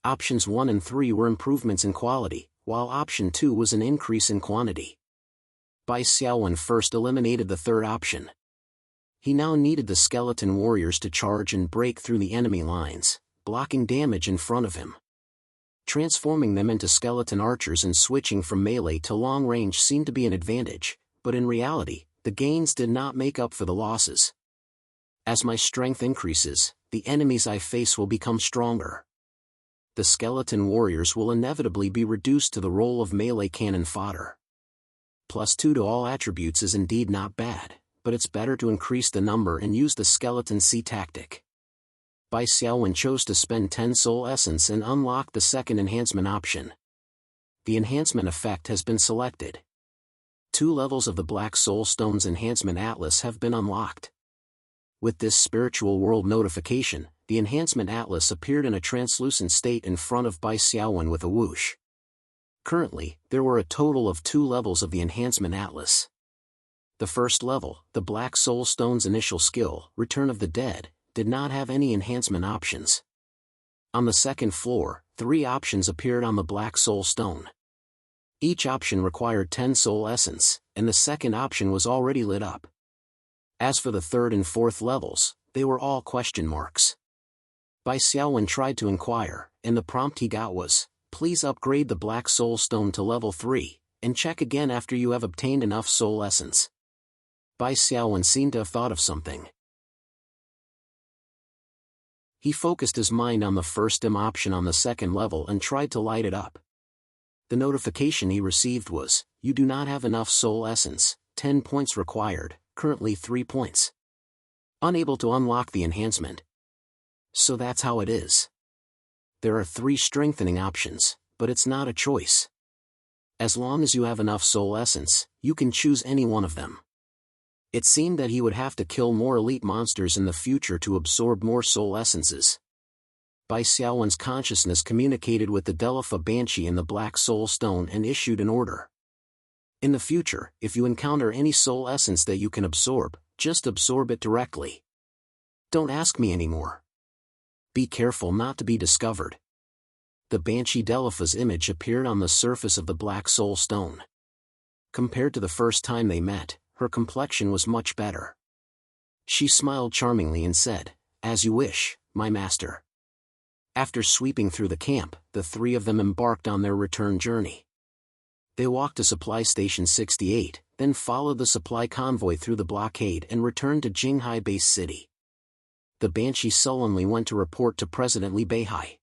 [SPEAKER 1] Options 1 and 3 were improvements in quality, while Option 2 was an increase in quantity. Bai Xiaowen first eliminated the third option. He now needed the skeleton warriors to charge and break through the enemy lines, blocking damage in front of him. Transforming them into skeleton archers and switching from melee to long range seemed to be an advantage, but in reality, the gains did not make up for the losses. As my strength increases, the enemies I face will become stronger. The skeleton warriors will inevitably be reduced to the role of melee cannon fodder. +2 to all attributes is indeed not bad, but it's better to increase the number and use the skeleton C tactic. Bai Xiaowen chose to spend 10 soul essence and unlock the second enhancement option. The enhancement effect has been selected. 2 levels of the Black Soul Stone's Enhancement Atlas have been unlocked. With this spiritual world notification, the Enhancement Atlas appeared in a translucent state in front of Bai Xiaowen with a whoosh. Currently, there were a total of 2 levels of the Enhancement Atlas. The first level, the Black Soul Stone's initial skill, Return of the Dead, did not have any enhancement options. On the second floor, 3 options appeared on the Black Soul Stone. Each option required 10 soul essence, and the second option was already lit up. As for the third and fourth levels, they were all question marks. Bai Xiaowen tried to inquire, and the prompt he got was, "Please upgrade the Black Soul Stone to level 3, and check again after you have obtained enough soul essence." Bai Xiaowen seemed to have thought of something. He focused his mind on the first option on the second level and tried to light it up. The notification he received was, "You do not have enough soul essence, 10 points required, currently 3 points. Unable to unlock the enhancement." So that's how it is. There are 3 strengthening options, but it's not a choice. As long as you have enough soul essence, you can choose any one of them. It seemed that he would have to kill more elite monsters in the future to absorb more soul essences. Bai Xiaowen's consciousness communicated with the Delafa Banshee in the Black Soul Stone and issued an order. In the future, if you encounter any soul essence that you can absorb, just absorb it directly. Don't ask me anymore. Be careful not to be discovered. The Banshee Delafa's image appeared on the surface of the Black Soul Stone. Compared to the first time they met, her complexion was much better. She smiled charmingly and said, "As you wish, my master." After sweeping through the camp, the 3 of them embarked on their return journey. They walked to Supply Station 68, then followed the supply convoy through the blockade and returned to Jinghai Base City. The Banshee sullenly went to report to President Li Beihai.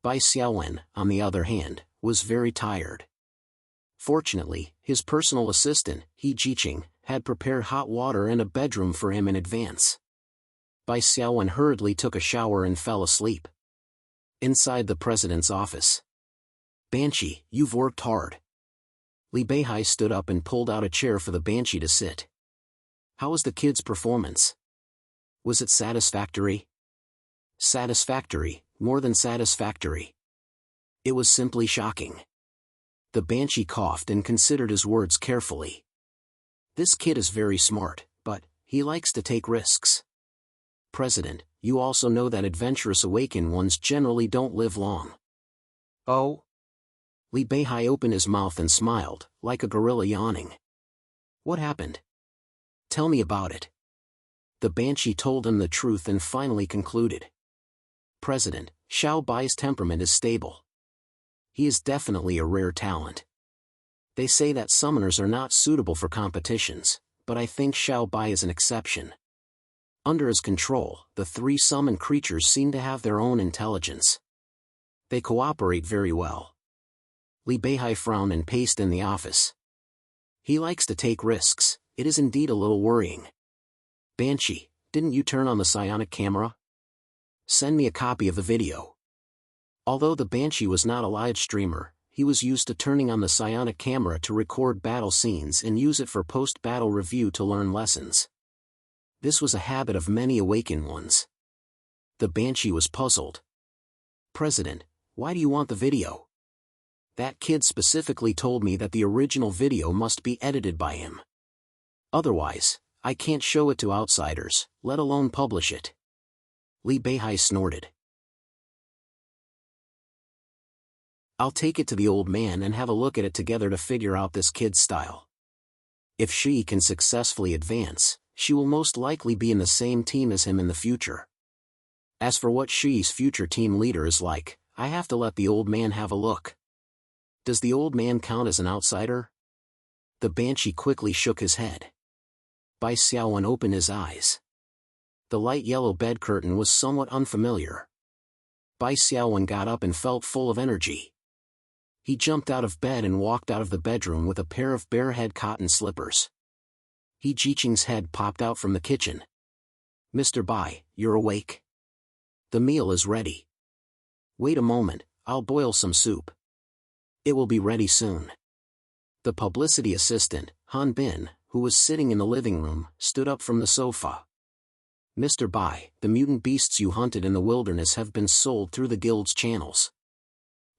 [SPEAKER 1] Bai Xiaowen, on the other hand, was very tired. Fortunately, his personal assistant, He Jiqing, had prepared hot water and a bedroom for him in advance. Bai Xiaowen hurriedly took a shower and fell asleep. Inside the president's office. "Banshee, you've worked hard." Li Beihai stood up and pulled out a chair for the Banshee to sit. "How was the kid's performance? Was it satisfactory?" "Satisfactory, more than satisfactory. It was simply shocking." The Banshee coughed and considered his words carefully. "This kid is very smart, but he likes to take risks. President, you also know that adventurous awakened ones generally don't live long." "Oh?" Li Beihai opened his mouth and smiled, like a gorilla yawning. "What happened? Tell me about it." The Banshee told him the truth and finally concluded. "President, Xiao Bai's temperament is stable. He is definitely a rare talent. They say that summoners are not suitable for competitions, but I think Xiao Bai is an exception. Under his control, the 3 summoned creatures seem to have their own intelligence. They cooperate very well." Li Beihai frowned and paced in the office. "He likes to take risks, it is indeed a little worrying. Banshee, didn't you turn on the psionic camera? Send me a copy of the video." Although the Banshee was not a live streamer, he was used to turning on the psionic camera to record battle scenes and use it for post-battle review to learn lessons. This was a habit of many awakened ones. The Banshee was puzzled. President, why do you want the video? That kid specifically told me that the original video must be edited by him. Otherwise, I can't show it to outsiders, let alone publish it. Li Beihai snorted. I'll take it to the old man and have a look at it together to figure out this kid's style. If she can successfully advance, she will most likely be in the same team as him in the future. As for what Shi's future team leader is like, I have to let the old man have a look. Does the old man count as an outsider? The Banshee quickly shook his head. Bai Xiaowen opened his eyes. The light yellow bed curtain was somewhat unfamiliar. Bai Xiaowen got up and felt full of energy. He jumped out of bed and walked out of the bedroom with a pair of barehead cotton slippers. He Jiqing's head popped out from the kitchen. Mr. Bai, you're awake? The meal is ready. Wait a moment, I'll boil some soup. It will be ready soon. The publicity assistant, Han Bin, who was sitting in the living room, stood up from the sofa. Mr. Bai, the mutant beasts you hunted in the wilderness have been sold through the guild's channels.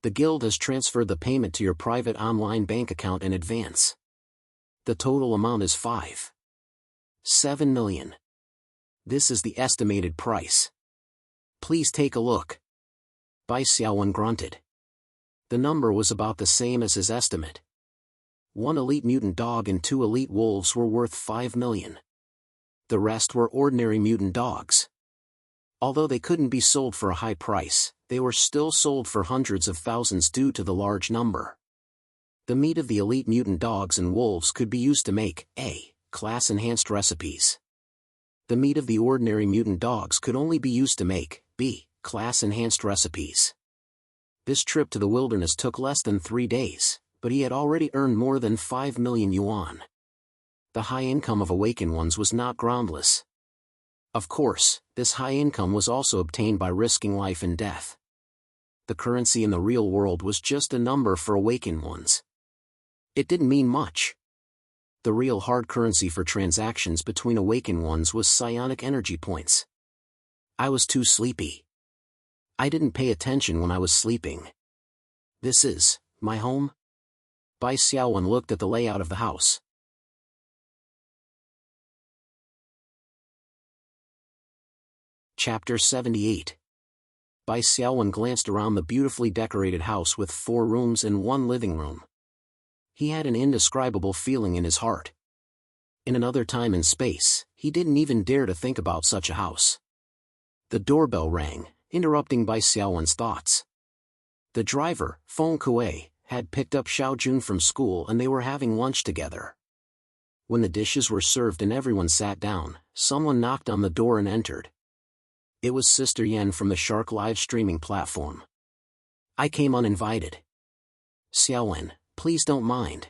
[SPEAKER 1] The guild has transferred the payment to your private online bank account in advance. The total amount is 5.7 million. This is the estimated price. Please take a look. Bai Xiaowen grunted. The number was about the same as his estimate. 1 elite mutant dog and 2 elite wolves were worth 5 million. The rest were ordinary mutant dogs. Although they couldn't be sold for a high price, they were still sold for hundreds of thousands due to the large number. The meat of the elite mutant dogs and wolves could be used to make A. class-enhanced recipes. The meat of the ordinary mutant dogs could only be used to make B. class-enhanced recipes. This trip to the wilderness took less than 3 days, but he had already earned more than 5 million yuan. The high income of awakened ones was not groundless. Of course, this high income was also obtained by risking life and death. The currency in the real world was just a number for awakened ones. It didn't mean much. The real hard currency for transactions between awakened ones was psionic energy points. I was too sleepy. I didn't pay attention when I was sleeping. This is my home? Bai Xiaowen looked at the layout of the house. Chapter 78. Bai Xiaowen glanced around the beautifully decorated house with 4 rooms and 1 living room. He had an indescribable feeling in his heart. In another time and space, he didn't even dare to think about such a house. The doorbell rang, interrupting Bai Xiaowen's thoughts. The driver, Feng Kuei, had picked up Xiaojun from school and they were having lunch together. When the dishes were served and everyone sat down, someone knocked on the door and entered. It was Sister Yan from the Shark live streaming platform. I came uninvited. Xiaowen, please don't mind.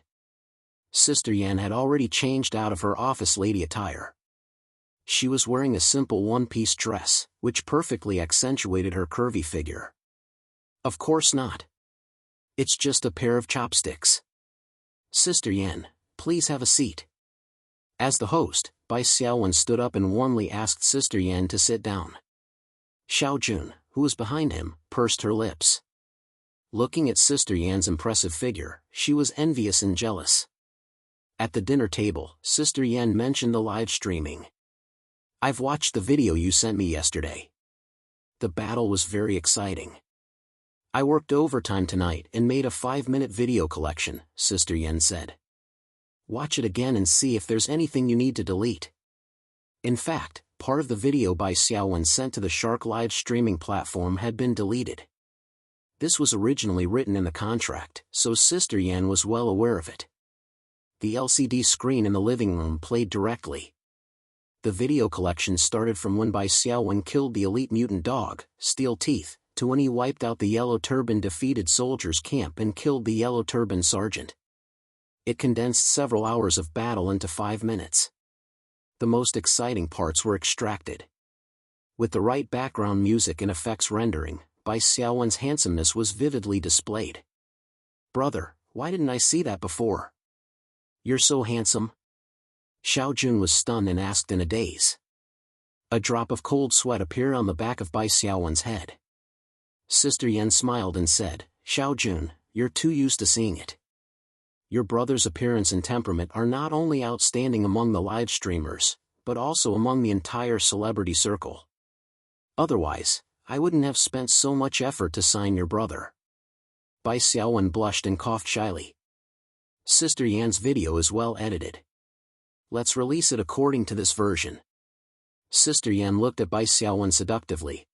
[SPEAKER 1] Sister Yan had already changed out of her office lady attire. She was wearing a simple one-piece dress, which perfectly accentuated her curvy figure. Of course not. It's just a pair of chopsticks. Sister Yan, please have a seat. As the host, Bai Xiaowen stood up and warmly asked Sister Yan to sit down. Xiaojun, who was behind him, pursed her lips. Looking at Sister Yan's impressive figure, she was envious and jealous. At the dinner table, Sister Yan mentioned the live streaming. I've watched the video you sent me yesterday. The battle was very exciting. I worked overtime tonight and made a 5-minute video collection, Sister Yan said. Watch it again and see if there's anything you need to delete. In fact, part of the video Bai Xiaowen sent to the Shark live streaming platform had been deleted. This was originally written in the contract, so Sister Yan was well aware of it. The LCD screen in the living room played directly. The video collection started from when Bai Xiaowen killed the elite mutant dog, Steel Teeth, to when he wiped out the Yellow Turban defeated soldiers' camp and killed the Yellow Turban sergeant. It condensed several hours of battle into 5 minutes. The most exciting parts were extracted. With the right background music and effects rendering, Bai Xiaowen's handsomeness was vividly displayed. Brother, why didn't I see that before? You're so handsome. Xiaojun was stunned and asked in a daze. A drop of cold sweat appeared on the back of Bai Xiaowen's head. Sister Yan smiled and said, "Xiao Jun, you're too used to seeing it. Your brother's appearance and temperament are not only outstanding among the live streamers, but also among the entire celebrity circle. Otherwise, I wouldn't have spent so much effort to sign your brother." Bai Xiaowen blushed and coughed shyly. Sister Yan's video is well edited. Let's release it according to this version. Sister Yan looked at Bai Xiaowen seductively.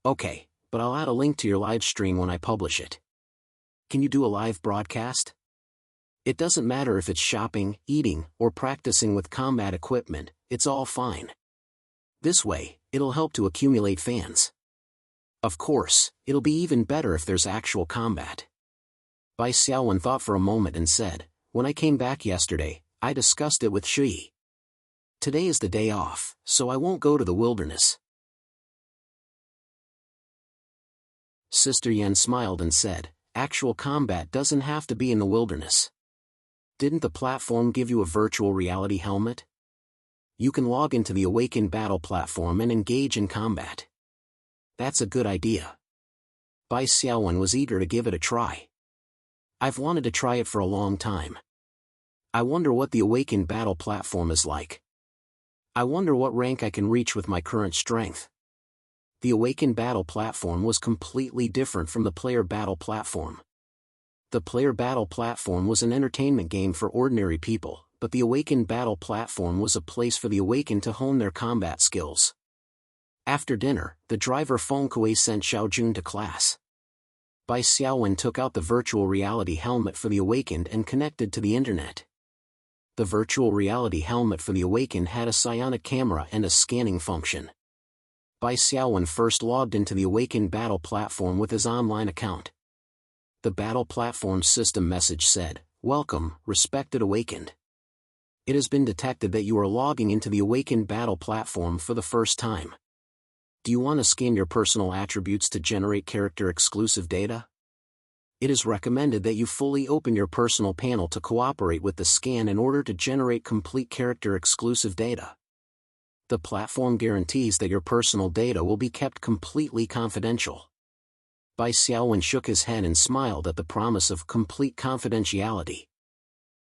[SPEAKER 1] Okay, but I'll add a link to your live stream when I publish it. Can you do a live broadcast? It doesn't matter if it's shopping, eating, or practicing with combat equipment, it's all fine. This way, it'll help to accumulate fans. Of course, it'll be even better if there's actual combat. Bai Xiaowen thought for a moment and said, "When I came back yesterday, I discussed it with Shi. Today is the day off, so I won't go to the wilderness." Sister Yan smiled and said, "Actual combat doesn't have to be in the wilderness. Didn't the platform give you a virtual reality helmet? You can log into the Awakened Battle platform and engage in combat. That's a good idea." Bai Xiaowen was eager to give it a try. "I've wanted to try it for a long time. I wonder what the Awakened Battle platform is like. I wonder what rank I can reach with my current strength." The Awakened Battle platform was completely different from the Player Battle platform. The Player Battle platform was an entertainment game for ordinary people, but the Awakened Battle platform was a place for the Awakened to hone their combat skills. After dinner, the driver Feng Kuei sent Xiao Jun to class. Bai Xiaowen took out the virtual reality helmet for the Awakened and connected to the internet. The virtual reality helmet for the Awakened had a psionic camera and a scanning function. Bai Xiaowen first logged into the Awakened Battle platform with his online account. The Battle platform system message said, "Welcome, respected Awakened. It has been detected that you are logging into the Awakened Battle platform for the first time. Do you want to scan your personal attributes to generate character-exclusive data? It is recommended that you fully open your personal panel to cooperate with the scan in order to generate complete character-exclusive data. The platform guarantees that your personal data will be kept completely confidential." Bai Xiaowen shook his head and smiled at the promise of complete confidentiality.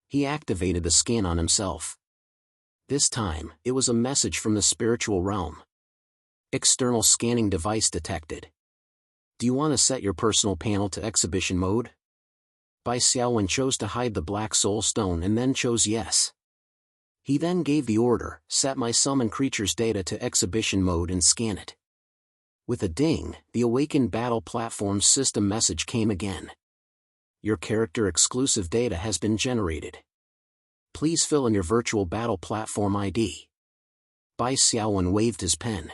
[SPEAKER 1] He activated the scan on himself. This time, it was a message from the spiritual realm. "External scanning device detected. Do you want to set your personal panel to exhibition mode?" Bai Xiaowen chose to hide the black soul stone and then chose yes. He then gave the order, "Set my summon creature's data to exhibition mode and scan it." With a ding, the Awakened Battle platform system message came again. "Your character-exclusive data has been generated. Please fill in your virtual battle platform ID." Bai Xiaowen waved his pen.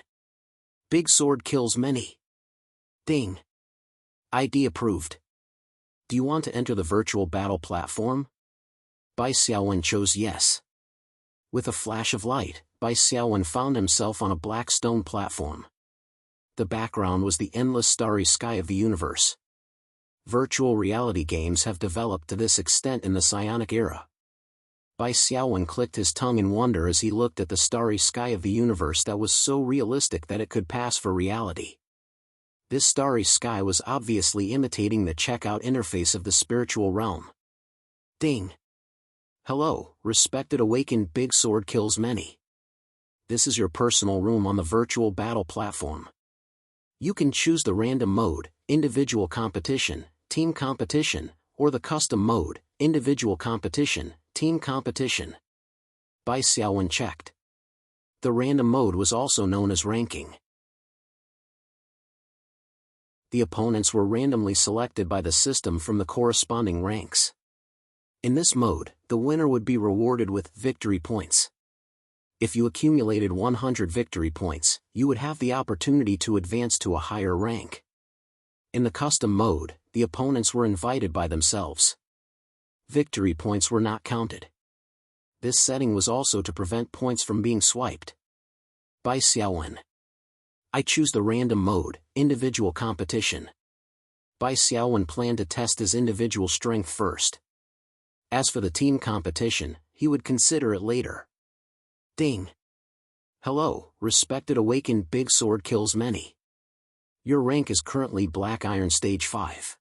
[SPEAKER 1] "Big sword kills many." Ding. "ID approved. Do you want to enter the virtual battle platform?" Bai Xiaowen chose yes. With a flash of light, Bai Xiaowen found himself on a black stone platform. The background was the endless starry sky of the universe. Virtual reality games have developed to this extent in the psionic era. Bai Xiaowen clicked his tongue in wonder as he looked at the starry sky of the universe that was so realistic that it could pass for reality. This starry sky was obviously imitating the checkout interface of the spiritual realm. Ding. "Hello, respected Awakened Big Sword kills many. This is your personal room on the virtual battle platform. You can choose the random mode, individual competition, team competition, or the custom mode, individual competition, team competition." Bai Xiaowen checked. The random mode was also known as ranking. The opponents were randomly selected by the system from the corresponding ranks. In this mode, the winner would be rewarded with victory points. If you accumulated 100 victory points, you would have the opportunity to advance to a higher rank. In the custom mode, the opponents were invited by themselves. Victory points were not counted. This setting was also to prevent points from being swiped. Bai Xiaowen. "I choose the random mode, individual competition." Bai Xiaowen planned to test his individual strength first. As for the team competition, he would consider it later. Ding. Hello, respected awakened big sword kills many. Your rank is currently Black Iron Stage 5.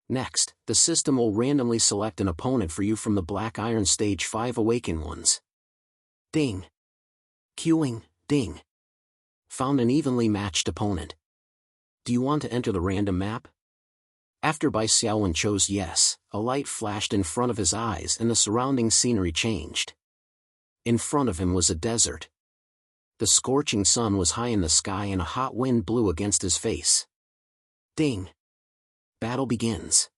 [SPEAKER 1] Next, the system will randomly select an opponent for you from the Black Iron Stage 5 awakened ones. Ding. Queuing, ding. Found an evenly matched opponent. Do you want to enter the random map? After Bai Xiaowen chose yes, a light flashed in front of his eyes and the surrounding scenery changed. In front of him was a desert. The scorching sun was high in the sky and a hot wind blew against his face. Ding. Battle begins.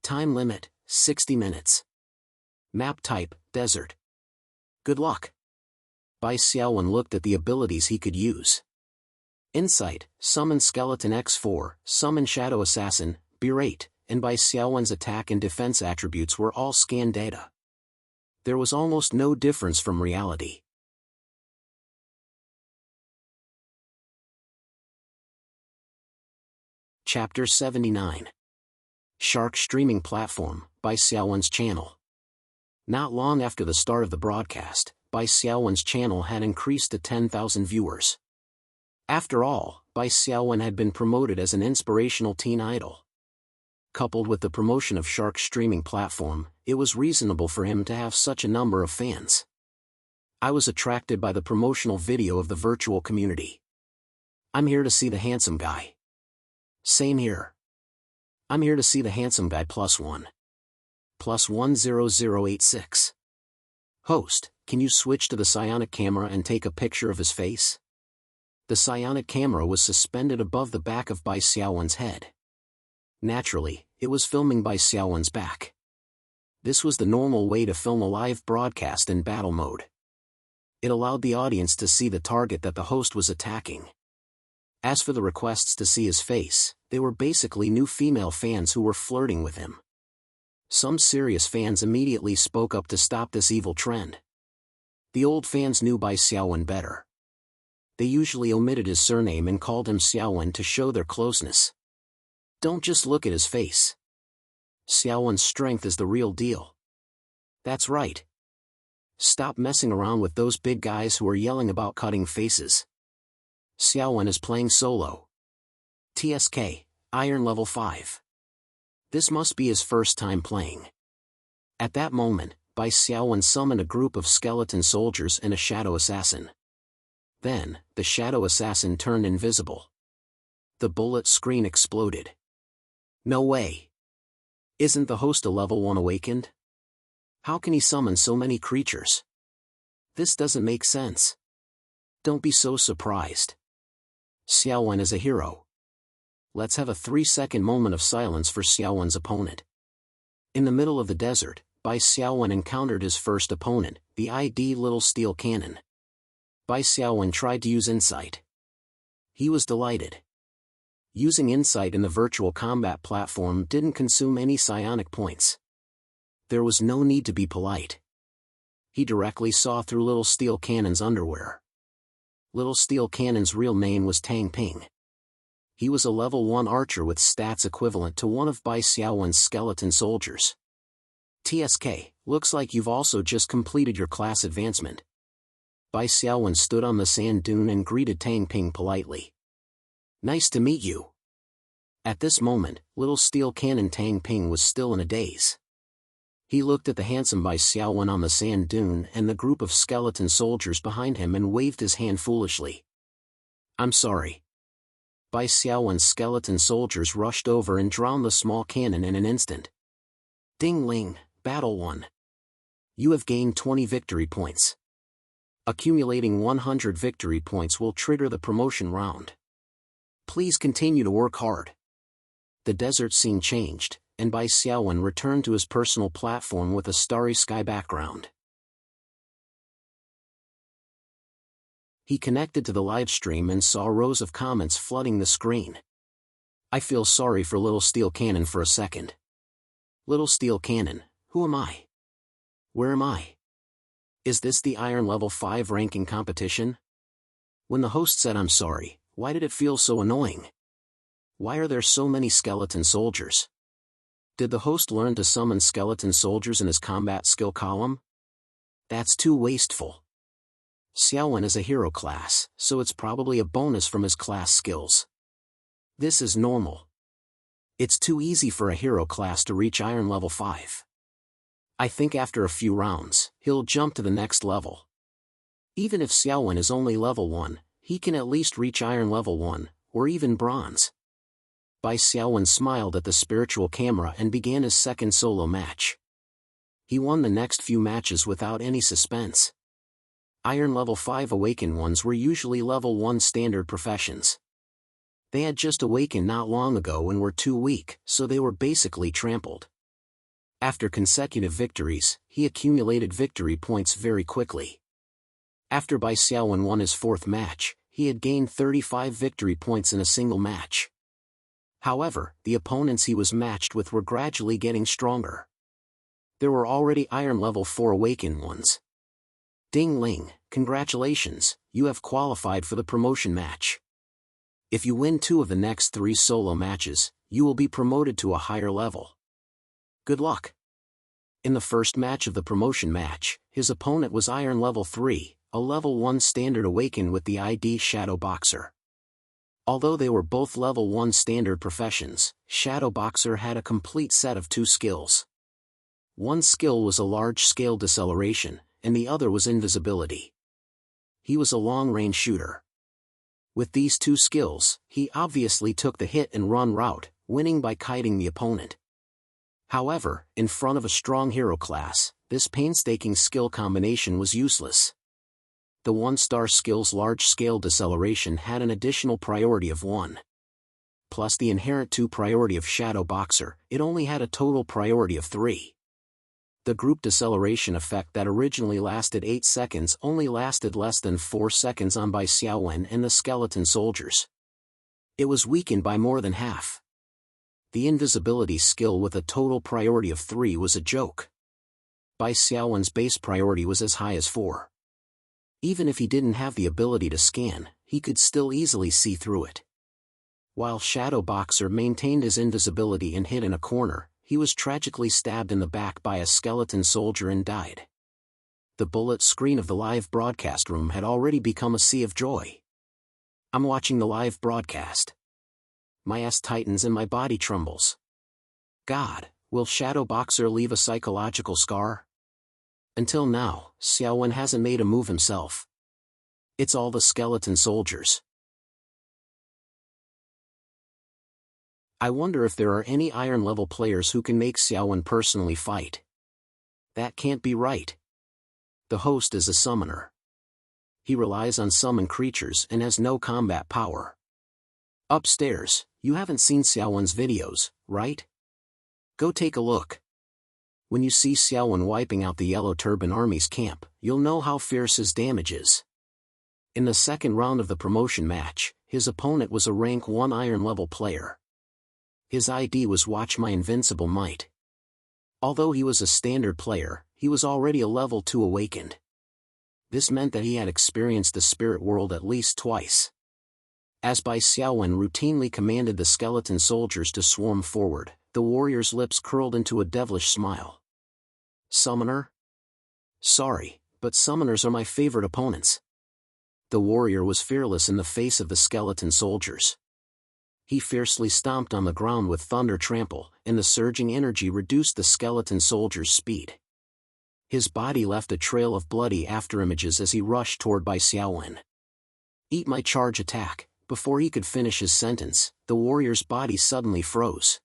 [SPEAKER 1] Time limit, 60 minutes. Map type, desert. Good luck. Bai Xiaowen looked at the abilities he could use. Insight, Summon Skeleton X4, Summon Shadow Assassin, Berate, and Bai Xiaowen's attack and defense attributes were all scan data. There was almost no difference from reality. Chapter 79. Shark Streaming Platform, Bai Xiaowen's channel. Not long after the start of the broadcast, Bai Xiaowen's channel had increased to 10,000 viewers. After all, Bai Xiaowen had been promoted as an inspirational teen idol. Coupled with the promotion of Shark Streaming Platform, it was reasonable for him to have such a number of fans. I was attracted by the promotional video of the virtual community. I'm here to see the handsome guy. Same here. I'm here to see the handsome guy +1. +10086. Host, can you switch to the psionic camera and take a picture of his face? The psionic camera was suspended above the back of Bai Xiaowen's head. Naturally, it was filming Bai Xiaowen's back. This was the normal way to film a live broadcast in battle mode. It allowed the audience to see the target that the host was attacking. As for the requests to see his face, they were basically new female fans who were flirting with him. Some serious fans immediately spoke up to stop this evil trend. The old fans knew Bai Xiaowen better. They usually omitted his surname and called him Xiaowen to show their closeness. Don't just look at his face. Xiaowen's strength is the real deal. That's right. Stop messing around with those big guys who are yelling about cutting faces. Xiaowen is playing solo. TSK, Iron Level 5. This must be his first time playing. At that moment, Bai Xiaowen summoned a group of skeleton soldiers and a shadow assassin. Then, the shadow assassin turned invisible. The bullet screen exploded. No way. Isn't the host a level 1 awakened? How can he summon so many creatures? This doesn't make sense. Don't be so surprised. Xiaowen is a hero. Let's have a 3-second moment of silence for Xiaowen's opponent. In the middle of the desert, Bai Xiaowen encountered his first opponent, the ID Little Steel Cannon. Bai Xiaowen tried to use Insight. He was delighted. Using Insight in the virtual combat platform didn't consume any psionic points. There was no need to be polite. He directly saw through Little Steel Cannon's underwear. Little Steel Cannon's real name was Tang Ping. He was a level 1 archer with stats equivalent to one of Bai Xiaowen's skeleton soldiers. TSK, looks like you've also just completed your class advancement. Bai Xiaowen stood on the sand dune and greeted Tang Ping politely. Nice to meet you. At this moment, Little Steel Cannon Tang Ping was still in a daze. He looked at the handsome Bai Xiaowen on the sand dune and the group of skeleton soldiers behind him and waved his hand foolishly. I'm sorry. Bai Xiaowen's skeleton soldiers rushed over and drowned the small cannon in an instant. Ding Ling, Battle 1. You have gained 20 victory points. Accumulating 100 victory points will trigger the promotion round. Please continue to work hard. The desert scene changed, and Bai Xiaowen returned to his personal platform with a starry sky background. He connected to the live stream and saw rows of comments flooding the screen. I feel sorry for Little Steel Cannon for a second. Little Steel Cannon, who am I? Where am I? Is this the Iron Level 5 ranking competition? When the host said I'm sorry, why did it feel so annoying? Why are there so many skeleton soldiers? Did the host learn to summon skeleton soldiers in his combat skill column? That's too wasteful. Xiaowen is a hero class, so it's probably a bonus from his class skills. This is normal. It's too easy for a hero class to reach Iron level 5. I think after a few rounds, he'll jump to the next level. Even if Xiaowen is only level 1, he can at least reach Iron level 1, or even Bronze. Bai Xiaowen smiled at the spiritual camera and began his second solo match. He won the next few matches without any suspense. Iron level 5 awakened ones were usually level 1 standard professions. They had just awakened not long ago and were too weak, so they were basically trampled. After consecutive victories, he accumulated victory points very quickly. After Bai Xiaowen won his 4th match, he had gained 35 victory points in a single match. However, the opponents he was matched with were gradually getting stronger. There were already Iron level 4 awakened ones. Ding Ling, congratulations, you have qualified for the promotion match. If you win 2 of the next 3 solo matches, you will be promoted to a higher level. Good luck. In the first match of the promotion match, his opponent was Iron level 3, a level 1 standard awakened with the ID Shadow Boxer. Although they were both level 1 standard professions, Shadow Boxer had a complete set of 2 skills. One skill was a large-scale deceleration, and the other was invisibility. He was a long-range shooter. With these 2 skills, he obviously took the hit-and-run route, winning by kiting the opponent. However, in front of a strong hero class, this painstaking skill combination was useless. The 1-star skill's large-scale deceleration had an additional priority of 1. Plus the inherent 2 priority of Shadow Boxer, it only had a total priority of 3. The group deceleration effect that originally lasted 8 seconds only lasted less than 4 seconds on Bai Xiaowen and the skeleton soldiers. It was weakened by more than half. The invisibility skill with a total priority of 3 was a joke. Bai Xiaowen's base priority was as high as 4. Even if he didn't have the ability to scan, he could still easily see through it. While Shadow Boxer maintained his invisibility and hid in a corner, he was tragically stabbed in the back by a skeleton soldier and died. The bullet screen of the live broadcast room had already become a sea of joy. I'm watching the live broadcast. My ass tightens and my body trembles. God, will Shadow Boxer leave a psychological scar? Until now, Xiaowen hasn't made a move himself. It's all the skeleton soldiers. I wonder if there are any Iron level players who can make Xiaowen personally fight. That can't be right. The host is a summoner. He relies on summon creatures and has no combat power. Upstairs, you haven't seen Xiaowen's videos, right? Go take a look. When you see Xiaowen wiping out the Yellow Turban Army's camp, you'll know how fierce his damage is. In the second round of the promotion match, his opponent was a rank 1 Iron level player. His ID was Watch My Invincible Might. Although he was a standard player, he was already a level 2 awakened. This meant that he had experienced the spirit world at least twice. As Bai Xiaowen routinely commanded the skeleton soldiers to swarm forward, the warrior's lips curled into a devilish smile. Summoner? Sorry, but summoners are my favorite opponents. The warrior was fearless in the face of the skeleton soldiers. He fiercely stomped on the ground with thunder trample, and the surging energy reduced the skeleton soldier's speed. His body left a trail of bloody afterimages as he rushed toward Bai Xiaowen. Eat my charge attack. Before he could finish his sentence, the warrior's body suddenly froze.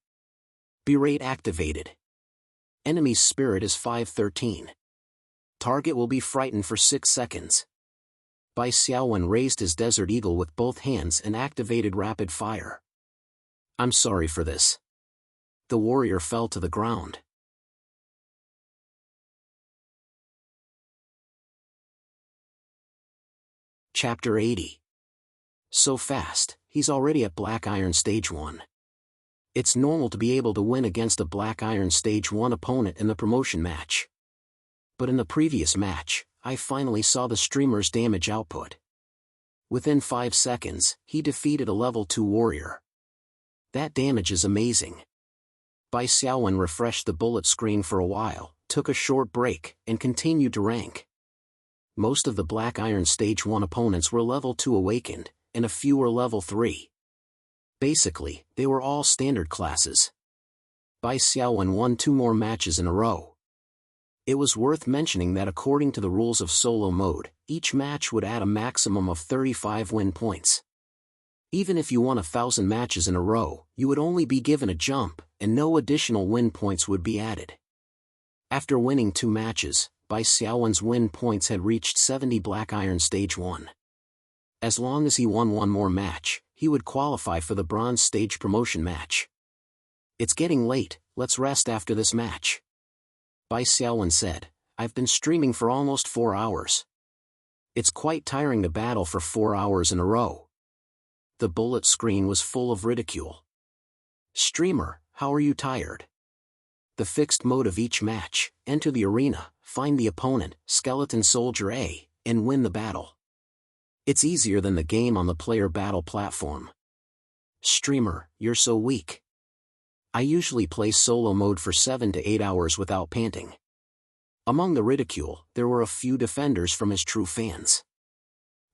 [SPEAKER 1] Berate activated. Enemy's spirit is 513. Target will be frightened for 6 seconds. Bai Xiaowen raised his Desert Eagle with both hands and activated rapid fire. I'm sorry for this. The warrior fell to the ground. Chapter 80. So fast, he's already at Black Iron Stage 1. It's normal to be able to win against a Black Iron Stage 1 opponent in the promotion match. But in the previous match, I finally saw the streamer's damage output. Within 5 seconds, he defeated a level 2 warrior. That damage is amazing. Bai Xiaowen refreshed the bullet screen for a while, took a short break, and continued to rank. Most of the Black Iron Stage 1 opponents were level 2 awakened, and a few were level 3. Basically, they were all standard classes. Bai Xiaowen won 2 more matches in a row. It was worth mentioning that according to the rules of solo mode, each match would add a maximum of 35 win points. Even if you won 1,000 matches in a row, you would only be given a jump, and no additional win points would be added. After winning 2 matches, Bai Xiaowen's win points had reached 70 Black Iron Stage 1. As long as he won 1 more match, he would qualify for the Bronze Stage promotion match. "It's getting late, let's rest after this match," Bai Xiaowen said. "I've been streaming for almost 4 hours. It's quite tiring to battle for 4 hours in a row." The bullet screen was full of ridicule. "Streamer, how are you tired? The fixed mode of each match: enter the arena, find the opponent, Skeleton Soldier A, and win the battle. It's easier than the game on the player battle platform. Streamer, you're so weak. I usually play solo mode for 7 to 8 hours without panting." Among the ridicule, there were a few defenders from his true fans.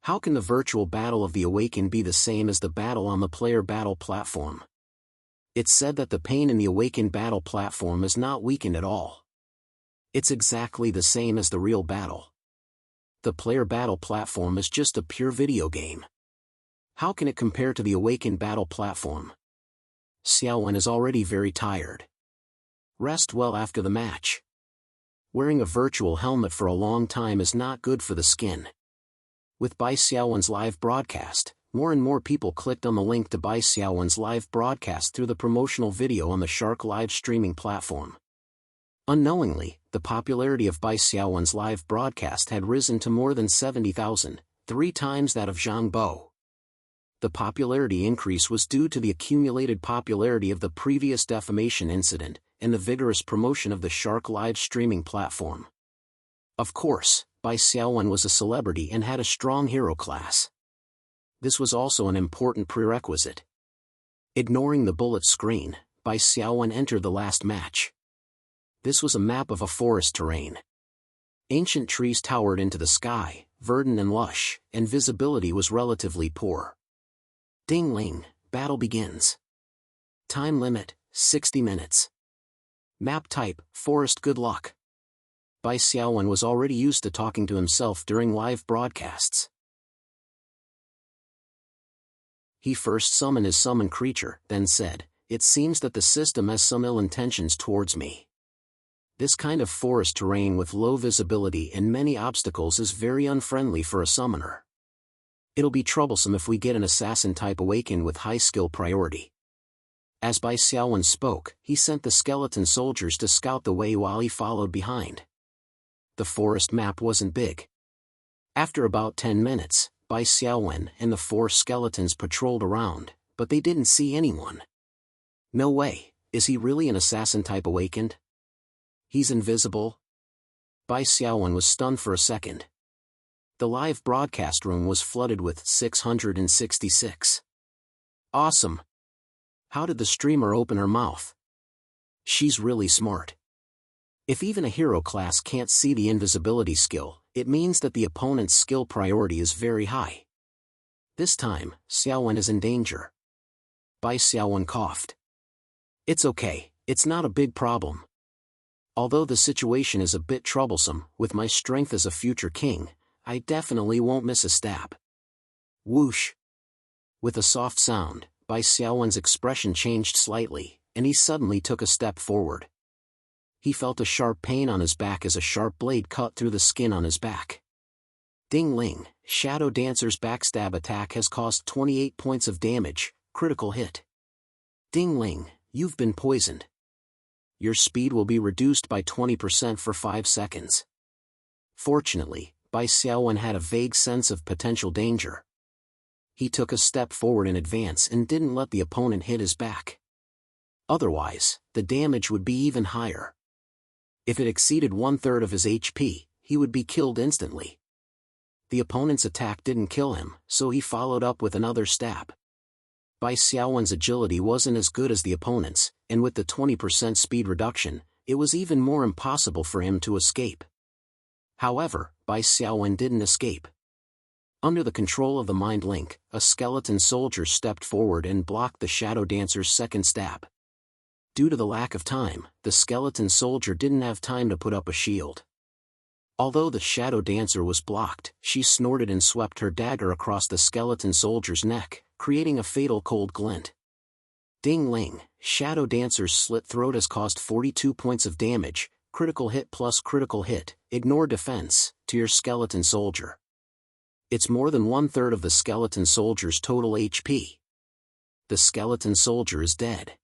[SPEAKER 1] How can the virtual battle of the Awakened be the same as the battle on the player battle platform? It's said that the pain in the Awakened battle platform is not weakened at all. It's exactly the same as the real battle. The player battle platform is just a pure video game. How can it compare to the Awakened battle platform? Xiaowen is already very tired. Rest well after the match. Wearing a virtual helmet for a long time is not good for the skin. With Bai Xiaowen's live broadcast, more and more people clicked on the link to Bai Xiaowen's live broadcast through the promotional video on the Shark live streaming platform. Unknowingly, the popularity of Bai Xiaowen's live broadcast had risen to more than 70,000, 3 times that of Zhang Bo. The popularity increase was due to the accumulated popularity of the previous defamation incident, and the vigorous promotion of the Shark live streaming platform. Of course, Bai Xiaowen was a celebrity and had a strong hero class. This was also an important prerequisite. Ignoring the bullet screen, Bai Xiaowen entered the last match. This was a map of a forest terrain. Ancient trees towered into the sky, verdant and lush, and visibility was relatively poor. Ding ling, battle begins. Time limit, 60 minutes. Map type, forest. Good luck. Bai Xiaowen was already used to talking to himself during live broadcasts. He first summoned his summon creature, then said, "It seems that the system has some ill intentions towards me. This kind of forest terrain with low visibility and many obstacles is very unfriendly for a summoner. It'll be troublesome if we get an assassin type awakened with high skill priority." As Bai Xiaowen spoke, he sent the skeleton soldiers to scout the way while he followed behind. The forest map wasn't big. After about 10 minutes, Bai Xiaowen and the 4 skeletons patrolled around, but they didn't see anyone. No way, is he really an assassin type awakened? He's invisible? Bai Xiaowen was stunned for a second. The live broadcast room was flooded with 666. Awesome! How did the streamer open her mouth? She's really smart. If even a hero class can't see the invisibility skill, it means that the opponent's skill priority is very high. This time, Xiaowen is in danger. Bai Xiaowen coughed. "It's okay, it's not a big problem. Although the situation is a bit troublesome, with my strength as a future king, I definitely won't miss a stab." Whoosh! With a soft sound, Bai Xiaowen's expression changed slightly, and he suddenly took a step forward. He felt a sharp pain on his back as a sharp blade cut through the skin on his back. Ding ling, Shadow Dancer's backstab attack has caused 28 points of damage, critical hit. Ding ling, you've been poisoned. Your speed will be reduced by 20% for 5 seconds. Fortunately, Bai Xiaowen had a vague sense of potential danger. He took a step forward in advance and didn't let the opponent hit his back. Otherwise, the damage would be even higher. If it exceeded 1/3 of his HP, he would be killed instantly. The opponent's attack didn't kill him, so he followed up with another stab. Bai Xiaowen's agility wasn't as good as the opponent's, and with the 20% speed reduction, it was even more impossible for him to escape. However, Bai Xiaowen didn't escape. Under the control of the mind link, a skeleton soldier stepped forward and blocked the shadow dancer's second stab. Due to the lack of time, the skeleton soldier didn't have time to put up a shield. Although the shadow dancer was blocked, she snorted and swept her dagger across the skeleton soldier's neck, creating a fatal cold glint. Ding ling, shadow dancer's slit throat has caused 42 points of damage, critical hit plus critical hit, ignore defense, to your skeleton soldier. It's more than 1/3 of the skeleton soldier's total HP. The skeleton soldier is dead.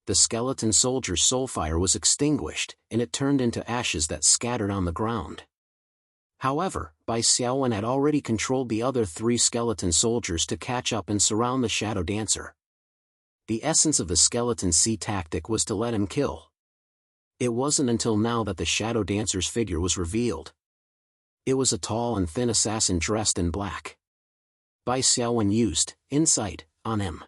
[SPEAKER 1] The skeleton soldier's soulfire was extinguished, and it turned into ashes that scattered on the ground. However, Bai Xiaowen had already controlled the other 3 skeleton soldiers to catch up and surround the shadow dancer. The essence of the skeleton sea tactic was to let him kill. It wasn't until now that the shadow dancer's figure was revealed. It was a tall and thin assassin dressed in black. Bai Xiaowen used insight on him.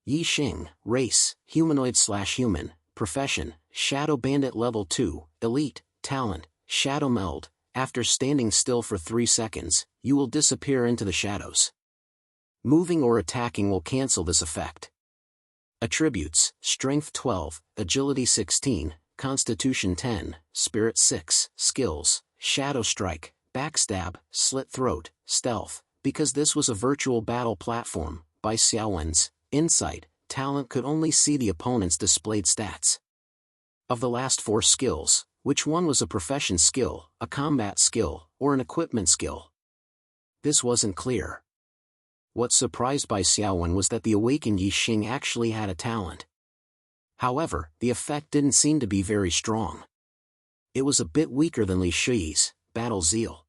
[SPEAKER 1] Yi Xing, race, humanoid/human, profession, Shadow Bandit level 2, elite, talent, Shadow Meld. After standing still for 3 seconds, you will disappear into the shadows. Moving or attacking will cancel this effect. Attributes, Strength 12, Agility 16, Constitution 10, Spirit 6, Skills, Shadow Strike, Backstab, Slit Throat, Stealth. Because this was a virtual battle platform, Bai Xiaowen's insight talent could only see the opponent's displayed stats. Of the last 4 skills, which one was a profession skill, a combat skill, or an equipment skill? This wasn't clear. What surprised Bai Xiaowen was that the awakened Yi Xing actually had a talent. However, the effect didn't seem to be very strong. It was a bit weaker than Li Shi's battle zeal.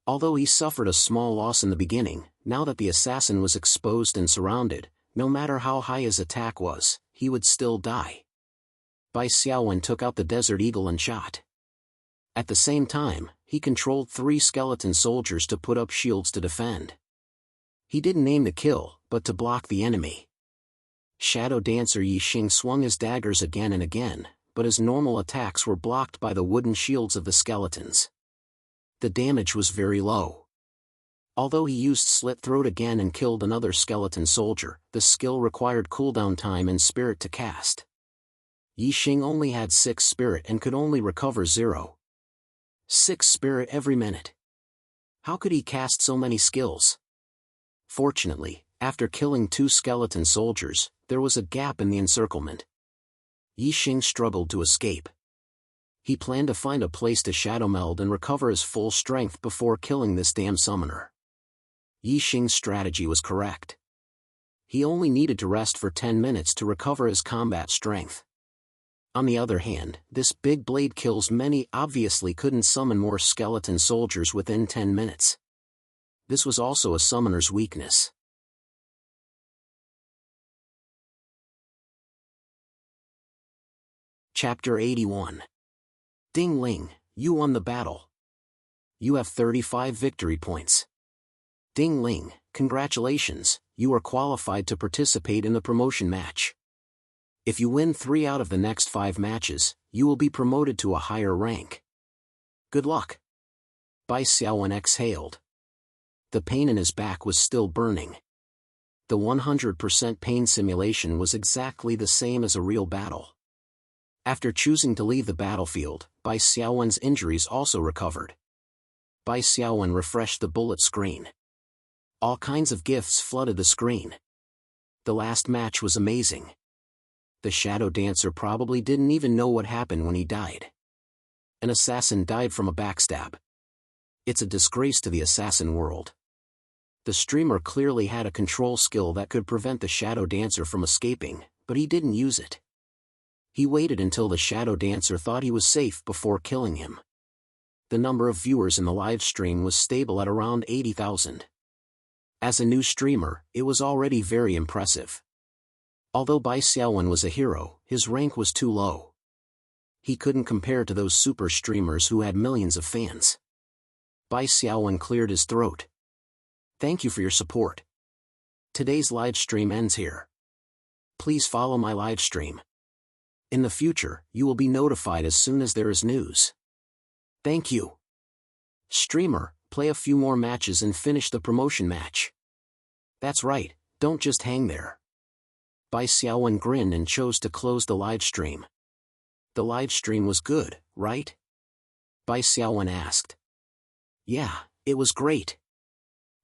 [SPEAKER 1] Although he suffered a small loss in the beginning, now that the assassin was exposed and surrounded, no matter how high his attack was, he would still die. Bai Xiaowen took out the Desert Eagle and shot. At the same time, he controlled 3 skeleton soldiers to put up shields to defend. He didn't aim to kill, but to block the enemy. Shadow Dancer Yi Xing swung his daggers again and again, but his normal attacks were blocked by the wooden shields of the skeletons. The damage was very low. Although he used Slit Throat again and killed another skeleton soldier, the skill required cooldown time and spirit to cast. Yi Xing only had 6 spirit and could only recover 0. 6 spirit every minute. How could he cast so many skills? Fortunately, after killing 2 skeleton soldiers, there was a gap in the encirclement. Yi Xing struggled to escape. He planned to find a place to shadow meld and recover his full strength before killing this damn summoner. Yi Xing's strategy was correct. He only needed to rest for 10 minutes to recover his combat strength. On the other hand, this big blade kills many obviously couldn't summon more skeleton soldiers within 10 minutes. This was also a summoner's weakness. Chapter 81. Ding Ling, you won the battle. You have 35 victory points. Ding Ling, congratulations, you are qualified to participate in the promotion match. If you win 3 out of the next 5 matches, you will be promoted to a higher rank. Good luck. Bai Xiaowen exhaled. The pain in his back was still burning. The 100% pain simulation was exactly the same as a real battle. After choosing to leave the battlefield, Bai Xiaowen's injuries also recovered. Bai Xiaowen refreshed the bullet screen. All kinds of gifts flooded the screen. The last match was amazing. The shadow dancer probably didn't even know what happened when he died. An assassin died from a backstab. It's a disgrace to the assassin world. The streamer clearly had a control skill that could prevent the shadow dancer from escaping, but he didn't use it. He waited until the shadow dancer thought he was safe before killing him. The number of viewers in the live stream was stable at around 80,000. As a new streamer, it was already very impressive. Although Bai Xiaowen was a hero, his rank was too low. He couldn't compare to those super streamers who had millions of fans. Bai Xiaowen cleared his throat. Thank you for your support. Today's live stream ends here. Please follow my live stream. In the future, you will be notified as soon as there is news. Thank you. Streamer, play a few more matches and finish the promotion match. That's right, don't just hang there. Bai Xiaowen grinned and chose to close the live stream. The live stream was good, right? Bai Xiaowen asked. Yeah, it was great.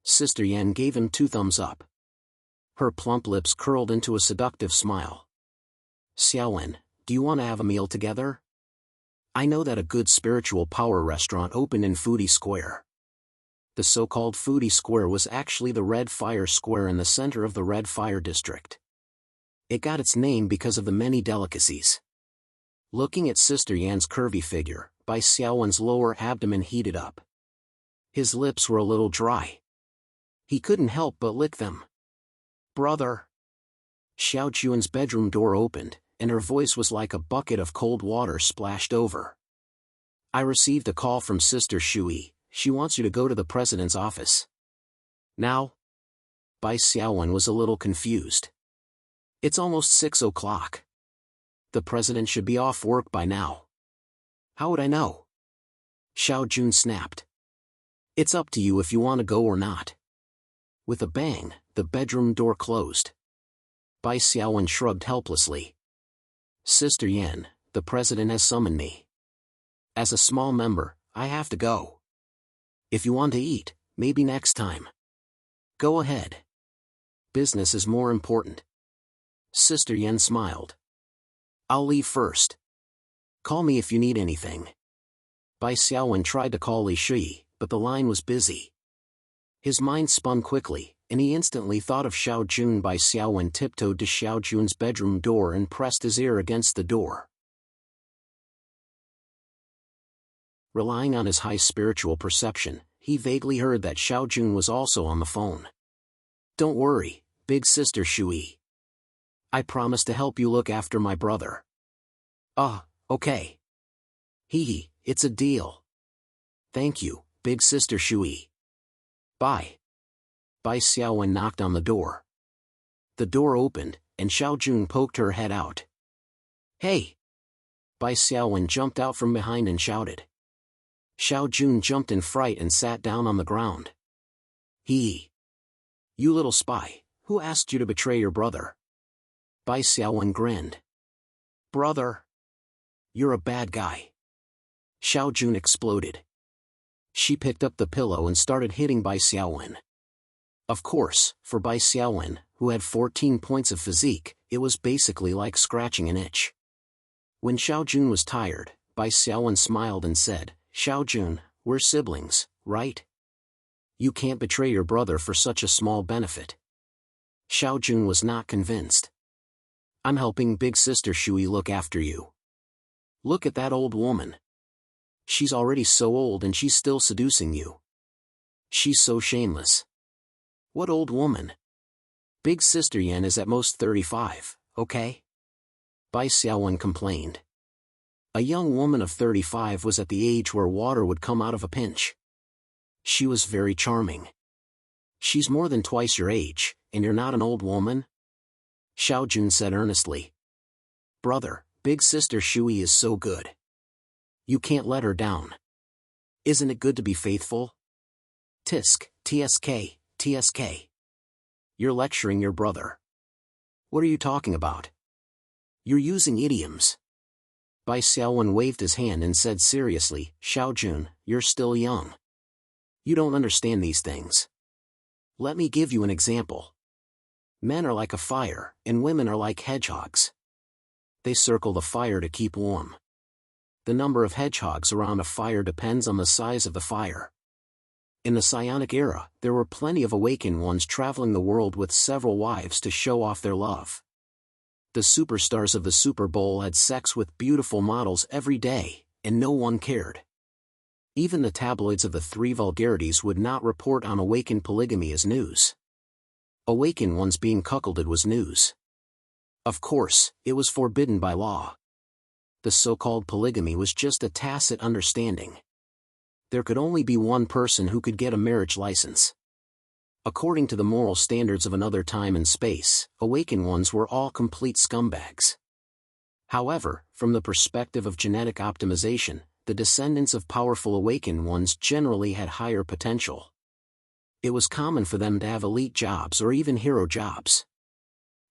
[SPEAKER 1] Sister Yan gave him 2 thumbs up. Her plump lips curled into a seductive smile. Xiaowen, do you want to have a meal together? I know that a good spiritual power restaurant opened in Foodie Square. The so-called Foodie Square was actually the Red Fire Square in the center of the Red Fire District. It got its name because of the many delicacies. Looking at Sister Yan's curvy figure, Bai Xiaowen's lower abdomen heated up. His lips were a little dry. He couldn't help but lick them. Brother. Xiao Juan's bedroom door opened, and her voice was like a bucket of cold water splashed over. I received a call from Sister Shui. She wants you to go to the president's office. Now? Bai Xiaowen was a little confused. It's almost 6 o'clock. The president should be off work by now. How would I know? Xiao Jun snapped. It's up to you if you want to go or not. With a bang, the bedroom door closed. Bai Xiaowen shrugged helplessly. Sister Yan, the president has summoned me. As a small member, I have to go. If you want to eat, maybe next time. Go ahead. Business is more important. Sister Yan smiled. I'll leave first. Call me if you need anything. Bai Xiaowen tried to call Li Shi, but the line was busy. His mind spun quickly, and he instantly thought of Xiao Jun. Bai Xiaowen tiptoed to Xiao Jun's bedroom door and pressed his ear against the door. Relying on his high spiritual perception, he vaguely heard that Xiao Jun was also on the phone. Don't worry, big sister Shui. I promise to help you look after my brother. Okay. Hee, it's a deal. Thank you, big sister Shui. Bye. Bai Xiaowen knocked on the door. The door opened, and Xiao Jun poked her head out. Hey! Bai Xiaowen jumped out from behind and shouted. Xiao Jun jumped in fright and sat down on the ground. You little spy, who asked you to betray your brother? Bai Xiaowen grinned. Brother? You're a bad guy. Xiao Jun exploded. She picked up the pillow and started hitting Bai Xiaowen. Of course, for Bai Xiaowen, who had 14 points of physique, it was basically like scratching an itch. When Xiao Jun was tired, Bai Xiaowen smiled and said, Xiao Jun, we're siblings, right? You can't betray your brother for such a small benefit. Xiao Jun was not convinced. I'm helping big sister Shui look after you. Look at that old woman. She's already so old and she's still seducing you. She's so shameless. What old woman? Big sister Yan is at most 35, okay? Bai Xiaowen complained. A young woman of 35 was at the age where water would come out of a pinch. She was very charming. She's more than twice your age, and you're not an old woman? Xiao Jun said earnestly. Brother, big sister Shui is so good. You can't let her down. Isn't it good to be faithful? Tisk, TSK, TSK. You're lecturing your brother. What are you talking about? You're using idioms. Bai Xiaowen waved his hand and said seriously, Xiao Jun, you're still young. You don't understand these things. Let me give you an example. Men are like a fire, and women are like hedgehogs. They circle the fire to keep warm. The number of hedgehogs around a fire depends on the size of the fire. In the Psionic era, there were plenty of awakened ones traveling the world with several wives to show off their love. The superstars of the Super Bowl had sex with beautiful models every day, and no one cared. Even the tabloids of the three vulgarities would not report on awakened polygamy as news. Awakened ones being cuckolded was news. Of course, it was forbidden by law. The so-called polygamy was just a tacit understanding. There could only be one person who could get a marriage license. According to the moral standards of another time and space, awakened ones were all complete scumbags. However, from the perspective of genetic optimization, the descendants of powerful awakened ones generally had higher potential. It was common for them to have elite jobs or even hero jobs.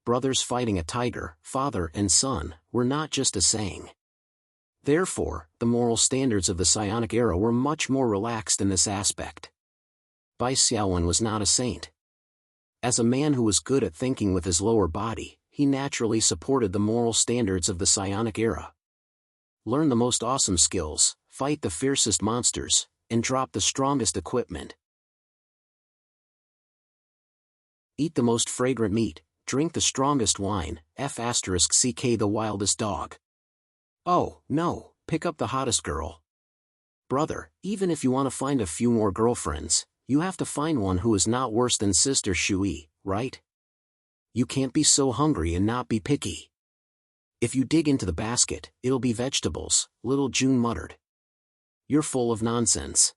[SPEAKER 1] Brothers fighting a tiger, father and son, were not just a saying. Therefore, the moral standards of the psionic era were much more relaxed in this aspect. Bai Xiaowen was not a saint. As a man who was good at thinking with his lower body, he naturally supported the moral standards of the psionic era. Learn the most awesome skills, fight the fiercest monsters, and drop the strongest equipment. Eat the most fragrant meat, drink the strongest wine, *ck the wildest dog. Oh, no, pick up the hottest girl. Brother, even if you want to find a few more girlfriends, you have to find one who is not worse than Sister Shui, right? You can't be so hungry and not be picky. If you dig into the basket, it'll be vegetables, little June muttered. You're full of nonsense.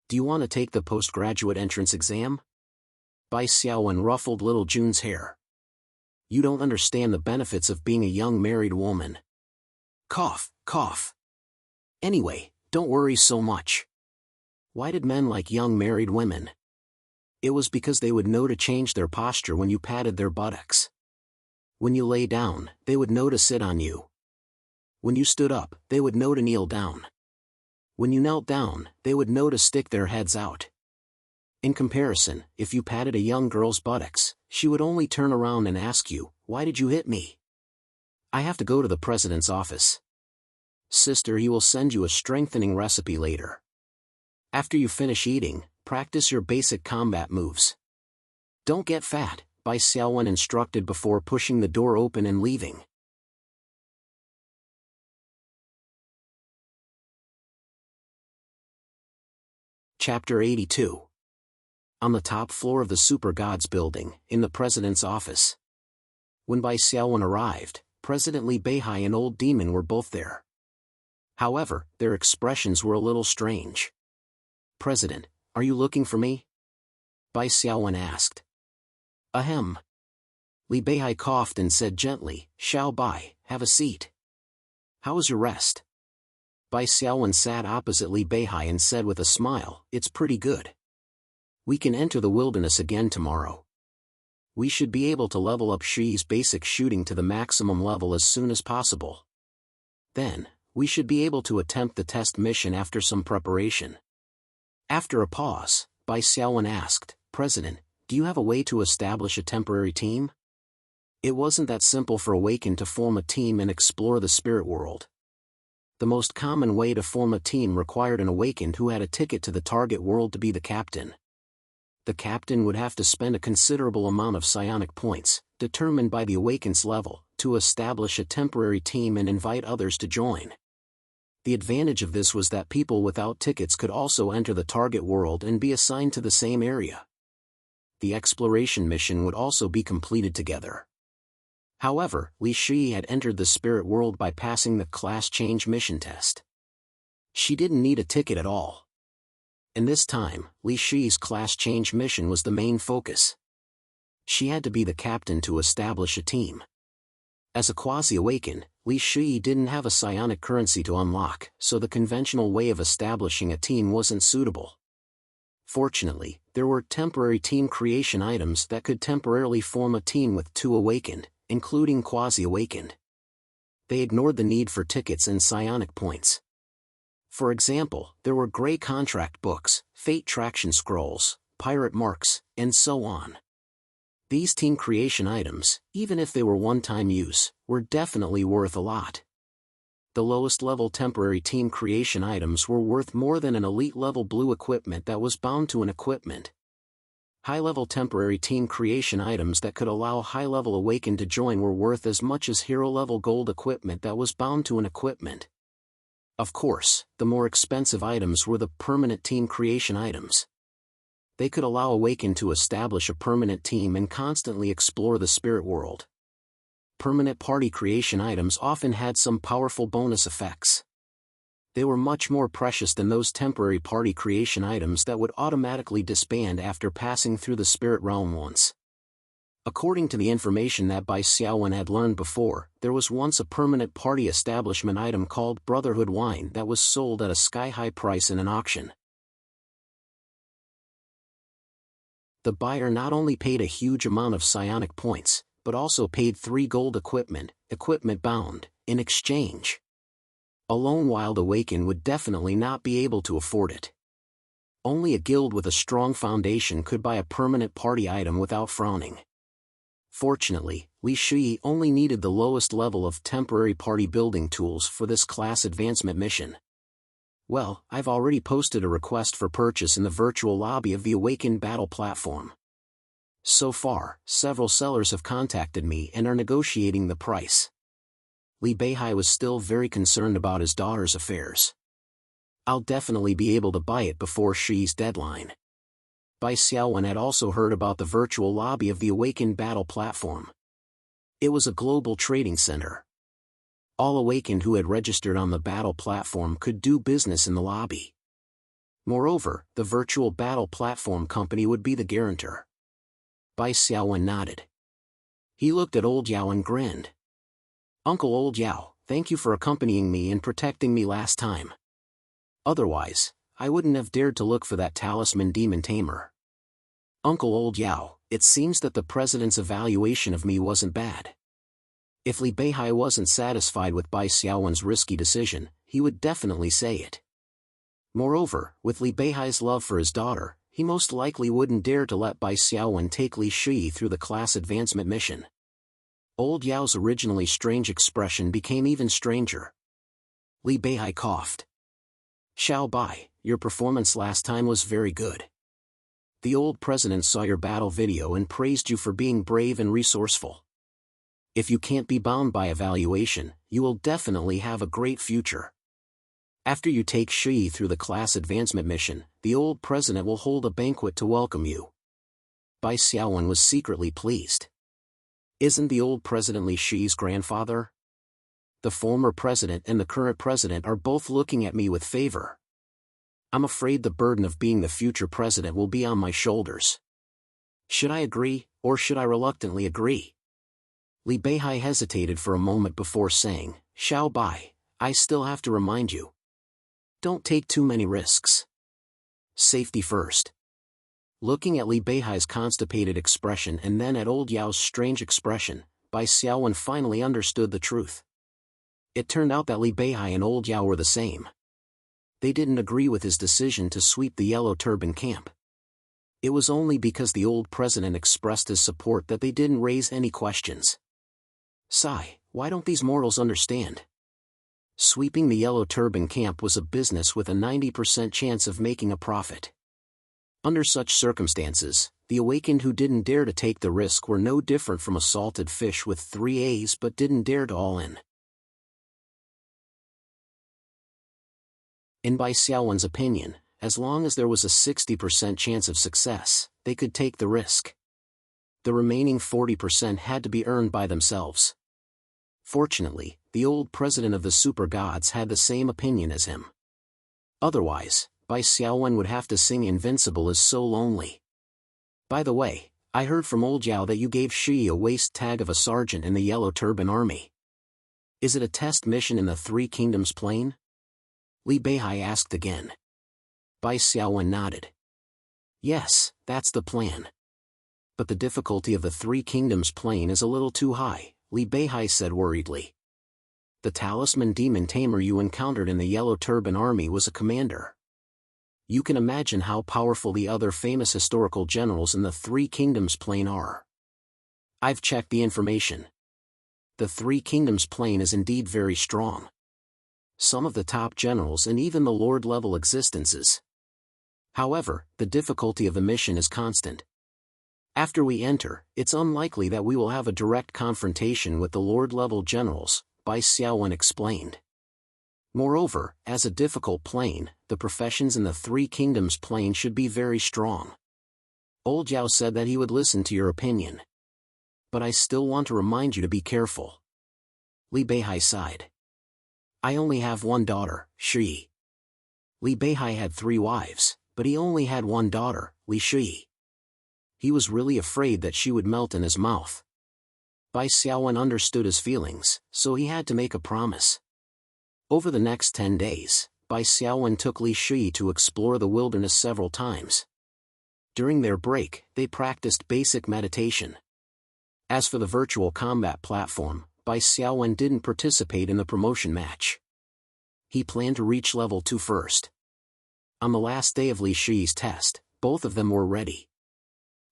[SPEAKER 1] Do you want to take the postgraduate entrance exam? Bai Xiaowen ruffled little June's hair. You don't understand the benefits of being a young married woman. Cough, cough. Anyway, don't worry so much. Why did men like young married women? It was because they would know to change their posture when you patted their buttocks. When you lay down, they would know to sit on you. When you stood up, they would know to kneel down. When you knelt down, they would know to stick their heads out. In comparison, if you patted a young girl's buttocks, she would only turn around and ask you, "Why did you hit me?" I have to go to the president's office. Sister, he will send you a strengthening recipe later. After you finish eating, practice your basic combat moves. Don't get fat, Bai Xiaowen instructed before pushing the door open and leaving. Chapter 82. On the top floor of the Super Gods building, in the president's office. When Bai Xiaowen arrived, President Li Beihai and Old Demon were both there. However, their expressions were a little strange. President, are you looking for me? Bai Xiaowen asked. Ahem. Li Beihai coughed and said gently, Xiao Bai, have a seat. How was your rest? Bai Xiaowen sat opposite Li Beihai and said with a smile, it's pretty good. We can enter the wilderness again tomorrow. We should be able to level up Shi's basic shooting to the maximum level as soon as possible. Then, we should be able to attempt the test mission after some preparation. After a pause, Bai Xiaowen asked, President, do you have a way to establish a temporary team? It wasn't that simple for Awakened to form a team and explore the spirit world. The most common way to form a team required an Awakened who had a ticket to the target world to be the captain. The captain would have to spend a considerable amount of psionic points, determined by the Awakened's level, to establish a temporary team and invite others to join. The advantage of this was that people without tickets could also enter the target world and be assigned to the same area. The exploration mission would also be completed together. However, Li Shi had entered the spirit world by passing the class change mission test. She didn't need a ticket at all. And this time, Li Shi's class change mission was the main focus. She had to be the captain to establish a team. As a quasi-awakened, Li Shi didn't have a psionic currency to unlock, so the conventional way of establishing a team wasn't suitable. Fortunately, there were temporary team creation items that could temporarily form a team with two awakened, including quasi-awakened. They ignored the need for tickets and psionic points. For example, there were gray contract books, fate traction scrolls, pirate marks, and so on. These team creation items, even if they were one-time use, were definitely worth a lot. The lowest level temporary team creation items were worth more than an elite level blue equipment that was bound to an equipment. High-level temporary team creation items that could allow high-level awakened to join were worth as much as hero-level gold equipment that was bound to an equipment. Of course, the more expensive items were the permanent team creation items. They could allow Awakened to establish a permanent team and constantly explore the spirit world. Permanent party creation items often had some powerful bonus effects. They were much more precious than those temporary party creation items that would automatically disband after passing through the spirit realm once. According to the information that Bai Xiaowen had learned before, there was once a permanent party establishment item called Brotherhood Wine that was sold at a sky-high price in an auction. The buyer not only paid a huge amount of psionic points, but also paid 3 gold equipment bound, in exchange. A lone Wild Awaken would definitely not be able to afford it. Only a guild with a strong foundation could buy a permanent party item without frowning. Fortunately, Li Shui only needed the lowest level of temporary party building tools for this class advancement mission. Well, I've already posted a request for purchase in the virtual lobby of the Awakened Battle platform. So far, several sellers have contacted me and are negotiating the price. Li Beihai was still very concerned about his daughter's affairs. I'll definitely be able to buy it before Shi's deadline. Bai Xiaowen had also heard about the virtual lobby of the Awakened Battle platform. It was a global trading center. All Awakened who had registered on the battle platform could do business in the lobby. Moreover, the virtual battle platform company would be the guarantor. Bai Xiaowen nodded. He looked at Old Yao and grinned. Uncle Old Yao, thank you for accompanying me and protecting me last time. Otherwise, I wouldn't have dared to look for that talisman demon tamer. Uncle Old Yao, it seems that the president's evaluation of me wasn't bad. If Li Beihai wasn't satisfied with Bai Xiaowen's risky decision, he would definitely say it. Moreover, with Li Beihai's love for his daughter, he most likely wouldn't dare to let Bai Xiaowen take Li Shui through the class advancement mission. Old Yao's originally strange expression became even stranger. Li Beihai coughed. Xiao Bai, your performance last time was very good. The old president saw your battle video and praised you for being brave and resourceful. If you can't be bound by evaluation, you will definitely have a great future. After you take Shi through the class advancement mission, the old president will hold a banquet to welcome you. Bai Xiaowen was secretly pleased. Isn't the old president Li Shi's grandfather? The former president and the current president are both looking at me with favor. I'm afraid the burden of being the future president will be on my shoulders. Should I agree, or should I reluctantly agree? Li Beihai hesitated for a moment before saying, Xiao Bai, I still have to remind you. Don't take too many risks. Safety first. Looking at Li Beihai's constipated expression and then at Old Yao's strange expression, Bai Xiaowen finally understood the truth. It turned out that Li Beihai and Old Yao were the same. They didn't agree with his decision to sweep the Yellow Turban camp. It was only because the old president expressed his support that they didn't raise any questions. Sigh, why don't these mortals understand? Sweeping the Yellow Turban camp was a business with a 90% chance of making a profit. Under such circumstances, the awakened who didn't dare to take the risk were no different from a salted fish with 3 A's but didn't dare to all in. In Bai Xiaowen's opinion, as long as there was a 60% chance of success, they could take the risk. The remaining 40% had to be earned by themselves. Fortunately, the old president of the super gods had the same opinion as him. Otherwise, Bai Xiaowen would have to sing Invincible is so lonely. By the way, I heard from Old Yao that you gave Shi a waist tag of a sergeant in the Yellow Turban Army. Is it a test mission in the Three Kingdoms plane? Li Beihai asked again. Bai Xiaowen nodded. Yes, that's the plan. But the difficulty of the Three Kingdoms plane is a little too high, Li Beihai said worriedly. The talisman demon tamer you encountered in the Yellow Turban Army was a commander. You can imagine how powerful the other famous historical generals in the Three Kingdoms plane are. I've checked the information. The Three Kingdoms plane is indeed very strong. Some of the top generals and even the lord-level existences. However, the difficulty of the mission is constant. After we enter, it's unlikely that we will have a direct confrontation with the lord-level generals, Bai Xiaowen explained. Moreover, as a difficult plane, the professions in the Three Kingdoms plane should be very strong. Old Yao said that he would listen to your opinion. But I still want to remind you to be careful. Li Beihai sighed. I only have one daughter, Shi. Li Beihai had 3 wives, but he only had one daughter, Li Shui. He was really afraid that she would melt in his mouth. Bai Xiaowen understood his feelings, so he had to make a promise. Over the next 10 days, Bai Xiaowen took Li Shi to explore the wilderness several times. During their break, they practiced basic meditation. As for the virtual combat platform, Bai Xiaowen didn't participate in the promotion match. He planned to reach level 2 first. On the last day of Li Shi's test, both of them were ready.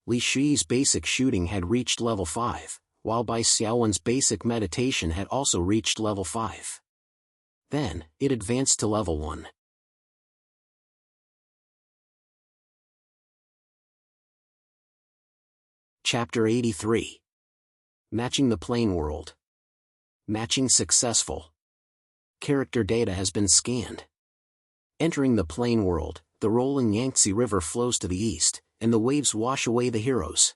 [SPEAKER 1] Li Shi's basic shooting had reached level 5, while Bai Xiaowen's basic meditation had also reached level 5. Then, it advanced to level 1. Chapter 83. Matching the Plane World. Matching successful. Character data has been scanned. Entering the plane world, the rolling Yangtze River flows to the east, and the waves wash away the heroes.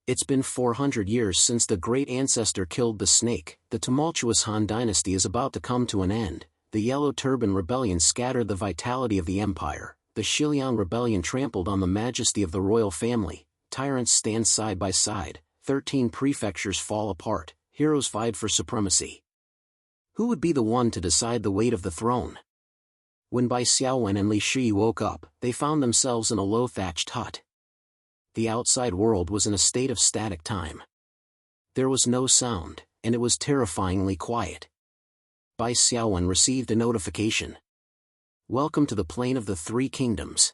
[SPEAKER 1] It's been 400 years since the great ancestor killed the snake. The tumultuous Han dynasty is about to come to an end. The Yellow Turban Rebellion scattered the vitality of the empire. The Xiliang Rebellion trampled on the majesty of the royal family. Tyrants stand side by side. 13 prefectures fall apart. Heroes vied for supremacy. Who would be the one to decide the weight of the throne? When Bai Xiaowen and Li Shi woke up, they found themselves in a low-thatched hut. The outside world was in a state of static time. There was no sound, and it was terrifyingly quiet. Bai Xiaowen received a notification. Welcome to the plane of the 3 kingdoms.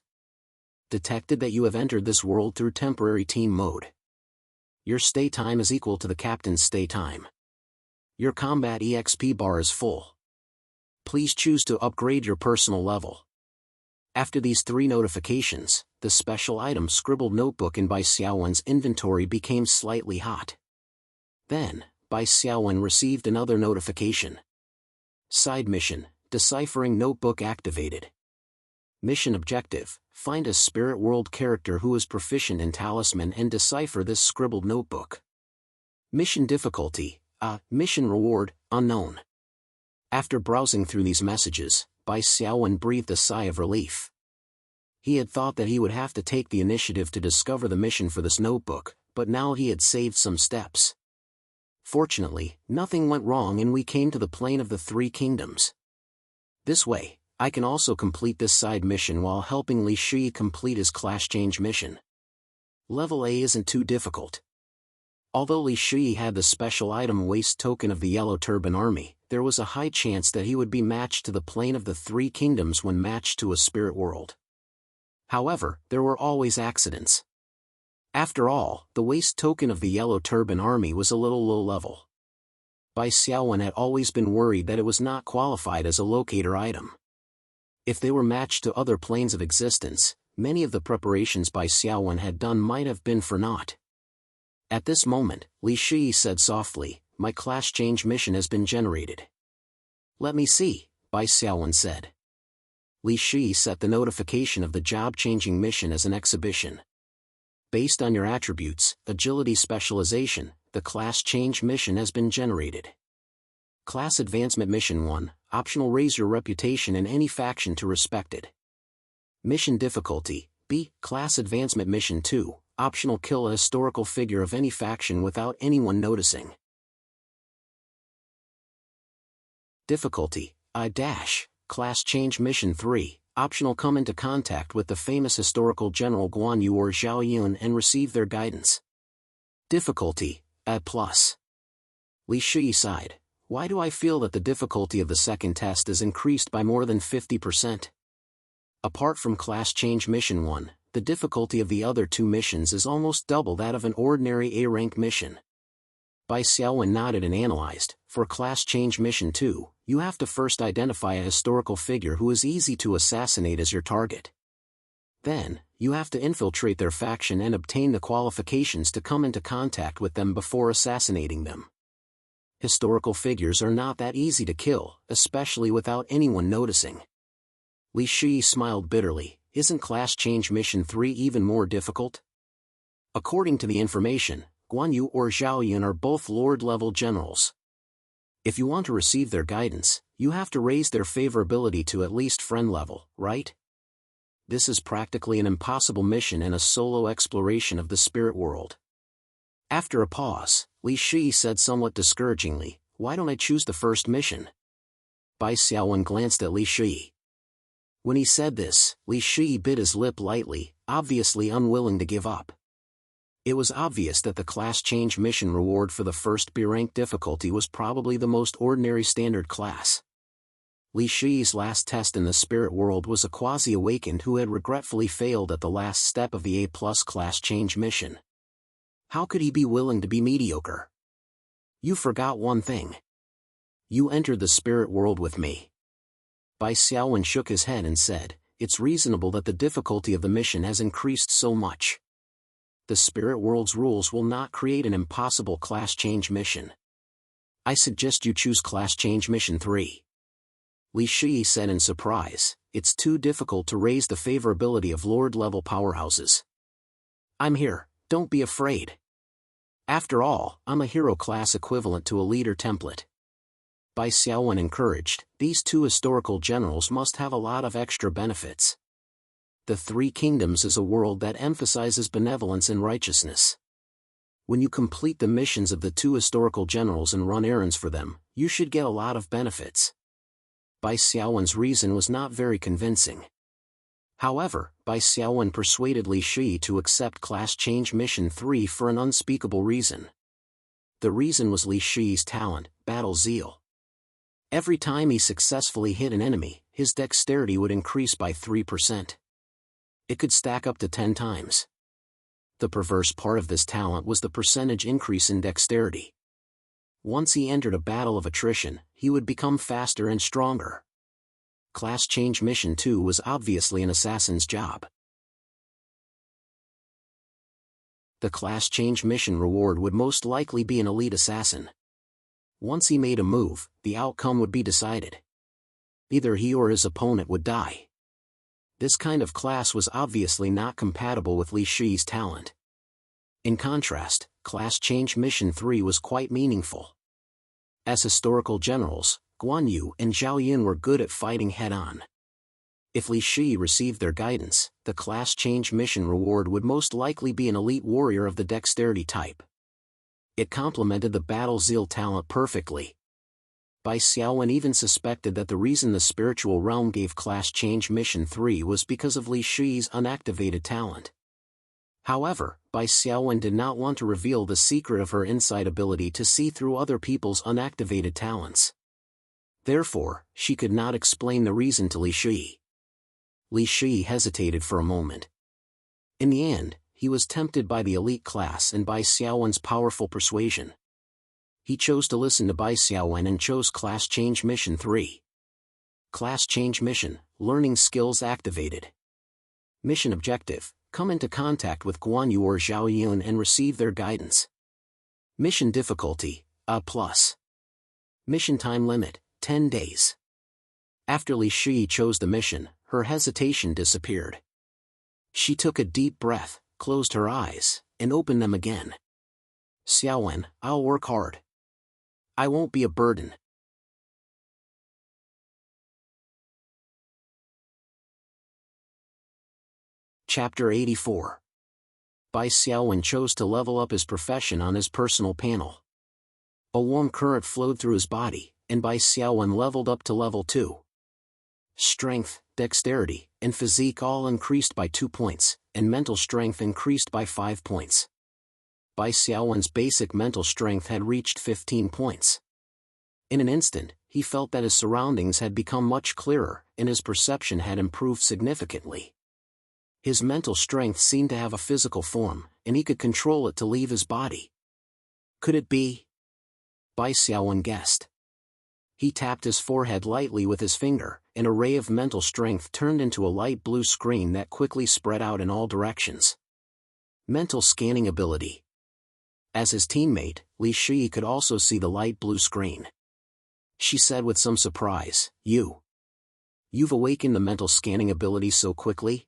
[SPEAKER 1] Detected that you have entered this world through temporary team mode. Your stay time is equal to the captain's stay time. Your combat EXP bar is full. Please choose to upgrade your personal level. After these 3 notifications, the special item scribbled notebook in Bai Xiaowen's inventory became slightly hot. Then, Bai Xiaowen received another notification. Side mission, deciphering notebook activated. Mission objective, find a spirit world character who is proficient in talisman and decipher this scribbled notebook. Mission difficulty, mission reward, unknown. After browsing through these messages, Bai Xiaowen breathed a sigh of relief. He had thought that he would have to take the initiative to discover the mission for this notebook, but now he had saved some steps. Fortunately, nothing went wrong and we came to the plane of the 3 kingdoms. This way, I can also complete this side mission while helping Li Shi complete his class change mission. Level A isn't too difficult. Although Li Shi had the special item waste token of the Yellow Turban Army, there was a high chance that he would be matched to the plane of the 3 kingdoms when matched to a spirit world. However, there were always accidents. After all, the waste token of the Yellow Turban Army was a little low level. Bai Xiaowen had always been worried that it was not qualified as a locator item. If they were matched to other planes of existence, many of the preparations Bai Xiaowen had done might have been for naught. At this moment, Li Shi said softly, "My class change mission has been generated." "Let me see," Bai Xiaowen said. Li Shi set the notification of the job-changing mission as an exhibition. Based on your attributes, agility specialization, the class change mission has been generated. Class Advancement Mission 1, optional raise your reputation in any faction to respected. Mission difficulty, B. Class Advancement Mission 2, optional kill a historical figure of any faction without anyone noticing. Difficulty, I-, Class Change Mission 3, optional come into contact with the famous historical General Guan Yu or Zhao Yun and receive their guidance. Difficulty, A+. Li Shi sighed. Why do I feel that the difficulty of the second test is increased by more than 50%? Apart from Class Change Mission 1, the difficulty of the other 2 missions is almost double that of an ordinary A-rank mission. Bai Xiaowen nodded and analyzed. For Class Change Mission 2, you have to first identify a historical figure who is easy to assassinate as your target. Then, you have to infiltrate their faction and obtain the qualifications to come into contact with them before assassinating them. Historical figures are not that easy to kill, especially without anyone noticing. Li Shi smiled bitterly. Isn't Class Change Mission 3 even more difficult? According to the information, Guan Yu or Zhao Yun are both Lord-level generals. If you want to receive their guidance, you have to raise their favorability to at least friend level, right? this is practically an impossible mission and a solo exploration of the spirit world. After a pause, Li Shi said somewhat discouragingly, "Why don't I choose the first mission?" Bai Xiaowen glanced at Li Shi. When he said this, Li Shi bit his lip lightly, obviously unwilling to give up. It was obvious that the class change mission reward for the first B rank difficulty was probably the most ordinary standard class. Li Shi's last test in the spirit world was a quasi-awakened who had regretfully failed at the last step of the A+ class change mission. How could he be willing to be mediocre? "You forgot one thing. You entered the spirit world with me." Bai Xiaowen shook his head and said, "It's reasonable that the difficulty of the mission has increased so much. The spirit world's rules will not create an impossible class change mission. I suggest you choose class change mission 3. Li Shi said in surprise, "It's too difficult to raise the favorability of Lord-level powerhouses." "I'm here, don't be afraid. After all, I'm a hero class equivalent to a leader template." Bai Xiaowen encouraged, "These two historical generals must have a lot of extra benefits. The Three Kingdoms is a world that emphasizes benevolence and righteousness. When you complete the missions of the two historical generals and run errands for them, you should get a lot of benefits." Bai Xiaowen's reason was not very convincing. However, Bai Xiaowen persuaded Li Shi to accept Class Change Mission 3 for an unspeakable reason. The reason was Li Shi's talent, battle zeal. Every time he successfully hit an enemy, his dexterity would increase by 3%. It could stack up to 10 times. The perverse part of this talent was the percentage increase in dexterity. Once he entered a battle of attrition, he would become faster and stronger. Class Change Mission 2 was obviously an assassin's job. The Class Change Mission reward would most likely be an elite assassin. Once he made a move, the outcome would be decided. Either he or his opponent would die. This kind of class was obviously not compatible with Li Shi's talent. In contrast, Class Change Mission 3 was quite meaningful. As historical generals, Guan Yu and Zhao Yun were good at fighting head-on. If Li Shi received their guidance, the Class Change Mission reward would most likely be an elite warrior of the dexterity type. It complemented the battle zeal talent perfectly. Bai Xiaowen even suspected that the reason the spiritual realm gave Class Change Mission 3 was because of Li Shi's unactivated talent. However, Bai Xiaowen did not want to reveal the secret of her inside ability to see through other people's unactivated talents. Therefore, she could not explain the reason to Li Shi. Li Shi hesitated for a moment. In the end, he was tempted by the elite class and Bai Xiaowen's powerful persuasion. He chose to listen to Bai Xiaowen and chose Class Change Mission 3. Class Change Mission, Learning Skills Activated. Mission Objective, come into contact with Guan Yu or Zhao Yun and receive their guidance. Mission Difficulty, A+. Mission Time Limit, 10 days. After Li Shi chose the mission, her hesitation disappeared. She took a deep breath, closed her eyes, and opened them again. "Xiaowen, I'll work hard. I won't be a burden." Chapter 84. Bai Xiaowen chose to level up his profession on his personal panel. A warm current flowed through his body, and Bai Xiaowen leveled up to level 2. Strength, dexterity, and physique all increased by 2 points, and mental strength increased by 5 points. Bai Xiaowen's basic mental strength had reached 15 points. In an instant, he felt that his surroundings had become much clearer, and his perception had improved significantly. His mental strength seemed to have a physical form, and he could control it to leave his body. Could it be? Bai Xiaowen guessed. He tapped his forehead lightly with his finger, and a ray of mental strength turned into a light blue screen that quickly spread out in all directions. Mental scanning ability. As his teammate, Li Shi could also see the light blue screen. She said with some surprise, You've awakened the mental scanning ability so quickly?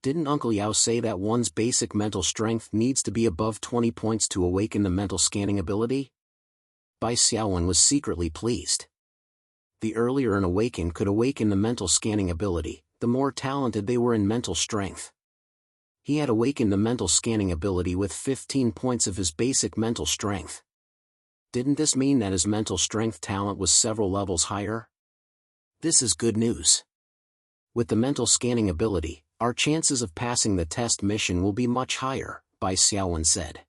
[SPEAKER 1] Didn't Uncle Yao say that one's basic mental strength needs to be above 20 points to awaken the mental scanning ability?" Bai Xiaowen was secretly pleased. The earlier an awakened could awaken the mental scanning ability, the more talented they were in mental strength. He had awakened the mental scanning ability with 15 points of his basic mental strength. Didn't this mean that his mental strength talent was several levels higher? This is good news. With the mental scanning ability, our chances of passing the test mission will be much higher, Bai Xiaowen said.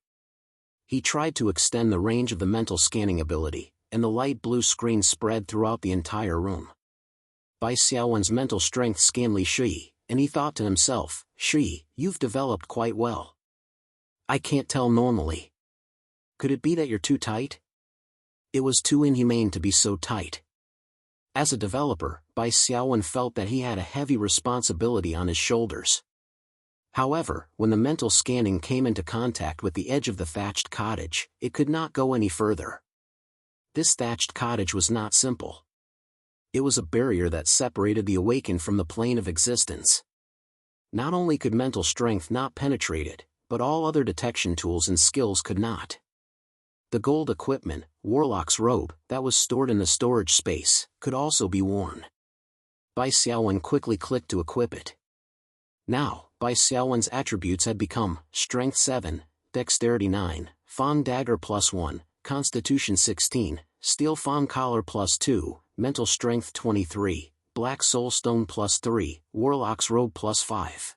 [SPEAKER 1] He tried to extend the range of the mental scanning ability, and the light blue screen spread throughout the entire room. Bai Xiaowen's mental strength scanned Li Shi, and he thought to himself, "Shi, you've developed quite well. I can't tell normally. Could it be that you're too tight?" It was too inhumane to be so tight. As a developer, Bai Xiaowen felt that he had a heavy responsibility on his shoulders. However, when the mental scanning came into contact with the edge of the thatched cottage, it could not go any further. This thatched cottage was not simple. It was a barrier that separated the awakened from the plane of existence. Not only could mental strength not penetrate it, but all other detection tools and skills could not. The gold equipment, Warlock's robe, that was stored in the storage space, could also be worn. Bai Xiaowen quickly clicked to equip it. Now, Bai Xiaowen's attributes had become Strength 7, Dexterity 9, Fang Dagger +1, Constitution 16, Steel Fang Collar +2, Mental Strength 23, Black Soul Stone +3, Warlock's Robe +5.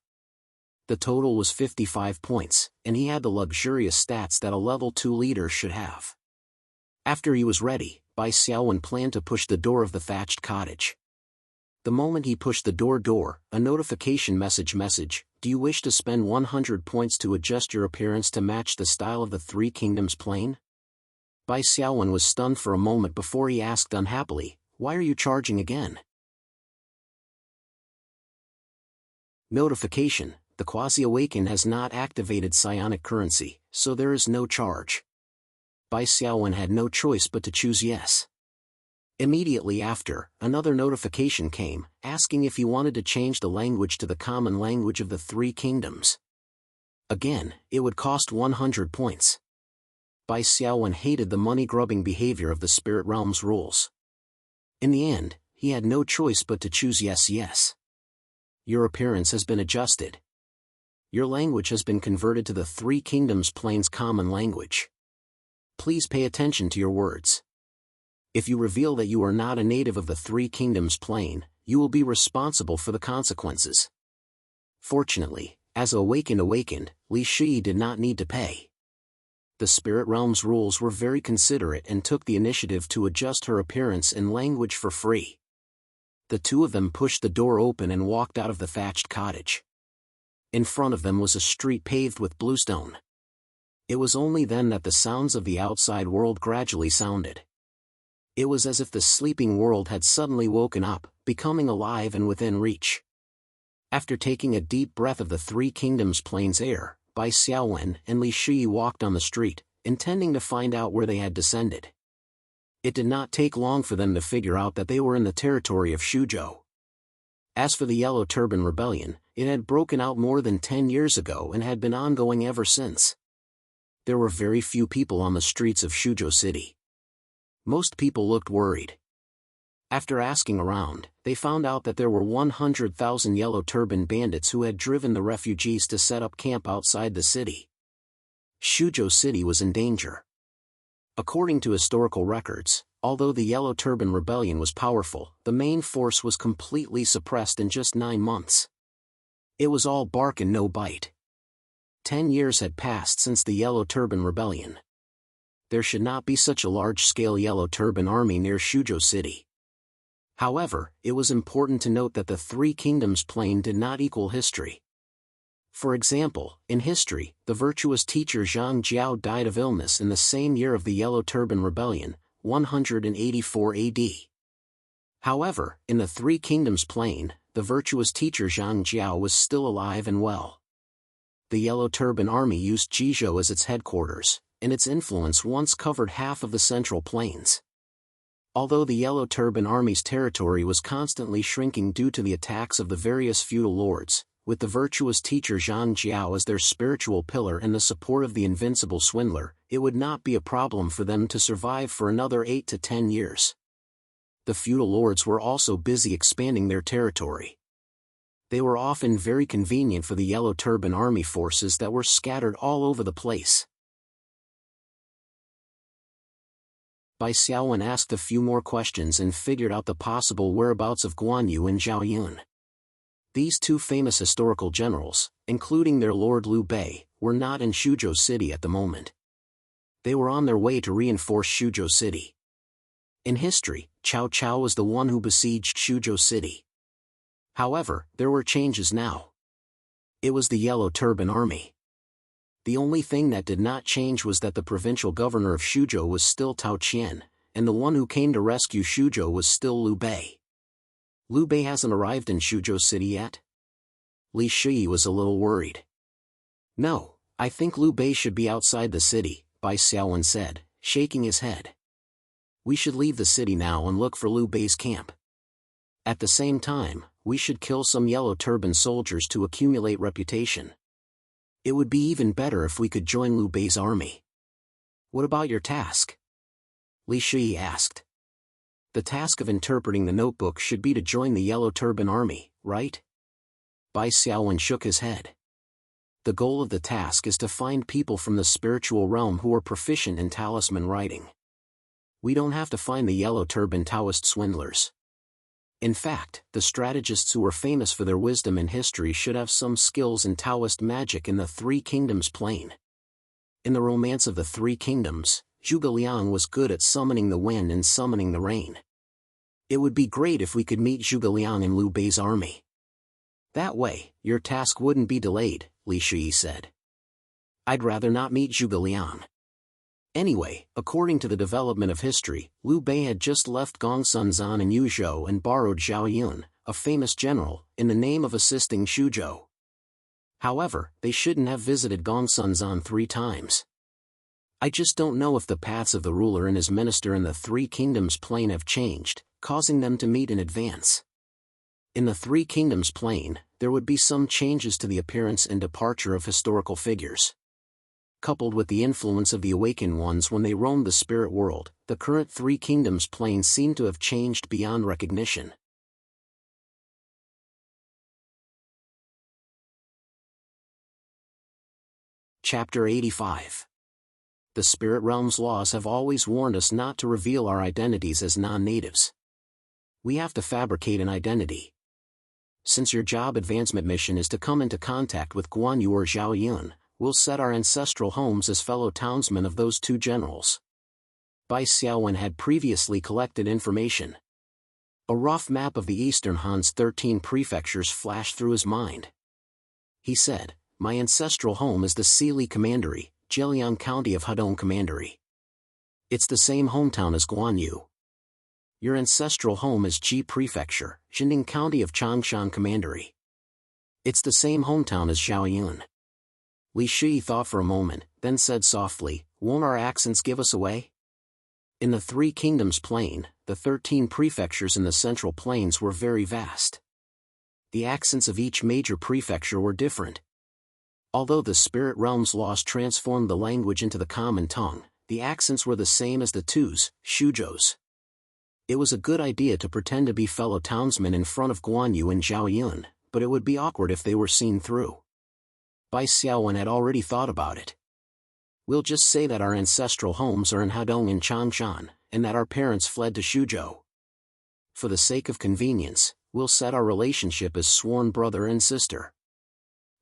[SPEAKER 1] The total was 55 points, and he had the luxurious stats that a level 2 leader should have. After he was ready, Bai Xiaowen planned to push the door of the thatched cottage. The moment he pushed the door, a notification message, "Do you wish to spend 100 points to adjust your appearance to match the style of the Three Kingdoms plane?" Bai Xiaowen was stunned for a moment before he asked unhappily, "Why are you charging again?" Notification: the Quasi-Awakened has not activated psionic currency, so there is no charge. Bai Xiaowen had no choice but to choose yes. Immediately after, another notification came, asking if he wanted to change the language to the common language of the Three Kingdoms. Again, it would cost 100 points. Bai Xiaowen hated the money-grubbing behavior of the Spirit Realm's rules. In the end, he had no choice but to choose yes. Your appearance has been adjusted. Your language has been converted to the Three Kingdoms plane's common language. Please pay attention to your words. If you reveal that you are not a native of the Three Kingdoms plane, you will be responsible for the consequences. Fortunately, as awakened, Li Shi did not need to pay. The Spirit Realm's rules were very considerate and took the initiative to adjust her appearance and language for free. The two of them pushed the door open and walked out of the thatched cottage. In front of them was a street paved with bluestone. It was only then that the sounds of the outside world gradually sounded. It was as if the sleeping world had suddenly woken up, becoming alive and within reach. After taking a deep breath of the Three Kingdoms plane's air, Bai Xiaowen and Li Shi walked on the street, intending to find out where they had descended. It did not take long for them to figure out that they were in the territory of Shuzhou. As for the Yellow Turban Rebellion, it had broken out more than 10 years ago and had been ongoing ever since. There were very few people on the streets of Shuzhou City. Most people looked worried. After asking around, they found out that there were 100,000 Yellow Turban bandits who had driven the refugees to set up camp outside the city. Shuzhou City was in danger. According to historical records, although the Yellow Turban Rebellion was powerful, the main force was completely suppressed in just 9 months. It was all bark and no bite. 10 years had passed since the Yellow Turban Rebellion. There should not be such a large-scale Yellow Turban army near Shuzhou City. However, it was important to note that the Three Kingdoms plane did not equal history. For example, in history, the virtuous teacher Zhang Jiao died of illness in the same year of the Yellow Turban Rebellion, 184 AD. However, in the Three Kingdoms plane, the virtuous teacher Zhang Jiao was still alive and well. The Yellow Turban Army used Jizhou as its headquarters, and its influence once covered half of the Central Plains. Although the Yellow Turban Army's territory was constantly shrinking due to the attacks of the various feudal lords, with the virtuous teacher Zhang Jiao as their spiritual pillar and the support of the invincible swindler, it would not be a problem for them to survive for another 8 to 10 years. The feudal lords were also busy expanding their territory. They were often very convenient for the Yellow Turban army forces that were scattered all over the place. Bai Xiaowen asked a few more questions and figured out the possible whereabouts of Guan Yu and Zhao Yun. These two famous historical generals, including their lord Liu Bei, were not in Shuzhou City at the moment. They were on their way to reinforce Shuzhou City. In history, Cao Cao was the one who besieged Shuzhou City. However, there were changes now. It was the Yellow Turban Army. The only thing that did not change was that the provincial governor of Shuzhou was still Tao Qian, and the one who came to rescue Shuzhou was still Liu Bei. Liu Bei hasn't arrived in Shuzhou City yet? Li Shi was a little worried. No, I think Liu Bei should be outside the city, Bai Xiaowen said, shaking his head. We should leave the city now and look for Liu Bei's camp. At the same time, we should kill some Yellow Turban soldiers to accumulate reputation. It would be even better if we could join Liu Bei's army. What about your task? Li Shi asked. The task of interpreting the notebook should be to join the Yellow Turban army, right? Bai Xiaowen shook his head. The goal of the task is to find people from the spiritual realm who are proficient in talisman writing. We don't have to find the Yellow Turban Taoist swindlers. In fact, the strategists who were famous for their wisdom in history should have some skills in Taoist magic in the Three Kingdoms plane. In the Romance of the Three Kingdoms, Zhuge Liang was good at summoning the wind and summoning the rain. It would be great if we could meet Zhuge Liang in Liu Bei's army. That way, your task wouldn't be delayed, Li Shi said. I'd rather not meet Zhuge Liang. Anyway, according to the development of history, Liu Bei had just left Gongsun and Yuzhou and borrowed Zhao Yun, a famous general, in the name of assisting Shuzhou. However, they shouldn't have visited Gongsun 3 times. I just don't know if the paths of the ruler and his minister in the Three Kingdoms plane have changed, causing them to meet in advance. In the Three Kingdoms plane, there would be some changes to the appearance and departure of historical figures. Coupled with the influence of the awakened ones when they roamed the spirit world, the current Three Kingdoms plane seemed to have changed beyond recognition. Chapter 85. The spirit realm's laws have always warned us not to reveal our identities as non-natives. We have to fabricate an identity. Since your job advancement mission is to come into contact with Guan Yu or Zhao Yun, we'll set our ancestral homes as fellow townsmen of those two generals. Bai Xiaowen had previously collected information. A rough map of the Eastern Han's 13 prefectures flashed through his mind. He said, my ancestral home is the Sili Commandery, Zhejiang County of Hedong Commandery. It's the same hometown as Guan Yu. Your ancestral home is Ji Prefecture, Jinding County of Changshan Commandery. It's the same hometown as Zhao Yun. Li Shi thought for a moment, then said softly, won't our accents give us away? In the Three Kingdoms plane, the 13 prefectures in the Central Plains were very vast. The accents of each major prefecture were different. Although the spirit realm's laws transformed the language into the common tongue, the accents were the same as the twos, Shuzhou's. It was a good idea to pretend to be fellow townsmen in front of Guan Yu and Zhao Yun, but it would be awkward if they were seen through. Bai Xiaowen had already thought about it. We'll just say that our ancestral homes are in Hedong and Changshan, and that our parents fled to Shuzhou. For the sake of convenience, we'll set our relationship as sworn brother and sister.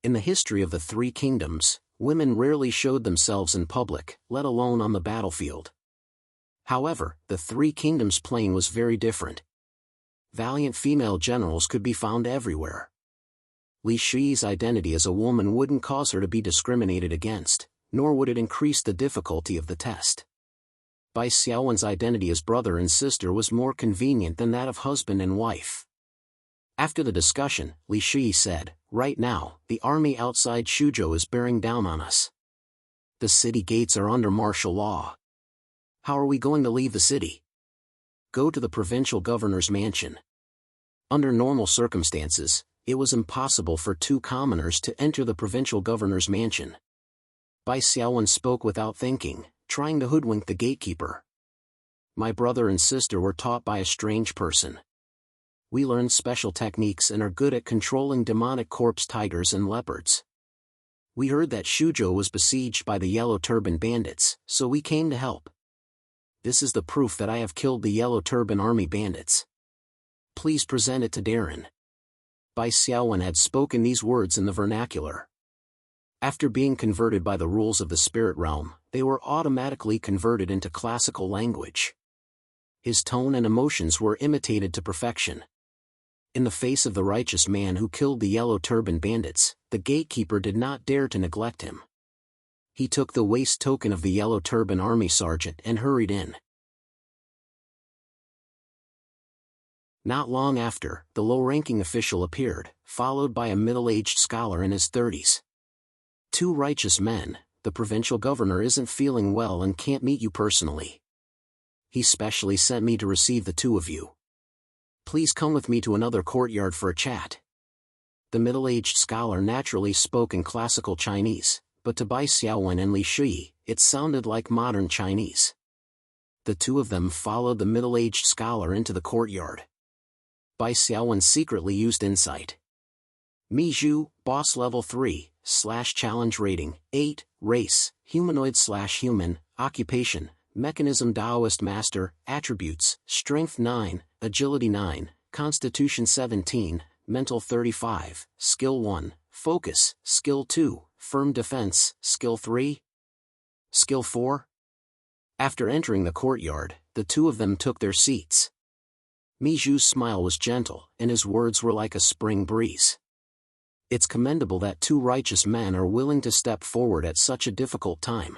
[SPEAKER 1] In the history of the Three Kingdoms, women rarely showed themselves in public, let alone on the battlefield. However, the Three Kingdoms plane was very different. Valiant female generals could be found everywhere. Li Shi's identity as a woman wouldn't cause her to be discriminated against, nor would it increase the difficulty of the test. Bai Xiaowen's identity as brother and sister was more convenient than that of husband and wife. After the discussion, Li Shi said, right now, the army outside Shuzhou is bearing down on us. The city gates are under martial law. How are we going to leave the city? Go to the provincial governor's mansion. Under normal circumstances, it was impossible for 2 commoners to enter the provincial governor's mansion. Bai Xiaowen spoke without thinking, trying to hoodwink the gatekeeper. My brother and sister were taught by a strange person. We learned special techniques and are good at controlling demonic corpse tigers and leopards. We heard that Shuzhou was besieged by the Yellow Turban bandits, so we came to help. This is the proof that I have killed the Yellow Turban army bandits. Please present it to Darren. Bai Xiaowen had spoken these words in the vernacular. After being converted by the rules of the spirit realm, they were automatically converted into classical language. His tone and emotions were imitated to perfection. In the face of the righteous man who killed the Yellow Turban bandits, the gatekeeper did not dare to neglect him. He took the waist token of the Yellow Turban army sergeant and hurried in. Not long after, the low-ranking official appeared, followed by a middle-aged scholar in his 30s. Two righteous men. The provincial governor isn't feeling well and can't meet you personally. He specially sent me to receive the two of you. Please come with me to another courtyard for a chat. The middle-aged scholar naturally spoke in classical Chinese, but to Bai Xiaowen and Li Shui, it sounded like modern Chinese. The two of them followed the middle-aged scholar into the courtyard. Bai Xiaowen secretly used insight. Mi Zhu, boss level 3, /challenge rating, 8, race, humanoid/human, occupation, mechanism Taoist master, attributes, strength 9, agility 9, constitution 17, mental 35, skill 1, focus, skill 2, firm defense, skill 3, skill 4. After entering the courtyard, the two of them took their seats. Mi Zhu's smile was gentle, and his words were like a spring breeze. It's commendable that two righteous men are willing to step forward at such a difficult time.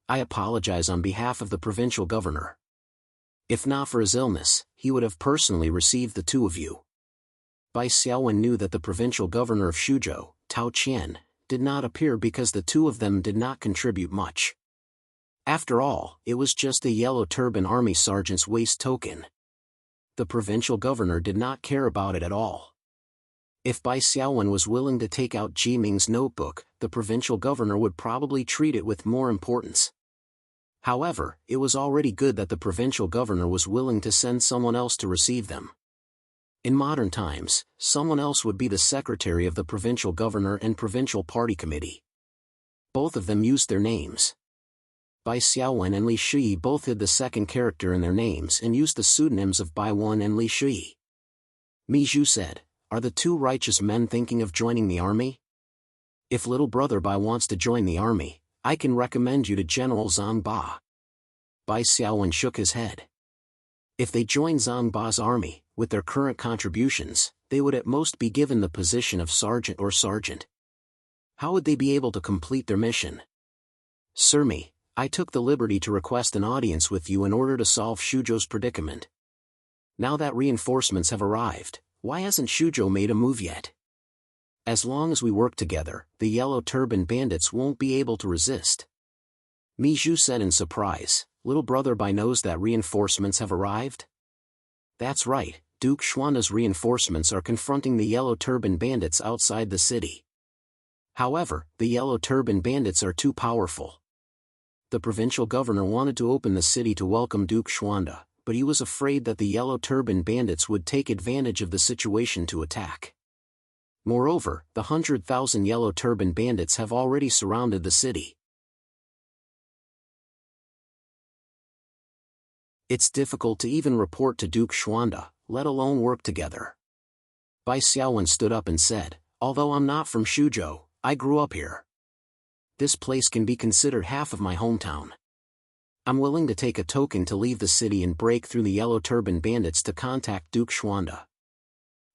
[SPEAKER 1] I apologize on behalf of the provincial governor. If not for his illness, he would have personally received the two of you. Bai Xiaowen knew that the provincial governor of Shuzhou, Tao Qian, did not appear because the two of them did not contribute much. After all, it was just the Yellow Turban army sergeant's waist token. The provincial governor did not care about it at all. If Bai Xiaowen was willing to take out Jiming's notebook, the provincial governor would probably treat it with more importance. However, it was already good that the provincial governor was willing to send someone else to receive them. In modern times, someone else would be the secretary of the provincial governor and provincial party committee. Both of them used their names. Bai Xiaowen and Li Shui both hid the second character in their names and used the pseudonyms of Bai Wen and Li Shui. Mi Zhu said, "Are the two righteous men thinking of joining the army? If little brother Bai wants to join the army, I can recommend you to General Zhang Ba." Bai Xiaowen shook his head. If they join Zhang Ba's army, with their current contributions, they would at most be given the position of sergeant or sergeant. How would they be able to complete their mission? Sir Mi, I took the liberty to request an audience with you in order to solve Shuzhou's predicament. Now that reinforcements have arrived, why hasn't Shuzhou made a move yet? As long as we work together, the Yellow Turban bandits won't be able to resist. Mi Zhu said in surprise, "Little brother Bai knows that reinforcements have arrived?" That's right, Duke Xuanda's reinforcements are confronting the Yellow Turban bandits outside the city. However, the Yellow Turban bandits are too powerful. The provincial governor wanted to open the city to welcome Duke Xuanda, but he was afraid that the Yellow Turban bandits would take advantage of the situation to attack. Moreover, the 100,000 Yellow Turban bandits have already surrounded the city. It's difficult to even report to Duke Xuanda, let alone work together. Bai Xiaowen stood up and said, "Although I'm not from Shuzhou, I grew up here. This place can be considered half of my hometown. I'm willing to take a token to leave the city and break through the Yellow Turban bandits to contact Duke Xuanda."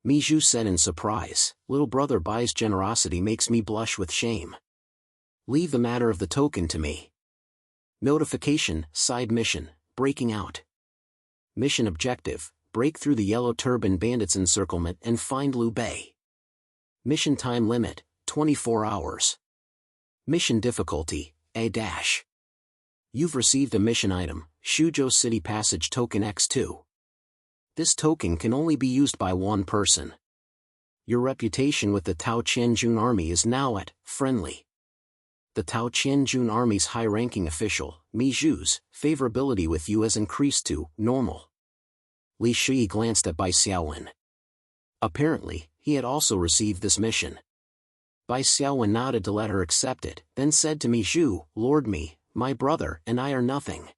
[SPEAKER 1] Mi Zhu said in surprise, "Little brother Bai's generosity makes me blush with shame. Leave the matter of the token to me." Notification, side mission, breaking out. Mission objective, break through the Yellow Turban bandits' encirclement and find Liu Bei. Mission time limit, 24 hours. Mission difficulty, A-. You've received a mission item, Shuzhou City Passage Token X2. This token can only be used by one person. Your reputation with the Tao Qianjun army is now at friendly. The Tao Qianjun army's high-ranking official, Mi Zhu's, favorability with you has increased to normal. Li Shui glanced at Bai Xiaowen. Apparently, he had also received this mission. Bai Xiaowen nodded to let her accept it, then said to Mi Zhu, Lord Mi, my brother and I are nothing.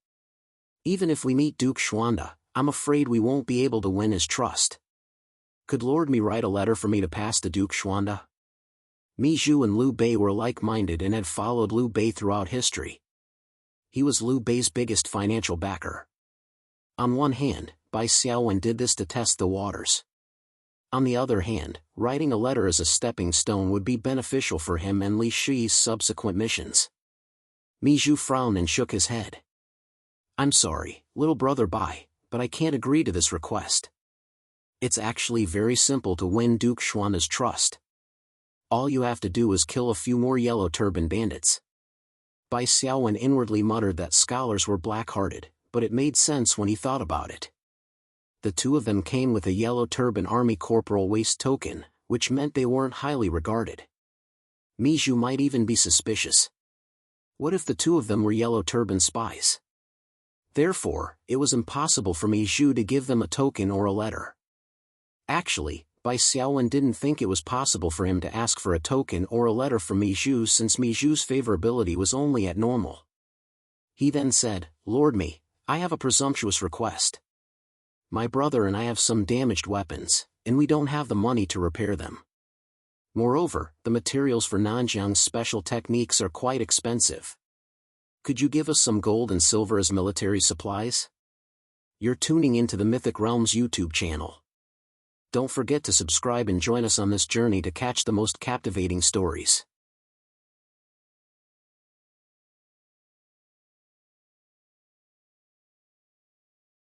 [SPEAKER 1] Even if we meet Duke Xuanda, I'm afraid we won't be able to win his trust. Could Lord Mi write a letter for me to pass to Duke Xuanda? Mi Zhu and Liu Bei were like-minded and had followed Liu Bei throughout history. He was Liu Bei's biggest financial backer. On one hand, Bai Xiaowen did this to test the waters. On the other hand, writing a letter as a stepping stone would be beneficial for him and Li Shi's subsequent missions. Mi Zhu frowned and shook his head. I'm sorry, little brother Bai, but I can't agree to this request. It's actually very simple to win Duke Xuanda's trust. All you have to do is kill a few more yellow turban bandits. Bai Xiaowen inwardly muttered that scholars were black-hearted, but it made sense when he thought about it. The two of them came with a yellow turban army corporal waist token, which meant they weren't highly regarded. Mi Zhu might even be suspicious. What if the two of them were yellow turban spies? Therefore, it was impossible for Mi Zhu to give them a token or a letter. Actually, Bai Xiaowen didn't think it was possible for him to ask for a token or a letter from Mi Zhu since Mi Zhu's favorability was only at normal. He then said, Lord Mi, I have a presumptuous request. My brother and I have some damaged weapons, and we don't have the money to repair them. Moreover, the materials for Nanjiang's special techniques are quite expensive. Could you give us some gold and silver as military supplies? You're tuning into the Mythic Realms YouTube channel. Don't forget to subscribe and join us on this journey to catch the most captivating stories.